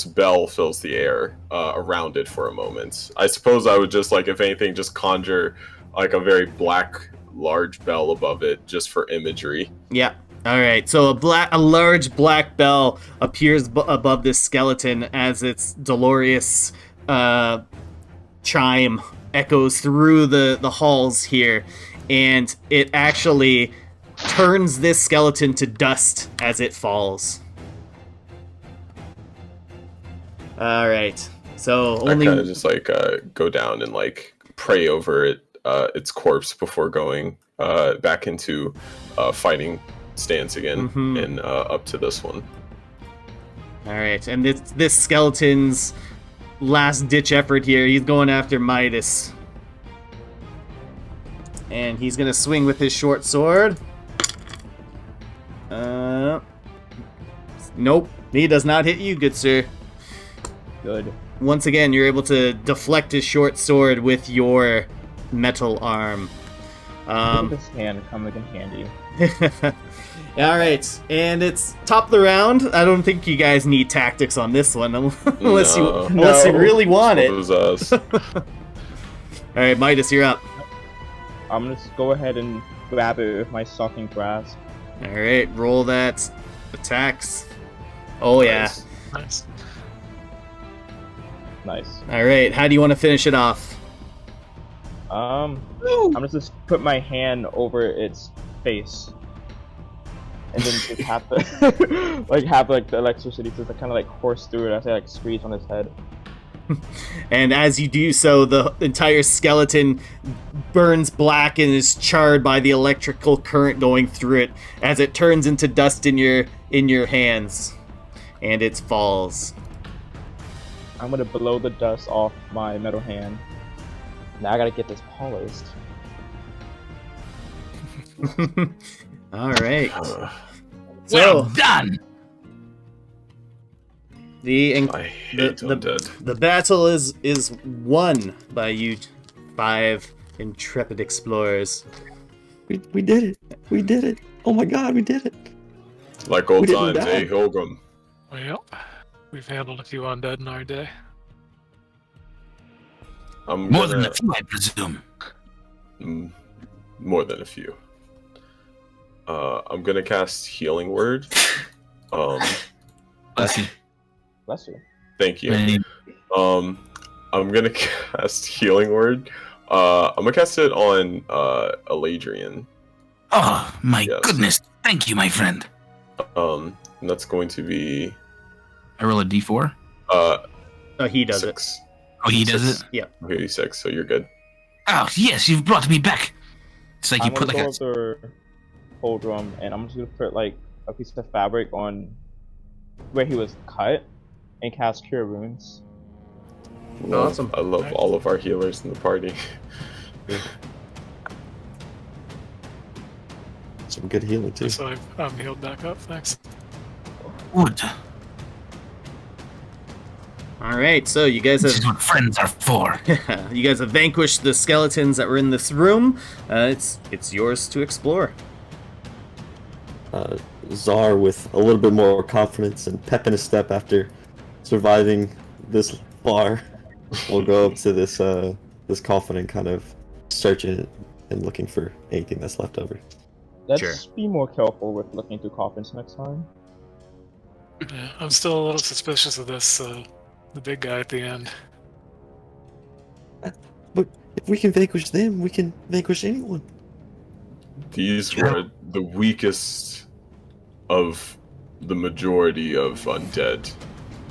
bell fills the air around it for a moment. I suppose I would just, like, if anything, just conjure like a very black, large bell above it, just for imagery. Yeah. All right. So a large black bell appears above this skeleton as its dolorous chime echoes through the halls here, and it actually turns this skeleton to dust as it falls. All right. So only I kind of just like go down and like pray over it, its corpse before going back into fighting stance again, and up to this one. All right, and this skeleton's last ditch effort here. He's going after Midas, and he's gonna swing with his short sword. Nope, he does not hit you, good sir. Good. Once again, you're able to deflect his short sword with your metal arm. This hand coming in handy. All right, and it's top of the round. I don't think you guys need tactics on this one, unless you really want it. Us. All right, Midas, you're up. I'm gonna just go ahead and grab it with my sucking grasp. All right, roll that attacks. Oh yeah, Nice. Nice. All right, how do you want to finish it off? I'm gonna just put my hand over its face, and then just have the the electricity just kind of like course through it as I like squeeze on its head. And as you do so, the entire skeleton burns black and is charred by the electrical current going through it as it turns into dust in your hands, and it falls. I'm gonna blow the dust off my metal hand. Now I gotta get this polished. All right. Well done. The battle is won by you 5 intrepid explorers. We did it. We did it. Oh my god, we did it. Like old times, eh, Pilgrim? Well, we've handled a few undead in our day. More than a few, I presume. More than a few. I'm gonna cast Healing Word. Bless you. Bless you. Thank you. I'm gonna cast Healing Word. I'm gonna cast it on Eladrian. Oh my goodness! Thank you, my friend. And that's going to be. I roll a d4. He does 6. it. Oh, he does it. Yeah. Okay, 6. So you're good. Oh yes, you've brought me back. It's like you put like a whole drum, and I'm just gonna put like a piece of fabric on where he was cut and cast Cure Wounds. Awesome. I love all of our healers in the party. Some good healing too. So I'm healed back up. Thanks. Good. All right, so you guys This is what friends are for. you guys have vanquished the skeletons that were in this room. It's yours to explore. Czar, with a little bit more confidence and pep in his step after surviving this far, will go up to this coffin and kind of searching it and looking for anything that's left over. Let's be more careful with looking through coffins next time. Yeah, I'm still a little suspicious of this, the big guy at the end. But if we can vanquish them, we can vanquish anyone. These were the weakest of the majority of undead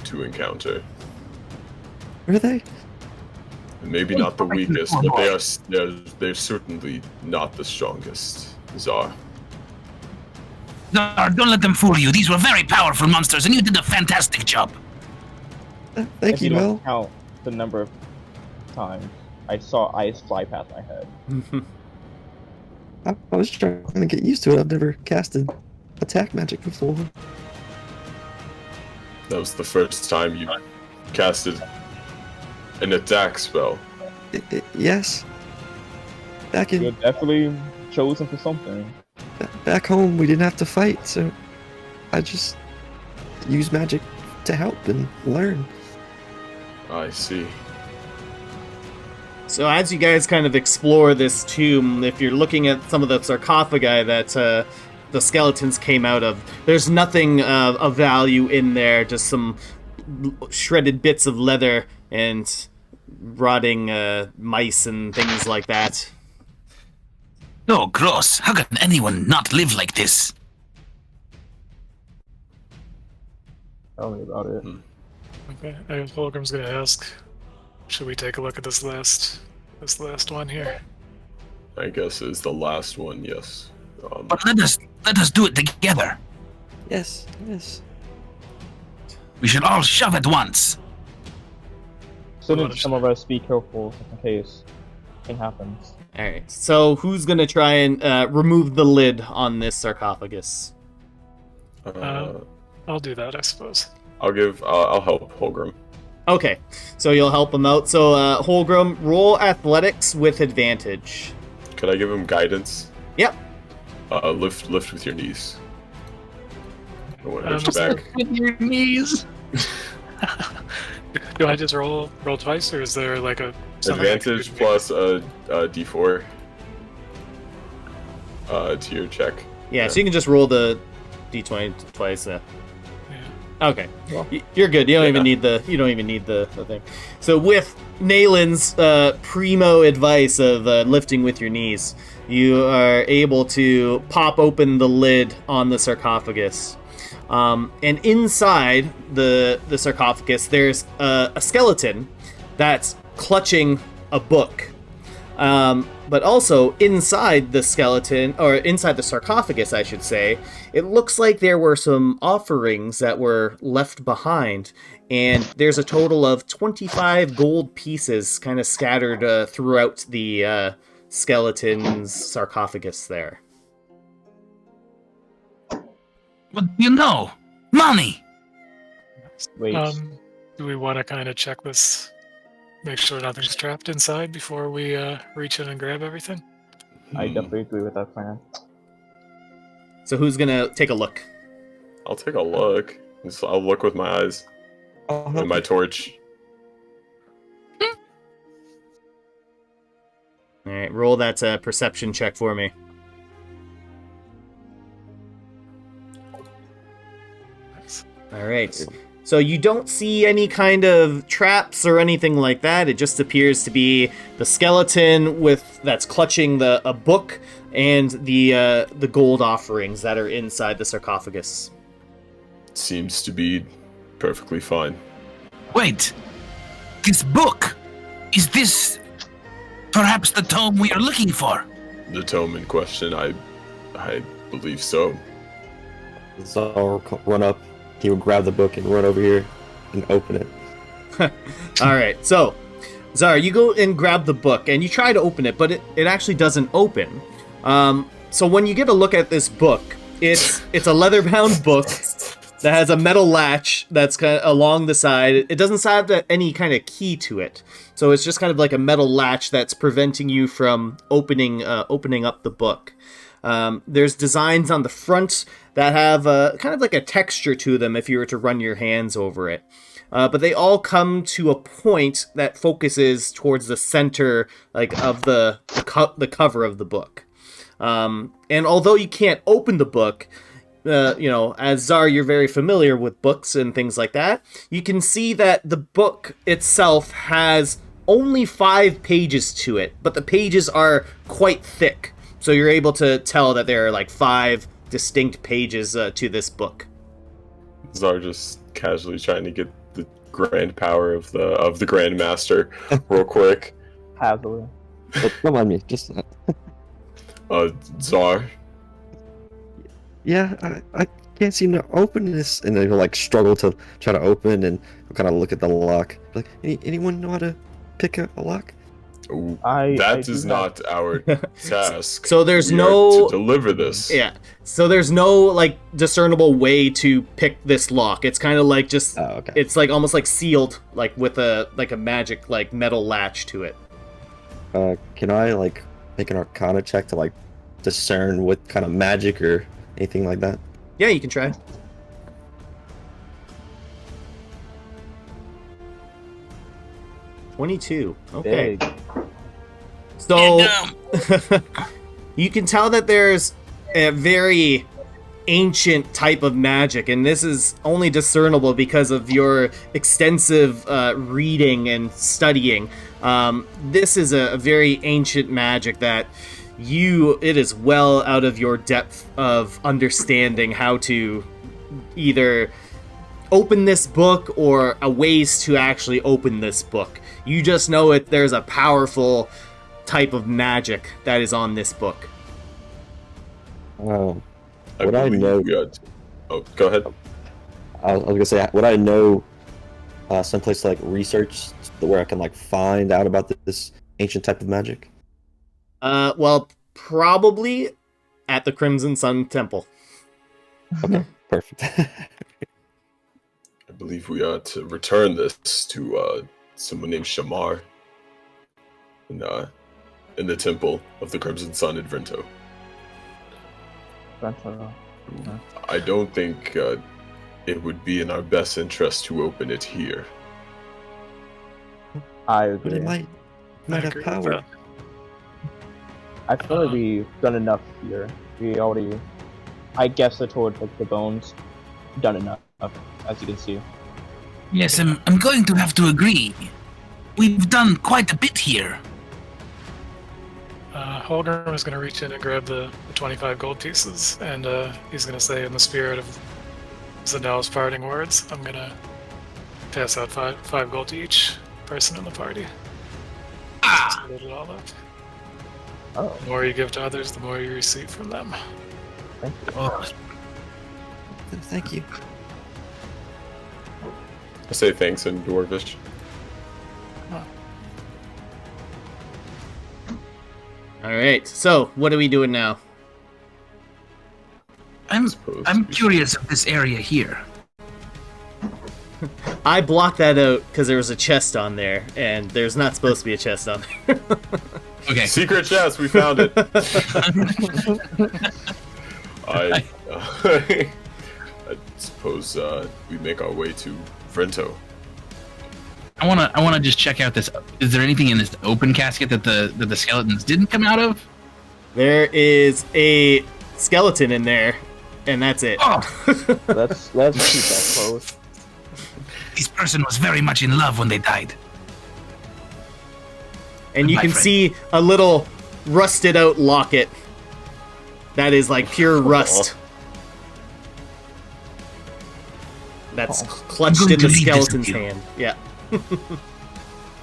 to encounter. Were they? Maybe not the weakest, but they're certainly not the strongest. Czar. No, don't let them fool you. These were very powerful monsters, and you did a fantastic job. Thank If you, you Mel. don't count the number of times I saw ice fly past my head. I was trying to get used to it. I've never casted attack magic before. That was the first time you casted an attack spell. Yes. Back You're in definitely chosen for something. back home, we didn't have to fight, so I just use magic to help and learn. I see. So as you guys kind of explore this tomb, if you're looking at some of the sarcophagi that the skeletons came out of, there's nothing of value in there, just some shredded bits of leather and rotting mice and things like that. Oh, gross. How can anyone not live like this? Tell me about it. Okay, I guess Fulgrim's gonna ask, should we take a look at this last one here? I guess is the last one, yes. But let us do it together. Yes, yes. We should all shove at once. So need some of us be careful just in case anything happens. Alright, so who's gonna try and remove the lid on this sarcophagus? I'll do that, I suppose. I'll help Holgrim. Okay, so you'll help him out. So, Holgrim, roll athletics with advantage. Could I give him guidance? Yep. Lift with your knees. I want to lift Just back. With your knees. Do I just roll twice, or is there like a something I can Advantage do? plus a d4 to your check. Yeah, so you can just roll the d20 twice. Okay, you're good. You don't even need the thing. So with Nalen's primo advice of lifting with your knees, you are able to pop open the lid on the sarcophagus. And inside the sarcophagus, there's a skeleton that's clutching a book. But also inside the skeleton, or inside the sarcophagus, I should say, it looks like there were some offerings that were left behind. And there's a total of 25 gold pieces kind of scattered throughout the skeleton's sarcophagus there. What do you know? Money! Wait. Do we want to kind of check this, make sure nothing's trapped inside before we reach in and grab everything? I definitely agree with that plan. So who's gonna take a look? I'll take a look. I'll look with my eyes and my torch. Alright, roll that perception check for me. Alright, so you don't see any kind of traps or anything like that. It just appears to be the skeleton that's clutching a book and the gold offerings that are inside the sarcophagus. Seems to be perfectly fine. Wait! This book! Is this perhaps the tome we are looking for? The tome in question, I believe so. Zar will run up. He will grab the book and run over here and open it. Alright, so, Zar, you go and grab the book, and you try to open it, but it actually doesn't open. So when you get a look at this book, it's a leather-bound book that has a metal latch that's kind of along the side. It doesn't have any kind of key to it, so it's just kind of like a metal latch that's preventing you from opening up the book. There's designs on the front that have kind of like a texture to them if you were to run your hands over it. But they all come to a point that focuses towards the center, like of the cover of the book. And although you can't open the book, as Zar, you're very familiar with books and things like that, you can see that the book itself has only 5 pages to it, but the pages are quite thick. So you're able to tell that there are like 5 distinct pages to this book. Zar just casually trying to get the grand power of the Grand Master real quick. Happily. Come on, me. Just. Zar. Yeah, I can't seem to open this, and then he'll like struggle to try to open, and he'll kind of look at the lock. Like, anyone know how to pick a lock? Ooh, I that do is have- not our task. So there's We are no- to deliver this. Yeah. So there's no like discernible way to pick this lock. It's kind of like just Oh, okay. it's like almost like sealed like with a magic like metal latch to it. Can I like make an Arcana check to like discern what kind of magic or anything like that? Yeah, you can try. $22. Okay. Big. So And, you can tell that there's a very ancient type of magic, and this is only discernible because of your extensive reading and studying. This is a very ancient magic that it is well out of your depth of understanding how to either open this book or a ways to actually open this book. You just know there's a powerful type of magic that is on this book. What I believe know- we are oh, go ahead. I was gonna say, would I know someplace to like research where I can like find out about this ancient type of magic? Well, probably at the Crimson Sun Temple. Okay, perfect. I believe we are to return this to someone named Shamar in the temple of the Crimson Sun in Vrento. I don't think it would be in our best interest to open it here. I But agree. it might I have agree with power. that. I feel like we've done enough here. We already, I guess, towards like the bones, done enough, as you can see. yes, I'm going to have to agree. We've done quite a bit here. Holgrim is going to reach in and grab the 25 gold pieces, and he's going to say, in the spirit of Zandel's parting words, I'm going to pass out five gold to each person in the party. Just to load it all up. Oh, The more you give to others, the more you receive from them. thank you. Oh, Thank you. I say thanks in Dwarvish. All right. So, what are we doing now? I'm Suppose we- curious of this area here. I blocked that out because there was a chest on there, and there's not supposed to be a chest on there. Okay. Secret chest, we found it. I suppose we make our way to Vrento. I wanna just check out this. Is there anything in this open casket that the skeletons didn't come out of? There is a skeleton in there, and that's it. Oh, Let's keep that close. this person was very much in love when they died. And you My can friend. see a little rusted out locket that is like pure rust. That's clutched I'm going in to the leave this with skeleton's you. hand. Yeah.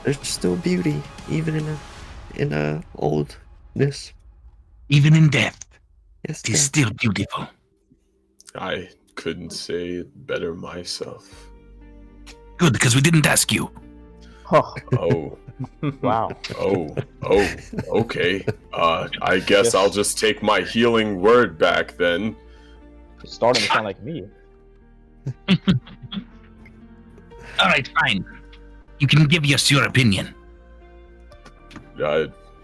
There's still beauty, even in oldness. Even in death, Yes, it is sir. still beautiful. I couldn't say it better myself. Good, because we didn't ask you. Oh, Oh, wow. oh, okay. I guess Yes. I'll just take my healing word back then. It's starting to sound like me. All right, fine. You can give us your opinion.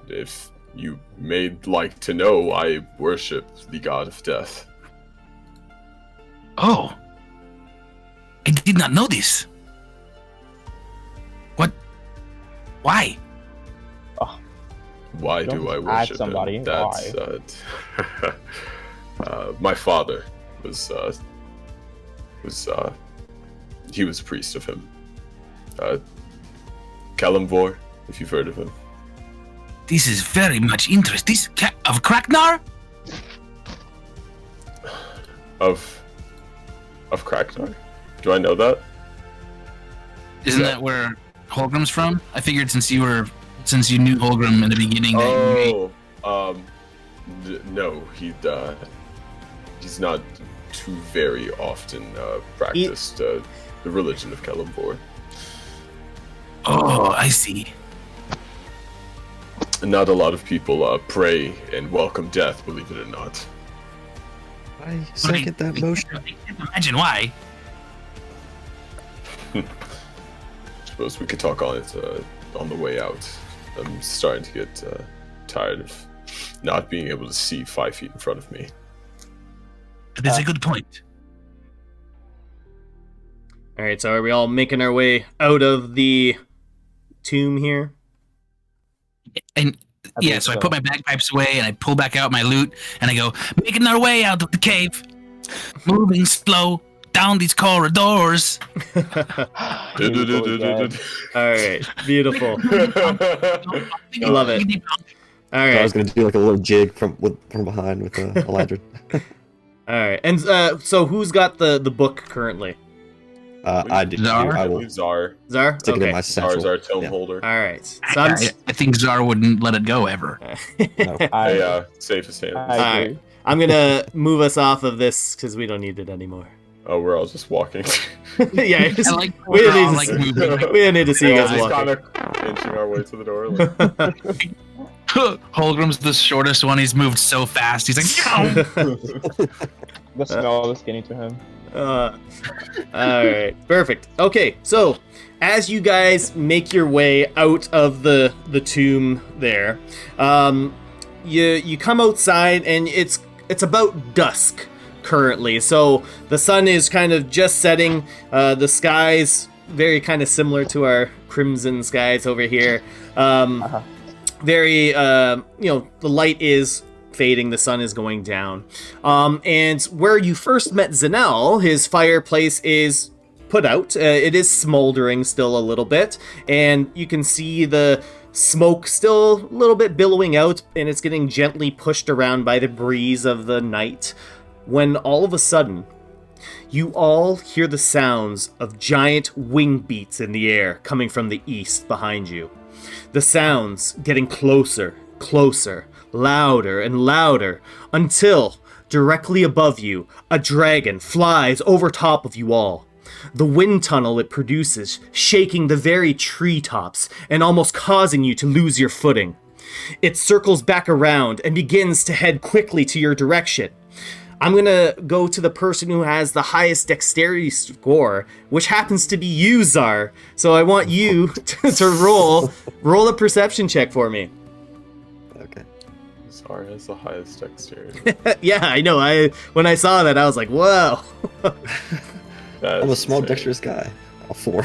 If you may like to know, I worship the god of death. Oh, I did not know this. What? Why? Why Don't do I ask worship somebody him? That's my father was he was a priest of him. Kalimvor, if you've heard of him. This is very much interesting. Of Kraknar? Of Kraknar? Do I know that? Isn't Yeah. that where Holgrim's from? I figured since you knew Holgrim in the beginning that you may... No, he's not too very often practiced the religion of Kalimvor. Oh, I see. not a lot of people pray and welcome death, believe it or not. I second that motion. I can't imagine why. Suppose we could talk on it on the way out. I'm starting to get tired of not being able to see 5 feet in front of me. That's a good point. All right, so are we all making our way out of the tomb here? And yeah, so I put my bagpipes away and I pull back out my loot and I go, making our way out of the cave, moving slow down these corridors. All right, beautiful. Love it. All right. So I was gonna do like a little jig from behind with Eladrin. All right, and so who's got the book currently? I did. Zar? I will Zar. Zar? stick it Okay. in my satchel. Zar's our tome holder. All right. So I'm I think Zar wouldn't let it go ever. No. Safest hands. I agree. I'm gonna move us off of this because we don't need it anymore. Oh, we're all just walking. Yeah, I like we don't we're all, need like to see, moving. we don't need to see you We're all guys just walking. kind of inching our way to the door. Like, Holgrim's the shortest one. He's moved so fast. He's like, "Yow." The smell is getting to him. All right, perfect. Okay, so as you guys make your way out of the tomb there, you come outside and it's about dusk currently. So the sun is kind of just setting. The skies very kind of similar to our crimson skies over here. Very the light is fading, the sun is going down. And where you first met Zanel, his fireplace is put out. It is smoldering still a little bit, and you can see the smoke still a little bit billowing out, and it's getting gently pushed around by the breeze of the night, when all of a sudden, you all hear the sounds of giant wing beats in the air coming from the east behind you. The sounds getting closer, closer, louder and louder, until, directly above you, a dragon flies over top of you all. The wind tunnel it produces shaking the very treetops and almost causing you to lose your footing. It circles back around and begins to head quickly to your direction. I'm gonna go to the person who has the highest dexterity score, which happens to be you, Zar. So I want you to roll a perception check for me. Okay. Zar has the highest dexterity. Yeah, I know. When I saw that, I was like, whoa. I'm a small dexterous guy. Oh, 4.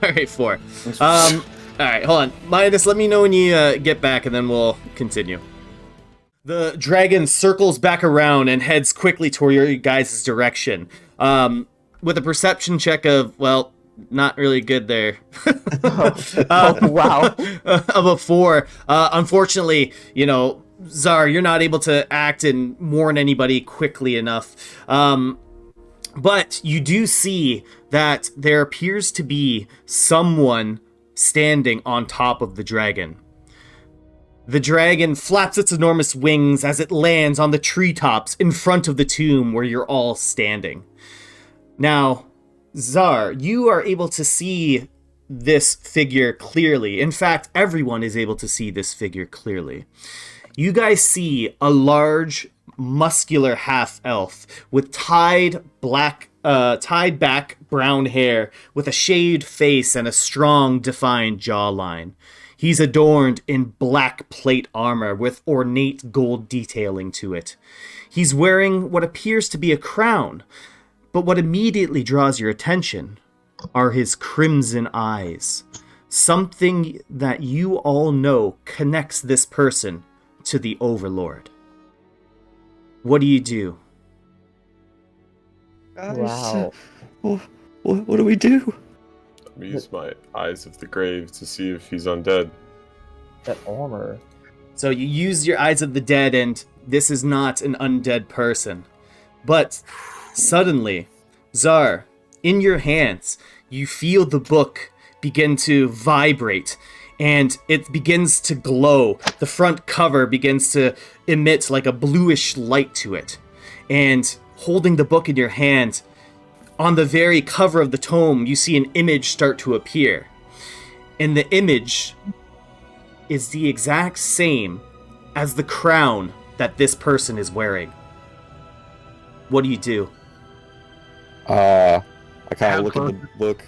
All right, 4. All right, hold on. Midas, let me know when you get back, and then we'll continue. The dragon circles back around and heads quickly toward your guys' direction. With a perception check of, well, not really good there. Wow. Of a 4. Unfortunately, Zar, you're not able to act and warn anybody quickly enough. But you do see that there appears to be someone standing on top of the dragon. The dragon flaps its enormous wings as it lands on the treetops in front of the tomb where you're all standing. Now, Zar, you are able to see this figure clearly. In fact, everyone is able to see this figure clearly. You guys see a large, muscular half-elf with tied back brown hair with a shaved face and a strong, defined jawline. He's adorned in black plate armor with ornate gold detailing to it. He's wearing what appears to be a crown, but what immediately draws your attention are his crimson eyes. Something that you all know connects this person to the Overlord. What do you do? Guys, Wow. what do we do? Let me use my eyes of the grave to see if he's undead. That armor. So you use your eyes of the dead, and this is not an undead person. But suddenly, Zar, in your hands, you feel the book begin to vibrate, and it begins to glow. The front cover begins to emit like a bluish light to it. And holding the book in your hand, on the very cover of the tome, you see an image start to appear. In the image, is the exact same as the crown that this person is wearing. What do you do? I kind How of look at the book.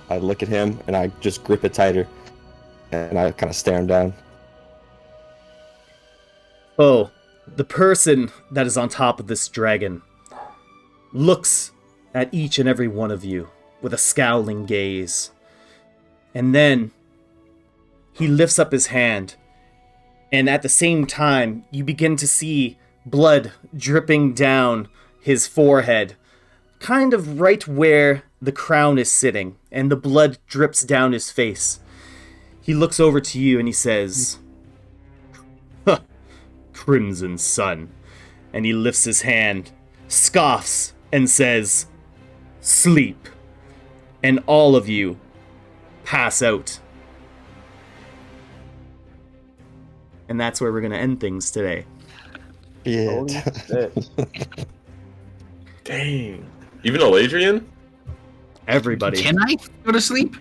I look at him and I just grip it tighter, and I kind of stare him down. Oh, the person that is on top of this dragon looks at each and every one of you with a scowling gaze. And then he lifts up his hand, and at the same time, you begin to see blood dripping down his forehead, kind of right where the crown is sitting, and the blood drips down his face. He looks over to you and he says, "Huh, Crimson Sun." And he lifts his hand, scoffs, and says, "Sleep." And all of you pass out. And that's where we're going to end things today. Yeah. Holy shit. Dang. Even Eladrian? Everybody. Can I go to sleep?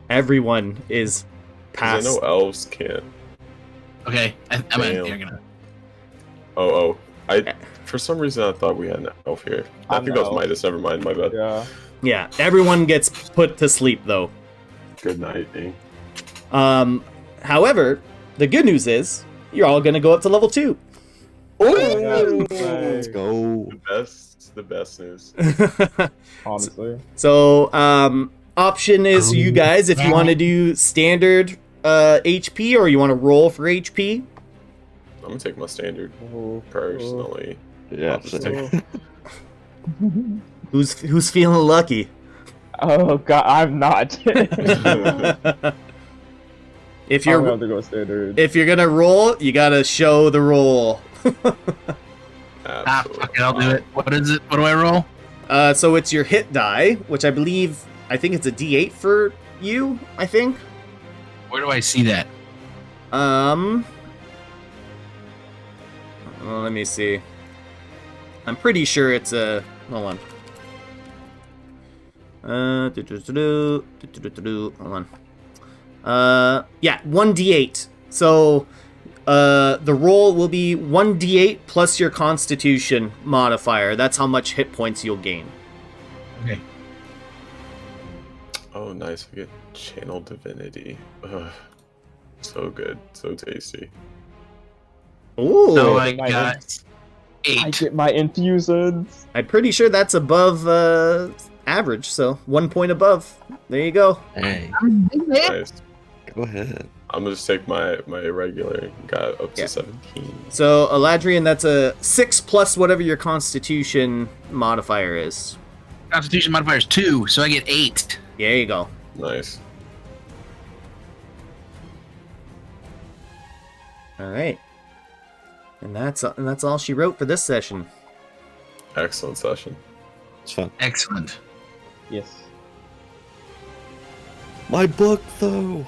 Everyone is 'Cause past. I know elves can't. Okay, I'm Damn. gonna. For some reason I thought we had an elf here. I I'm think that was elf. Midas, never mind, my bad. Yeah. Yeah, everyone gets put to sleep though. Good night, Dane. However, the good news is you're all gonna go up to level 2. Let's go. The best news. Honestly. So, option is you guys if you want to do standard HP or you want to roll for HP. I'm gonna take my standard Ooh, personally. Yeah. I'll just same. take- Who's feeling lucky? Oh god, I'm not. If I'm you're gonna have to go standard. if you're gonna roll, you gotta show the roll. Absolutely. Fuck it, I'll do it. What is it? What do I roll? So it's your hit die, which I think it's a D8 for you. I think. Where do I see that? Well, let me see. I'm pretty sure it's a. Hold on. Hold on. Yeah, 1d8. So, the roll will be 1d8 plus your Constitution modifier. That's how much hit points you'll gain. Okay. Oh, nice. I get Channel Divinity. Ugh. So good. So tasty. Ooh, So I my got I 8. get my infusions. I'm pretty sure that's above average. So 1 point above. There you go. Hey, Nice. go ahead. I'm gonna just take my regular. Got up to Yeah. 17. So Eladrian, that's a 6 plus whatever your Constitution modifier is. Constitution modifier is 2, so I get 8. There you go. Nice. All right. And that's all she wrote for this session. Excellent session. It's fun. Excellent. Yes. My book, though.